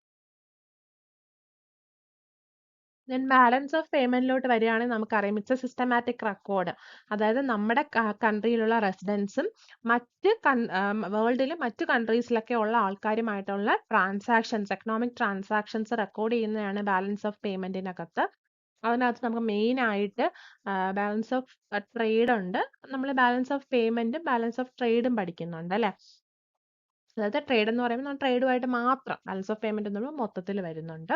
ദെൻ ബാലൻസ് ഓഫ് പേയ്മെന്റിലോട്ട് വരികയാണെങ്കിൽ നമുക്കറിയാം ഇറ്റ്സ് എ സിസ്റ്റമാറ്റിക് റെക്കോർഡ്. അതായത് നമ്മുടെ കൺട്രിയിലുള്ള റെസിഡൻസും മറ്റ് വേൾഡിലെ മറ്റു കൺട്രീസിലൊക്കെ ഉള്ള ആൾക്കാരുമായിട്ടുള്ള ട്രാൻസാക്ഷൻസ്, എക്കണോമിക് ട്രാൻസാക്ഷൻസ് റെക്കോർഡ് ചെയ്യുന്നതാണ് ബാലൻസ് ഓഫ് പേയ്മെന്റിനകത്ത്. അതിനകത്ത് നമുക്ക് മെയിൻ ആയിട്ട് ബാലൻസ് ഓഫ് ട്രേഡ് ഉണ്ട്. നമ്മൾ ബാലൻസ് ഓഫ് പേയ്മെന്റും ബാലൻസ് ഓഫ് ട്രേഡും പഠിക്കുന്നുണ്ട് അല്ലെ. അതായത് ട്രേഡ് എന്ന് പറയുമ്പോൾ നമ്മൾ ട്രേഡുമായിട്ട് മാത്രം, ബാലൻസ് ഓഫ് പേയ്മെന്റ് എന്ന് പറയുമ്പോൾ മൊത്തത്തിൽ വരുന്നുണ്ട്.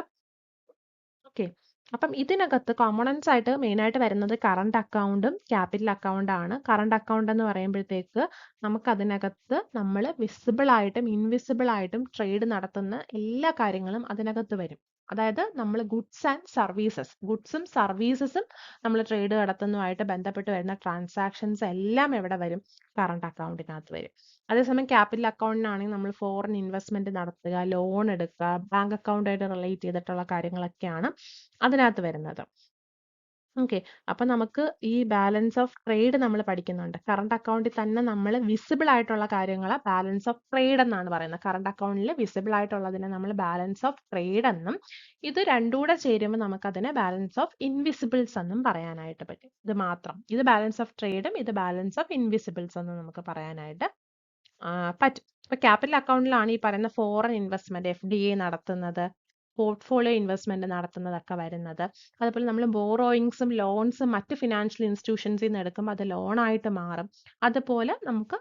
ഓക്കെ, അപ്പം ഇതിനകത്ത് കോമ്പണൻസ് ആയിട്ട് മെയിൻ ആയിട്ട് വരുന്നത് കറണ്ട് അക്കൗണ്ടും ക്യാപിറ്റൽ അക്കൗണ്ട് ആണ്. കറണ്ട് അക്കൗണ്ട് എന്ന് പറയുമ്പോഴത്തേക്ക് നമുക്ക് അതിനകത്ത് നമ്മൾ വിസിബിൾ ആയിട്ടും ഇൻവിസിബിൾ ആയിട്ടും ട്രേഡ് നടത്തുന്ന എല്ലാ കാര്യങ്ങളും അതിനകത്ത് വരും. അതായത് നമ്മൾ ഗുഡ്സ് ആൻഡ് സർവീസസ്, ഗുഡ്സും സർവീസസും നമ്മൾ ട്രേഡ് നടത്തുന്നതുമായിട്ട് ബന്ധപ്പെട്ട് വരുന്ന ട്രാൻസാക്ഷൻസ് എല്ലാം എവിടെ വരും, കറണ്ട് അക്കൗണ്ടിനകത്ത് വരും. അതേസമയം ക്യാപിറ്റൽ അക്കൗണ്ടിനാണെങ്കിൽ നമ്മൾ ഫോറിൻ ഇൻവെസ്റ്റ്മെന്റ് നടത്തുക, ലോൺ എടുക്കുക, ബാങ്ക് അക്കൗണ്ടായിട്ട് റിലേറ്റ് ചെയ്തിട്ടുള്ള കാര്യങ്ങളൊക്കെയാണ് അതിനകത്ത് വരുന്നത്. ഓക്കെ, അപ്പൊ നമുക്ക് ഈ ബാലൻസ് ഓഫ് ട്രേഡ് നമ്മൾ പഠിക്കുന്നുണ്ട്. കറണ്ട് അക്കൗണ്ടിൽ തന്നെ നമ്മൾ വിസിബിൾ ആയിട്ടുള്ള കാര്യങ്ങളെ ബാലൻസ് ഓഫ് ട്രേഡ് എന്നാണ് പറയുന്നത്. കറണ്ട് അക്കൗണ്ടിൽ വിസിബിൾ ആയിട്ടുള്ളതിനെ നമ്മൾ ബാലൻസ് ഓഫ് ട്രേഡ് എന്നും, ഇത് രണ്ടുകൂടെ ചേരുമ്പോൾ നമുക്കതിനെ ബാലൻസ് ഓഫ് ഇൻവിസിബിൾസ് എന്നും പറയാനായിട്ട് പറ്റും. ഇത് മാത്രം, ഇത് ബാലൻസ് ഓഫ് ട്രേഡും ഇത് ബാലൻസ് ഓഫ് ഇൻവിസിബിൾസ് എന്നും നമുക്ക് പറയാനായിട്ട് പറ്റും. ഇപ്പൊ ക്യാപിറ്റൽ അക്കൗണ്ടിലാണ് ഈ പറയുന്ന ഫോറിൻ ഇൻവെസ്റ്റ്മെന്റ് FDI നടത്തുന്നത്, പോർട്ട്ഫോളിയോ ഇൻവെസ്റ്റ്മെന്റ് നടത്തുന്നതൊക്കെ വരുന്നത്. അതുപോലെ നമ്മൾ ബോറോയിങ്സും ലോൺസും മറ്റ് ഫിനാൻഷ്യൽ ഇൻസ്റ്റിറ്റ്യൂഷൻസിൽ നിന്ന് എടുക്കുമ്പോൾ അത് ലോണായിട്ട് മാറും. അതുപോലെ നമുക്ക്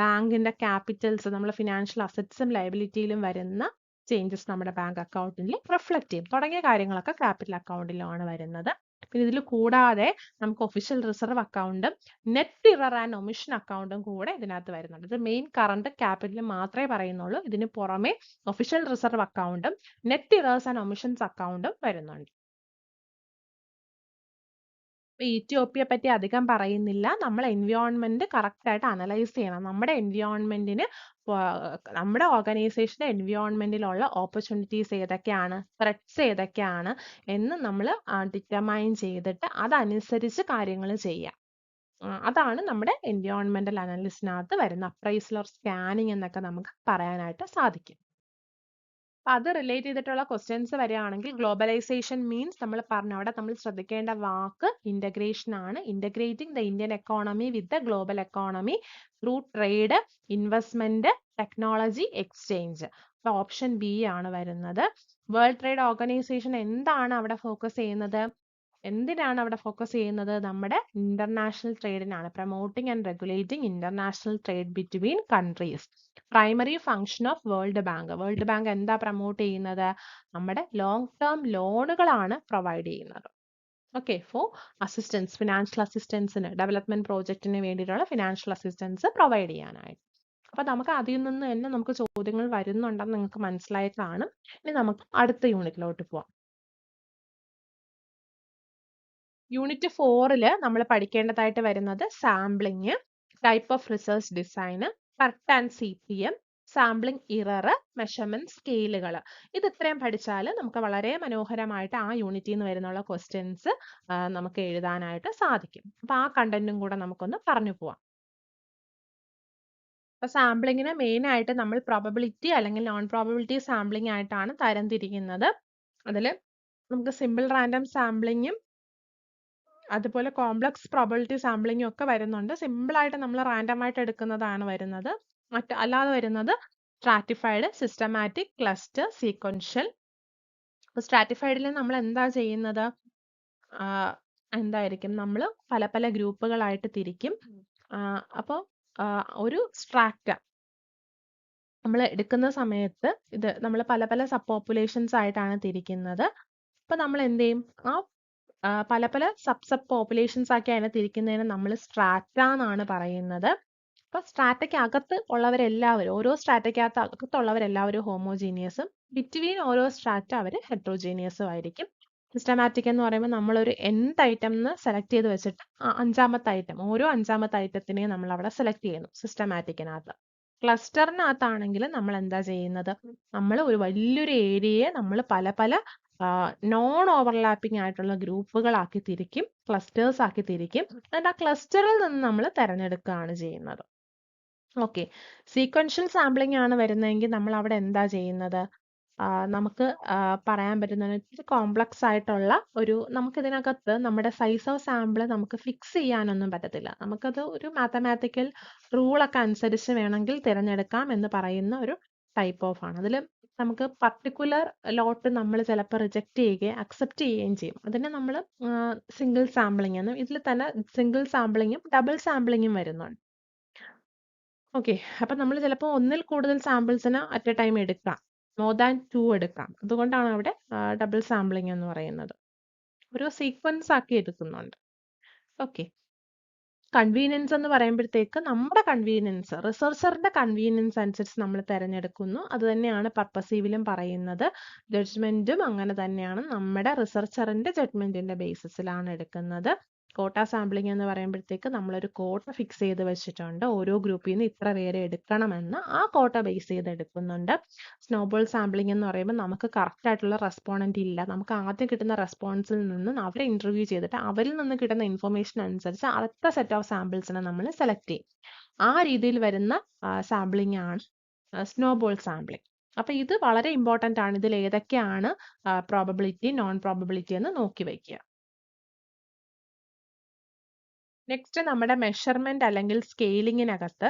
ബാങ്കിന്റെ ക്യാപിറ്റൽസ്, നമ്മൾ ഫിനാൻഷ്യൽ അസറ്റ്സും ലയബിലിറ്റിയിലും വരുന്ന ചേഞ്ചസ് നമ്മുടെ ബാങ്ക് അക്കൗണ്ടിൽ റിഫ്ലക്ട് ചെയ്യും. തുടങ്ങിയ കാര്യങ്ങളൊക്കെ ക്യാപിറ്റൽ അക്കൗണ്ടിലാണ് വരുന്നത്. പിന്നെ ഇതിൽ കൂടാതെ നമുക്ക് ഒഫീഷ്യൽ റിസർവ് അക്കൗണ്ടും നെറ്റ് ഇറർ ആൻഡ് ഒമിഷൻ അക്കൗണ്ടും കൂടെ ഇതിനകത്ത് വരുന്നുണ്ട്. ഇത് മെയിൻ കറണ്ട് ക്യാപിറ്റൽ മാത്രമേ പറയുന്നുള്ളൂ. ഇതിന് പുറമെ ഒഫീഷ്യൽ റിസർവ് അക്കൗണ്ടും നെറ്റ് ഇറേഴ്സ് ആൻഡ് ഒമിഷൻസ് അക്കൗണ്ടും വരുന്നുണ്ട്. ഇത്യോപ്യയെ പറ്റി അധികം പറയുന്നില്ല. നമ്മൾ എൻവയോൺമെന്റ് കറക്റ്റ് ആയിട്ട് അനലൈസ് ചെയ്യണം. നമ്മുടെ എൻവയോൺമെന്റിന്, നമ്മുടെ ഓർഗനൈസേഷന്റെ എൻവയോൺമെന്റിലുള്ള ഓപ്പർച്യൂണിറ്റീസ് ഏതൊക്കെയാണ്, ത്രെറ്റ്സ് ഏതൊക്കെയാണ് എന്ന് നമ്മൾ ഡിറ്റർമൈൻ ചെയ്തിട്ട് അതനുസരിച്ച് കാര്യങ്ങൾ ചെയ്യാം. അതാണ് നമ്മുടെ എൻവയോൺമെന്റൽ അനാലിസിനകത്ത് വരുന്ന അപ്രൈസൽ ഓർ സ്കാനിങ് എന്നൊക്കെ നമുക്ക് പറയാനായിട്ട് സാധിക്കും. അത് റിലേറ്റ് ചെയ്തിട്ടുള്ള ക്വസ്റ്റ്യൻസ് വരികയാണെങ്കിൽ, ഗ്ലോബലൈസേഷൻ മീൻസ് നമ്മൾ പറഞ്ഞു, അവിടെ നമ്മൾ ശ്രദ്ധിക്കേണ്ട വാക്ക് ഇന്റഗ്രേഷൻ ആണ്. Integrating the Indian economy with the global economy through trade, investment, technology, exchange. അപ്പൊ ഓപ്ഷൻ ബി ആണ് വരുന്നത്. വേൾഡ് ട്രേഡ് ഓർഗനൈസേഷൻ എന്താണ് അവിടെ ഫോക്കസ് ചെയ്യുന്നത്? എന്തിനാണ് അവിടെ ഫോക്കസ് ചെയ്യുന്നത്? നമ്മുടെ ഇന്റർനാഷണൽ ട്രേഡിനാണ്. Promoting and regulating international trade between countries. Primary function of world bank. World bank എന്താ പ്രൊമോട്ട് ചെയ്യുന്നത്? നമ്മുടെ ലോങ് ടേം ലോണുകളാണ് പ്രൊവൈഡ് ചെയ്യുന്നത്. ഓക്കെ, ഫോർ അസിസ്റ്റൻസ്, ഫിനാൻഷ്യൽ അസിസ്റ്റൻസിന്, ഡെവലപ്മെന്റ് പ്രോജക്റ്റിന് വേണ്ടിയിട്ടുള്ള ഫിനാൻഷ്യൽ അസിസ്റ്റൻസ് പ്രൊവൈഡ് ചെയ്യാനായിട്ട്. അപ്പൊ നമുക്ക് അതിൽ നിന്ന് തന്നെ നമുക്ക് ചോദ്യങ്ങൾ വരുന്നുണ്ടെന്ന് നിങ്ങൾക്ക് മനസ്സിലായി കാണും. ഇനി നമുക്ക് അടുത്ത യൂണിറ്റിലോട്ട് പോവാം. യൂണിറ്റ് 4 നമ്മൾ പഠിക്കേണ്ടതായിട്ട് വരുന്നത് sampling, type of research design, correct and CPM, sampling error, measurement സ്കെയിലുകൾ. ഇത് ഇത്രയും പഠിച്ചാൽ നമുക്ക് വളരെ മനോഹരമായിട്ട് ആ യൂണിറ്റിൽ നിന്ന് വരുന്നുള്ള ക്വസ്റ്റ്യൻസ് നമുക്ക് എഴുതാനായിട്ട് സാധിക്കും. അപ്പൊ ആ കണ്ടന്റും കൂടെ നമുക്കൊന്ന് പറഞ്ഞു പോവാം. അപ്പൊ സാമ്പിളിങ്ങിനെ മെയിൻ ആയിട്ട് നമ്മൾ പ്രോബബിലിറ്റി അല്ലെങ്കിൽ നോൺ പ്രോബബിലിറ്റി സാമ്പിളിംഗ് ആയിട്ടാണ് തരംതിരിക്കുന്നത്. അതിൽ നമുക്ക് സിമ്പിൾ റാൻഡം സാമ്പിളിങ്ങും അതുപോലെ കോംപ്ലക്സ് പ്രോബബിലിറ്റി സാമ്പിളിങ്ങും ഒക്കെ വരുന്നുണ്ട്. സിമ്പിൾ ആയിട്ട് നമ്മൾ റാൻഡം ആയിട്ട് എടുക്കുന്നതാണ് വരുന്നത്. അല്ലാതെ വരുന്നത് സ്ട്രാറ്റിഫൈഡ്, സിസ്റ്റമാറ്റിക്, ക്ലസ്റ്റർ, സീക്വൻഷ്യൽ. സ്ട്രാറ്റിഫൈഡിൽ നമ്മൾ എന്താ ചെയ്യുന്നത്? എന്തായിരിക്കും, നമ്മൾ പല പല ഗ്രൂപ്പുകളായിട്ട് തിരിക്കും. അപ്പോൾ ഒരു സ്ട്രാറ്റ നമ്മൾ എടുക്കുന്ന സമയത്ത് ഇത് നമ്മൾ പല പല സബ് പോപ്പുലേഷൻസ് ആയിട്ടാണ് തിരിക്കുന്നത്. അപ്പൊ നമ്മൾ എന്ത് ചെയ്യും? പല പല സബ് പോപ്പുലേഷൻസ് ആക്കി അതിനെ തിരിക്കുന്നതിന് നമ്മൾ സ്ട്രാറ്റ എന്നാണ് പറയുന്നത്. അപ്പൊ സ്ട്രാറ്റയ്ക്ക് അകത്ത് ഉള്ളവരെല്ലാവരും, ഓരോ സ്ട്രാറ്റയ്ക്കകത്ത് അകത്തുള്ളവരെല്ലാവരും ഹോമോജീനിയസും ബിറ്റ്വീൻ ഓരോ സ്ട്രാറ്റ അവർ ഹെട്രോജീനിയസും ആയിരിക്കും. സിസ്റ്റമാറ്റിക് എന്ന് പറയുമ്പോൾ നമ്മളൊരു nth ഐറ്റം സെലക്ട് ചെയ്ത് വെച്ചിട്ട് അഞ്ചാമത്തെ ഐറ്റം, ഓരോ അഞ്ചാമത്തെ ഐറ്റത്തിനെയും നമ്മൾ അവിടെ സെലക്ട് ചെയ്യുന്നു സിസ്റ്റമാറ്റിക്കിനകത്ത്. ക്ലസ്റ്ററിനകത്താണെങ്കിൽ നമ്മൾ എന്താ ചെയ്യുന്നത്? നമ്മൾ ഒരു വലിയൊരു ഏരിയയെ നമ്മൾ പല പല നോൺ ഓവർലാപ്പിംഗ് ആയിട്ടുള്ള ഗ്രൂപ്പുകളാക്കി തിരിക്കും, ക്ലസ്റ്റേഴ്സ് ആക്കി തിരിക്കും. എന്നിട്ട് ആ ക്ലസ്റ്ററിൽ നിന്ന് നമ്മൾ തിരഞ്ഞെടുക്കുകയാണ് ചെയ്യുന്നത്. ഓക്കെ, സീക്വൻഷ്യൽ സാമ്പിളിംഗ് ആണ് വരുന്നതെങ്കിൽ നമ്മൾ അവിടെ എന്താ ചെയ്യുന്നത്? നമുക്ക് പറയാൻ പറ്റുന്ന കോംപ്ലക്സ് ആയിട്ടുള്ള നമുക്ക് ഇതിനകത്ത് നമ്മുടെ സൈസ് ഓഫ് സാമ്പിൾ നമുക്ക് ഫിക്സ് ചെയ്യാനൊന്നും പറ്റത്തില്ല. നമുക്കത് ഒരു മാത്തമാറ്റിക്കൽ റൂളൊക്കെ അനുസരിച്ച് വേണമെങ്കിൽ തിരഞ്ഞെടുക്കാം എന്ന് പറയുന്ന ഒരു ടൈപ്പ് ഓഫ് ആണ്. അതിൽ നമുക്ക് പർട്ടിക്കുലർ ലോട്ട് നമ്മൾ ചിലപ്പോൾ റിജക്റ്റ് ചെയ്യുകയും അക്സെപ്റ്റ് ചെയ്യുകയും ചെയ്യും. അതിനെ നമ്മൾ സിംഗിൾ സാമ്പിളിംഗ് എന്നും, ഇതിൽ തന്നെ സിംഗിൾ സാമ്പിളിങ്ങും ഡബിൾ സാമ്പിളിങ്ങും വരുന്നുണ്ട്. ഓക്കെ, അപ്പൊ നമ്മൾ ചിലപ്പോൾ ഒന്നിൽ കൂടുതൽ സാമ്പിൾസിന് അറ്റ് എ ടൈം എടുക്കാം, മോർ ദാൻ 2 എടുക്കാം. അതുകൊണ്ടാണ് അവിടെ ഡബിൾ സാമ്പിളിംഗ് എന്ന് പറയുന്നത്. ഒരു സീക്വൻസ് ആക്കി എടുക്കുന്നുണ്ട്. ഓക്കെ, കൺവീനിയൻസ് എന്ന് പറയുമ്പോഴത്തേക്ക് നമ്മുടെ കൺവീനിയൻസ്, റിസർച്ചറിന്റെ കൺവീനിയൻസ് അനുസരിച്ച് നമ്മൾ തിരഞ്ഞെടുക്കുന്നു. അത് തന്നെയാണ് പർപ്പസീവിലും പറയുന്നത്. ജഡ്ജ്മെന്റും അങ്ങനെ തന്നെയാണ്, നമ്മുടെ റിസർച്ചറിന്റെ ജഡ്ജ്മെന്റിന്റെ ബേസിസിലാണ് എടുക്കുന്നത്. കോട്ട സാമ്പിളിംഗ് എന്ന് പറയുമ്പോഴത്തേക്ക് നമ്മളൊരു കോട്ട ഫിക്സ് ചെയ്ത് വെച്ചിട്ടുണ്ട്. ഓരോ ഗ്രൂപ്പിൽ നിന്ന് ഇത്ര പേരെ എടുക്കണമെന്ന് ആ കോട്ട ബേസ് ചെയ്ത് എടുക്കുന്നുണ്ട്. സ്നോബോൾ സാമ്പിളിംഗ് എന്ന് പറയുമ്പോൾ നമുക്ക് കറക്റ്റ് ആയിട്ടുള്ള റെസ്പോണ്ടന്റ് ഇല്ല. നമുക്ക് ആദ്യം കിട്ടുന്ന റെസ്പോൺസിൽ നിന്ന് അവരെ ഇന്റർവ്യൂ ചെയ്തിട്ട് അവരിൽ നിന്ന് കിട്ടുന്ന ഇൻഫർമേഷൻ അനുസരിച്ച് അടുത്ത സെറ്റ് ഓഫ് സാമ്പിൾസിനെ നമ്മൾ സെലക്ട് ചെയ്യും. ആ രീതിയിൽ വരുന്ന സാമ്പിളിംഗ് ആണ് സ്നോബോൾ സാമ്പിളിംഗ്. അപ്പൊ ഇത് വളരെ ഇമ്പോർട്ടന്റ് ആണ്. ഇതിൽ ഏതൊക്കെയാണ് പ്രോബബിലിറ്റി, നോൺ പ്രോബബിലിറ്റി എന്ന് നോക്കി വയ്ക്കുക. നെക്സ്റ്റ് നമ്മുടെ മെഷർമെന്റ് അല്ലെങ്കിൽ സ്കെയിലിങ്ങിനകത്ത്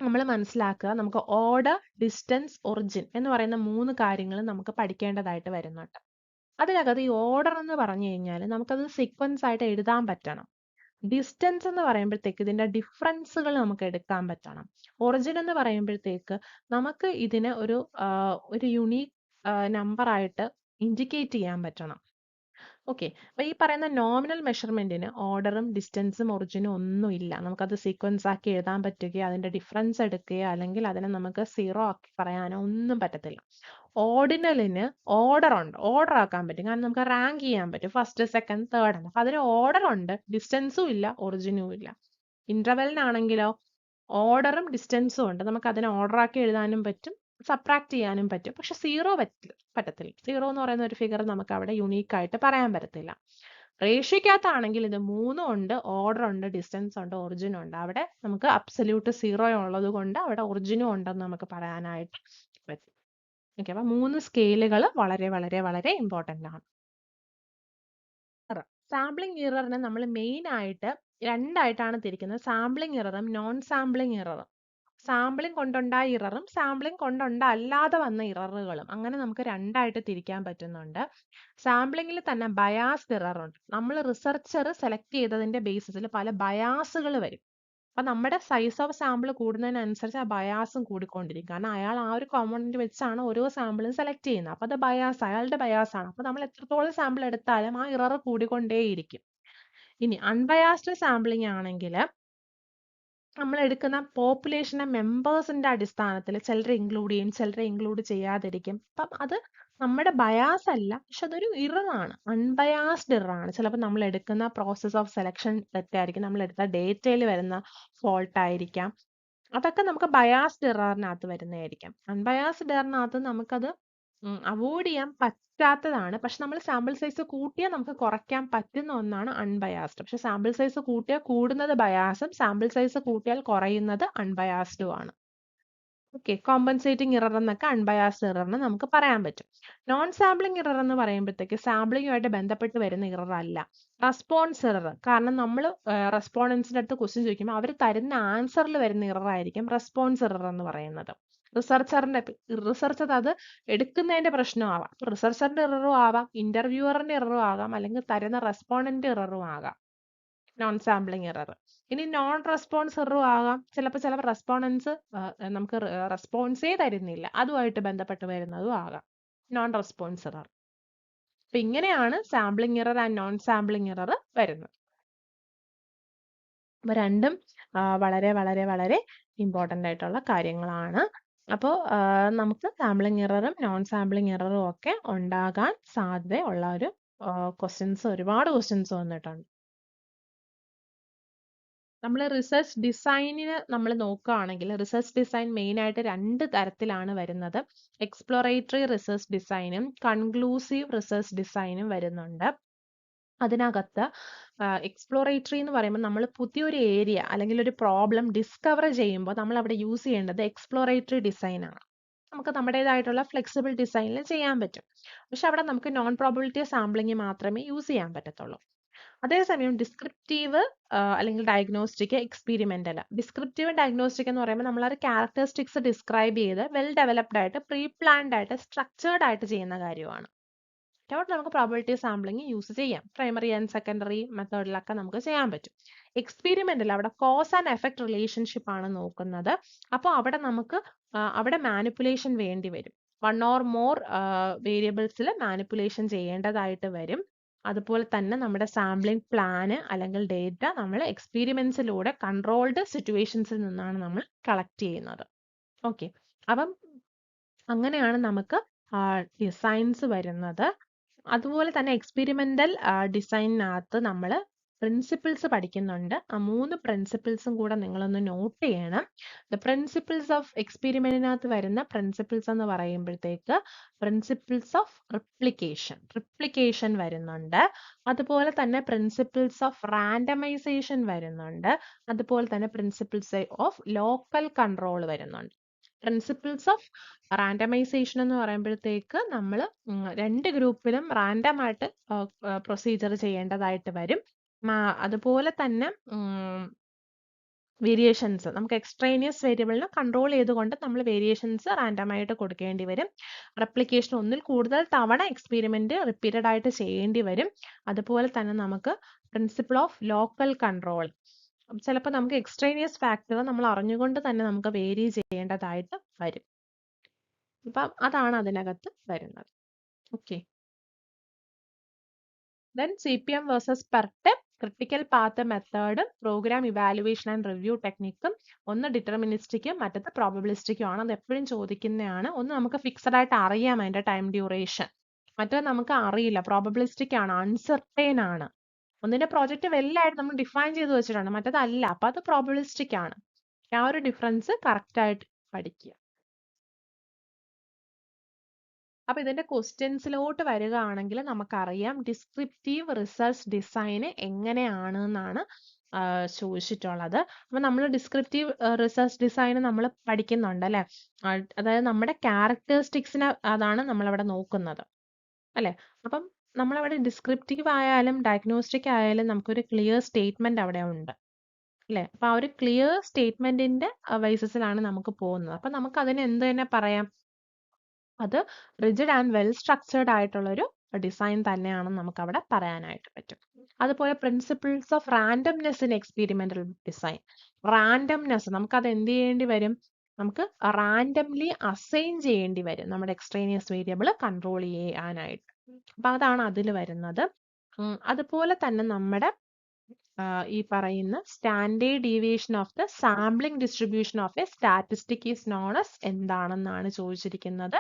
നമ്മൾ മനസ്സിലാക്കുക, നമുക്ക് ഓർഡർ, ഡിസ്റ്റൻസ്, ഒറിജിൻ എന്ന് പറയുന്ന 3 കാര്യങ്ങൾ നമുക്ക് പഠിക്കേണ്ടതായിട്ട് വരുന്നുണ്ട്. അതിനകത്ത് ഈ ഓർഡർ എന്ന് പറഞ്ഞു കഴിഞ്ഞാൽ നമുക്കത് സീക്വൻസ് ആയിട്ട് എഴുതാൻ പറ്റണം. ഡിസ്റ്റൻസ് എന്ന് പറയുമ്പോഴത്തേക്ക് ഇതിന്റെ ഡിഫറൻസുകൾ നമുക്ക് എടുക്കാൻ പറ്റണം. ഒറിജിൻ എന്ന് പറയുമ്പോഴത്തേക്ക് നമുക്ക് ഇതിനെ ഒരു യുണീക്ക് നമ്പർ ആയിട്ട് ഇൻഡിക്കേറ്റ് ചെയ്യാൻ പറ്റണം. ഓക്കെ, അപ്പൊ ഈ പറയുന്ന നോമിനൽ മെഷർമെന്റിന് ഓർഡറും ഡിസ്റ്റൻസും ഒറിജിനും ഒന്നും ഇല്ല. നമുക്കത് സീക്വൻസ് ആക്കി എഴുതാൻ പറ്റുകയോ അതിന്റെ ഡിഫറൻസ് എടുക്കുകയോ അല്ലെങ്കിൽ അതിനെ നമുക്ക് സീറോ ആക്കി പറയാനോ ഒന്നും പറ്റത്തില്ല. ഓർഡിനലിന് ഓർഡർ ഉണ്ട്, ഓർഡർ ആക്കാൻ പറ്റും, കാരണം നമുക്ക് റാങ്ക് ചെയ്യാൻ പറ്റും, ഫസ്റ്റ്, സെക്കൻഡ്, തേർഡ് ആണ്. അപ്പൊ അതിന് ഓർഡർ ഉണ്ട്, ഡിസ്റ്റൻസും ഇല്ല, ഒറിജിനും ഇല്ല. ഇന്റർവെലിനാണെങ്കിലോ ഓർഡറും ഡിസ്റ്റൻസും ഉണ്ട്, നമുക്ക് അതിനെ ഓർഡർ ആക്കി എഴുതാനും പറ്റും, സബ്ട്രാക്ട് ചെയ്യാനും പറ്റും. പക്ഷെ സീറോ പറ്റത്തില്ല. സീറോ എന്ന് പറയുന്ന ഒരു ഫിഗർ നമുക്ക് അവിടെ യുണീക്ക് ആയിട്ട് പറയാൻ പറ്റത്തില്ല. റേഷ്യോക്കകത്താണെങ്കിൽ ഇത് 3 ഉണ്ട്, ഓർഡർ ഉണ്ട്, ഡിസ്റ്റൻസ് ഉണ്ട്, ഒറിജിൻ ഉണ്ട്. അവിടെ നമുക്ക് അബ്സല്യൂട്ട് സീറോ ഉള്ളത് കൊണ്ട് അവിടെ ഒറിജിനും ഉണ്ടെന്ന് നമുക്ക് പറയാനായിട്ട് പറ്റും. ഓക്കെ, അപ്പൊ 3 സ്കെയിലുകൾ വളരെ വളരെ വളരെ ഇമ്പോർട്ടന്റ് ആണ്. സാമ്പിളിംഗ് ഇററിനെ നമ്മൾ മെയിൻ ആയിട്ട് രണ്ടായിട്ടാണ് തിരിക്കുന്നത്, സാമ്പിളിംഗ് ഇററും നോൺ സാമ്പിളിംഗ് ഇററും. സാമ്പിളിംഗ് കൊണ്ടുണ്ടായ ഇററും സാമ്പിളിംഗ് കൊണ്ടുണ്ടല്ലാതെ വന്ന ഇററുകളും, അങ്ങനെ നമുക്ക് രണ്ടായിട്ട് തിരിക്കാൻ പറ്റുന്നുണ്ട്. സാമ്പിളിംഗിൽ തന്നെ ബയാസ്ഡ് ഇറർ ഉണ്ട്. നമ്മൾ റിസർച്ചർ സെലക്ട് ചെയ്തതിന്റെ ബേസിസിൽ പല ബയാസുകൾ വരും. അപ്പൊ നമ്മുടെ സൈസ് ഓഫ് സാമ്പിൾ കൂടുന്നതിനനുസരിച്ച് ആ ബയാസും കൂടിക്കൊണ്ടിരിക്കും. കാരണം അയാൾ ആ ഒരു കോമ്പണന്റ് വെച്ചാണ് ഓരോ സാമ്പിളും സെലക്ട് ചെയ്യുന്നത്. അപ്പൊ അത് ബയാസ്, അയാളുടെ ബയാസ് ആണ്. അപ്പൊ നമ്മൾ എത്രത്തോളം സാമ്പിൾ എടുത്താലും ആ ഇറർ കൂടിക്കൊണ്ടേയിരിക്കും. ഇനി അൺബയാസ്ഡ് സാമ്പിളിംഗ് ആണെങ്കിൽ നമ്മൾ എടുക്കുന്ന പോപ്പുലേഷനെ മെമ്പേഴ്സിന്റെ അടിസ്ഥാനത്തിൽ ചിലരെ ഇൻക്ലൂഡ് ചെയ്യും, ചിലരെ ഇൻക്ലൂഡ് ചെയ്യാതിരിക്കും. അപ്പം അത് നമ്മുടെ ബയാസ് അല്ല, പക്ഷെ അതൊരു ഇററാണ്, അൺബയാസ്ഡ് ഇററാണ്. ചിലപ്പോൾ നമ്മൾ എടുക്കുന്ന പ്രോസസ് ഓഫ് സെലക്ഷൻ തെറ്റായിരിക്കും, നമ്മൾ എടുത്ത ഡേറ്റയിൽ വരുന്ന ഫോൾട്ട് ആയിരിക്കാം. അതൊക്കെ നമുക്ക് ബയാസ്ഡ് ഇററിനകത്ത് വരുന്നതായിരിക്കാം. അൺബയാസ്ഡ് ഇററിനകത്ത് നമുക്കത് അവോയ്ഡ് ചെയ്യാൻ പറ്റാത്തതാണ്. പക്ഷെ നമ്മൾ സാമ്പിൾ സൈസ് കൂട്ടിയാൽ നമുക്ക് കുറയ്ക്കാൻ പറ്റുന്ന ഒന്നാണ് അൺബയാസ്ഡ്. പക്ഷെ സാമ്പിൾ സൈസ് കൂട്ടിയാൽ കൂടുന്നത് ബയാസും, സാമ്പിൾ സൈസ് കൂട്ടിയാൽ കുറയുന്നത് അൺബയാസ്ഡും ആണ്. ഓക്കെ, കോമ്പൻസേറ്റിംഗ് ഇറർ എന്നൊക്കെ അൺബയാസ്ഡ് ഇററിന് നമുക്ക് പറയാൻ പറ്റും. നോൺ സാമ്പിളിംഗ് ഇറർ എന്ന് പറയുമ്പോഴത്തേക്ക് സാമ്പിളിങ്ങുമായിട്ട് ബന്ധപ്പെട്ട് വരുന്ന ഇറർ അല്ല, റെസ്പോൺസ് ഇറർ. കാരണം നമ്മൾ റെസ്പോണ്ടൻസിന്റെ അടുത്ത് ക്വസ്റ്റ്യൻ ചോദിക്കുമ്പോൾ അവർ തരുന്ന ആൻസറിൽ വരുന്ന ഇറർ ആയിരിക്കും റെസ്പോൺസ് ഇറർ എന്ന് പറയുന്നത്. റിസർച്ചർ അത് എടുക്കുന്നതിന്റെ പ്രശ്നമാവാം. റിസർച്ചറിന്റെ ഇററും ആവാം, ഇന്റർവ്യൂവറിന്റെ ഇററും ആകാം, അല്ലെങ്കിൽ തരുന്ന റെസ്പോണ്ടന്റ് ഇററും ആകാം നോൺ സാമ്പിളിംഗ് ഇറർ. ഇനി നോൺ റെസ്പോൺസ് ഇററും ആകാം. ചിലപ്പോൾ റെസ്പോണ്ടൻസ് നമുക്ക് റെസ്പോൺസേ തരുന്നില്ല, അതുമായിട്ട് ബന്ധപ്പെട്ട് വരുന്നതും ആകാം നോൺ റെസ്പോൺസ് ഇറർ. അപ്പൊ ഇങ്ങനെയാണ് sampling error and non sampling error വരുന്നത്. അപ്പൊ രണ്ടും വളരെ വളരെ വളരെ ഇമ്പോർട്ടന്റ് ആയിട്ടുള്ള കാര്യങ്ങളാണ്. അപ്പോൾ നമുക്ക് സാമ്പിളിംഗ് ഇററും നോൺ സാമ്പിളിംഗ് ഇററും ഒക്കെ ഉണ്ടാകാൻ സാധ്യതയുള്ള ഒരു ഒരുപാട് ക്വസ്റ്റ്യൻസ് വന്നിട്ടുണ്ട്. നമ്മൾ റിസർച്ച് ഡിസൈനിന് നമ്മൾ നോക്കുകയാണെങ്കിൽ റിസർച്ച് ഡിസൈൻ മെയിൻ ആയിട്ട് 2 തരത്തിലാണ് വരുന്നത്. എക്സ്പ്ലോറേറ്ററി റിസർച്ച് ഡിസൈനും കൺക്ലൂസീവ് റിസർച്ച് ഡിസൈനും വരുന്നുണ്ട്. അതിനകത്ത് എക്സ്പ്ലോറേറ്ററി എന്ന് പറയുമ്പോൾ നമ്മൾ പുതിയൊരു ഏരിയ അല്ലെങ്കിൽ ഒരു പ്രോബ്ലം ഡിസ്കവർ ചെയ്യുമ്പോൾ നമ്മൾ അവിടെ യൂസ് ചെയ്യേണ്ടത് എക്സ്പ്ലോറേറ്ററി ഡിസൈൻ ആണ്. നമുക്ക് നമ്മുടേതായിട്ടുള്ള ഫ്ലെക്സിബിൾ ഡിസൈനിൽ ചെയ്യാൻ പറ്റും. പക്ഷെ അവിടെ നമുക്ക് നോൺ പ്രോബബിലിറ്റി സാമ്പിളിംഗ് മാത്രമേ യൂസ് ചെയ്യാൻ പറ്റത്തുള്ളൂ. അതേസമയം ഡിസ്ക്രിപ്റ്റീവ് അല്ലെങ്കിൽ ഡയഗ്നോസ്റ്റിക്, എക്സ്പീരിമെന്റൽ. ഡിസ്ക്രിപ്റ്റീവ് ഡയഗ്നോസ്റ്റിക് എന്ന് പറയുമ്പോൾ നമ്മൾ ഒരു ക്യാരക്ടറിസ്റ്റിക്സ് ഡിസ്ക്രൈബ് ചെയ്ത് വെൽ ഡെവലപ്ഡ് ആയിട്ട് പ്രീ പ്ലാൻഡ് ആയിട്ട് സ്ട്രക്ചേർഡ് ആയിട്ട് ചെയ്യുന്ന കാര്യമാണ്. അവിടെ നമുക്ക് പ്രോബബിലിറ്റി സാമ്പിളിംഗ് യൂസ് ചെയ്യാം. പ്രൈമറി ആൻഡ് സെക്കൻഡറി മെത്തേഡിലൊക്കെ നമുക്ക് ചെയ്യാൻ പറ്റും. എക്സ്പീരിമെന്റിൽ അവിടെ കോസ് ആൻഡ് എഫക്ട് റിലേഷൻഷിപ്പ് ആണ് നോക്കുന്നത്. അപ്പോൾ അവിടെ നമുക്ക് അവിടെ മാനിപ്പുലേഷൻ വേണ്ടി വരും. 1 or more വേരിയബിൾസിൽ മാനിപ്പുലേഷൻ ചെയ്യേണ്ടതായിട്ട് വരും. അതുപോലെ തന്നെ നമ്മുടെ സാമ്പിളിംഗ് പ്ലാന് അല്ലെങ്കിൽ ഡേറ്റ നമ്മൾ എക്സ്പീരിമെന്റ്സിലൂടെ കൺട്രോൾഡ് സിറ്റുവേഷൻസിൽ നിന്നാണ് നമ്മൾ കളക്ട് ചെയ്യുന്നത്. ഓക്കെ, അപ്പം അങ്ങനെയാണ് നമുക്ക് ഡിസൈൻസ് വരുന്നത്. അതുപോലെ തന്നെ എക്സ്പെരിമെന്റൽ ഡിസൈനിനകത്ത് നമ്മൾ പ്രിൻസിപ്പിൾസ് പഠിക്കുന്നുണ്ട്. ആ 3 പ്രിൻസിപ്പിൾസും കൂടെ നിങ്ങളൊന്ന് നോട്ട് ചെയ്യണം. ദ പ്രിൻസിപ്പിൾസ് ഓഫ് എക്സ്പെരിമെന്റിനകത്ത് വരുന്ന പ്രിൻസിപ്പിൾസ് എന്ന് പറയുമ്പോഴത്തേക്ക് പ്രിൻസിപ്പിൾസ് ഓഫ് റിപ്ലിക്കേഷൻ വരുന്നുണ്ട്. അതുപോലെ തന്നെ പ്രിൻസിപ്പിൾസ് ഓഫ് റാൻഡമൈസേഷൻ വരുന്നുണ്ട്. അതുപോലെ തന്നെ പ്രിൻസിപ്പിൾസ് ഓഫ് ലോക്കൽ കൺട്രോൾ വരുന്നുണ്ട്. പ്രിൻസിപ്പിൾസ് ഓഫ് റാൻഡമൈസേഷൻ എന്ന് പറയുമ്പോഴത്തേക്ക് നമ്മൾ 2 ഗ്രൂപ്പിലും റാൻഡം ആയിട്ട് പ്രൊസീജിയർ ചെയ്യേണ്ടതായിട്ട് വരും. അതുപോലെ തന്നെ വേരിയേഷൻസ് നമുക്ക് എക്സ്ട്രേനിയസ് വേരിയബിളിനെ കൺട്രോൾ ചെയ്തുകൊണ്ട് നമ്മൾ വേരിയേഷൻസ് റാൻഡം ആയിട്ട് കൊടുക്കേണ്ടി വരും. റെപ്ലിക്കേഷൻ ഒന്നിൽ കൂടുതൽ തവണ എക്സ്പെരിമെന്റ് റിപ്പീറ്റഡ് ആയിട്ട് ചെയ്യേണ്ടി വരും. അതുപോലെ തന്നെ നമുക്ക് പ്രിൻസിപ്പിൾ ഓഫ് ലോക്കൽ കൺട്രോൾ, ചിലപ്പോൾ നമുക്ക് എക്സ്ട്രേനിയസ് ഫാക്ടർ നമ്മൾ അറിഞ്ഞുകൊണ്ട് തന്നെ നമുക്ക് വേരി ചെയ്യേണ്ടതായിട്ട് വരും. അപ്പം അതാണ് അതിനകത്ത് വരുന്നത്. Okay, then CPM versus PERT, critical path മെത്തേഡും പ്രോഗ്രാം ഇവാലുവേഷൻ ആൻഡ് റിവ്യൂ ടെക്നിക്കും ഒന്ന് ഡിറ്റർമിനിസ്റ്റിക്കും മറ്റത് പ്രോബബിലിസ്റ്റിക്കും ആണ്. അത് എപ്പോഴും ചോദിക്കുന്നതാണ്. ഒന്ന് നമുക്ക് ഫിക്സഡ് ആയിട്ട് അറിയാം അതിന്റെ ടൈം ഡ്യൂറേഷൻ, മറ്റത് നമുക്ക് അറിയില്ല, പ്രോബബിലിസ്റ്റിക് ആണ്, അൺസർട്ടൈൻ ആണ്. ഒന്നിന്റെ പ്രോജക്റ്റ് വെല്ലായിട്ട് നമ്മൾ ഡിഫൈൻ ചെയ്ത് വെച്ചിട്ടുണ്ട്, മറ്റതല്ല, അപ്പൊ അത് പ്രോബബിലിസ്റ്റിക് ആണ്. ആ ഒരു ഡിഫറൻസ് കറക്റ്റ് ആയിട്ട് പഠിക്കുക. അപ്പൊ ഇതിന്റെ ക്വസ്റ്റ്യൻസിലോട്ട് വരികയാണെങ്കിൽ നമുക്കറിയാം ഡിസ്ക്രിപ്റ്റീവ് റിസർച്ച് ഡിസൈൻ എങ്ങനെയാണ് എന്നാണ് ചോദിച്ചിട്ടുള്ളത്. അപ്പൊ നമ്മൾ ഡിസ്ക്രിപ്റ്റീവ് റിസർച്ച് ഡിസൈൻ നമ്മൾ പഠിക്കുന്നുണ്ട് അല്ലെ, അതായത് നമ്മുടെ ക്യാരക്ടറിസ്റ്റിക്സിനെ അതാണ് നമ്മളവിടെ നോക്കുന്നത് അല്ലെ. അപ്പം നമ്മളവിടെ ഡിസ്ക്രിപ്റ്റീവ് ആയാലും ഡയഗ്നോസ്റ്റിക് ആയാലും നമുക്കൊരു ക്ലിയർ സ്റ്റേറ്റ്മെന്റ് അവിടെ ഉണ്ട് അല്ലെ. അപ്പൊ ആ ഒരു ക്ലിയർ സ്റ്റേറ്റ്മെന്റിന്റെ ബേസിസിലാണ് നമുക്ക് പോകുന്നത്. അപ്പൊ നമുക്ക് അതിന് എന്ത് തന്നെ പറയാം, അത് റിജിഡ് ആൻഡ് വെൽ സ്ട്രക്ചേർഡ് ആയിട്ടുള്ള ഒരു ഡിസൈൻ തന്നെയാണെന്ന് നമുക്ക് അവിടെ പറയാനായിട്ട് പറ്റും. അതുപോലെ principles of randomness in experimental design, randomness നമുക്ക് അത് എന്ത് ചെയ്യേണ്ടി വരും, നമുക്ക് റാൻഡംലി അസൈൻ ചെയ്യേണ്ടി വരും നമ്മുടെ എക്സ്ട്രേനിയസ് വേരിയബിൾ കൺട്രോൾ ചെയ്യാനായിട്ട്. അപ്പൊ അതാണ് അതിൽ വരുന്നത്. അതുപോലെ തന്നെ നമ്മുടെ ഈ പറയുന്ന standard deviation of the sampling distribution of A statistic is known as എന്താണെന്നാണ് ചോദിച്ചിരിക്കുന്നത്.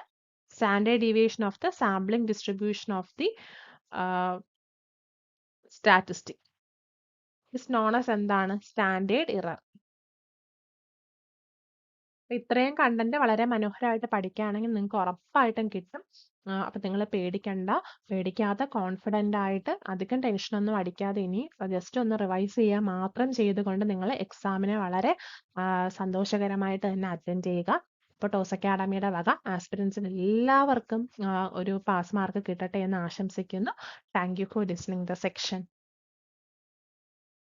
Standard deviation of the sampling distribution of the statistic is known as എന്താണ്, സ്റ്റാൻഡേർഡ് ഇറർ. ഇത്രയും കണ്ടന്റ് വളരെ മനോഹരമായിട്ട് പഠിക്കുകയാണെങ്കിൽ നിങ്ങൾക്ക് ഉറപ്പായിട്ടും കിട്ടും. അപ്പൊ നിങ്ങൾ പേടിക്കാതെ കോൺഫിഡന്റ് ആയിട്ട് അധികം ടെൻഷനൊന്നും അടിക്കാതെ ഇനി ജസ്റ്റ് ഒന്ന് റിവൈസ് ചെയ്യുക മാത്രം ചെയ്തുകൊണ്ട് നിങ്ങൾ എക്സാമിനെ വളരെ സന്തോഷകരമായിട്ട് തന്നെ അറ്റൻഡ് ചെയ്യുക. ഇപ്പോൾ ടോസ് അക്കാഡമിയുടെ വക ആസ്പിരൻസിന് എല്ലാവർക്കും ഒരു പാസ് മാർക്ക് കിട്ടട്ടെ എന്ന് ആശംസിക്കുന്നു. Thank you for listening the section.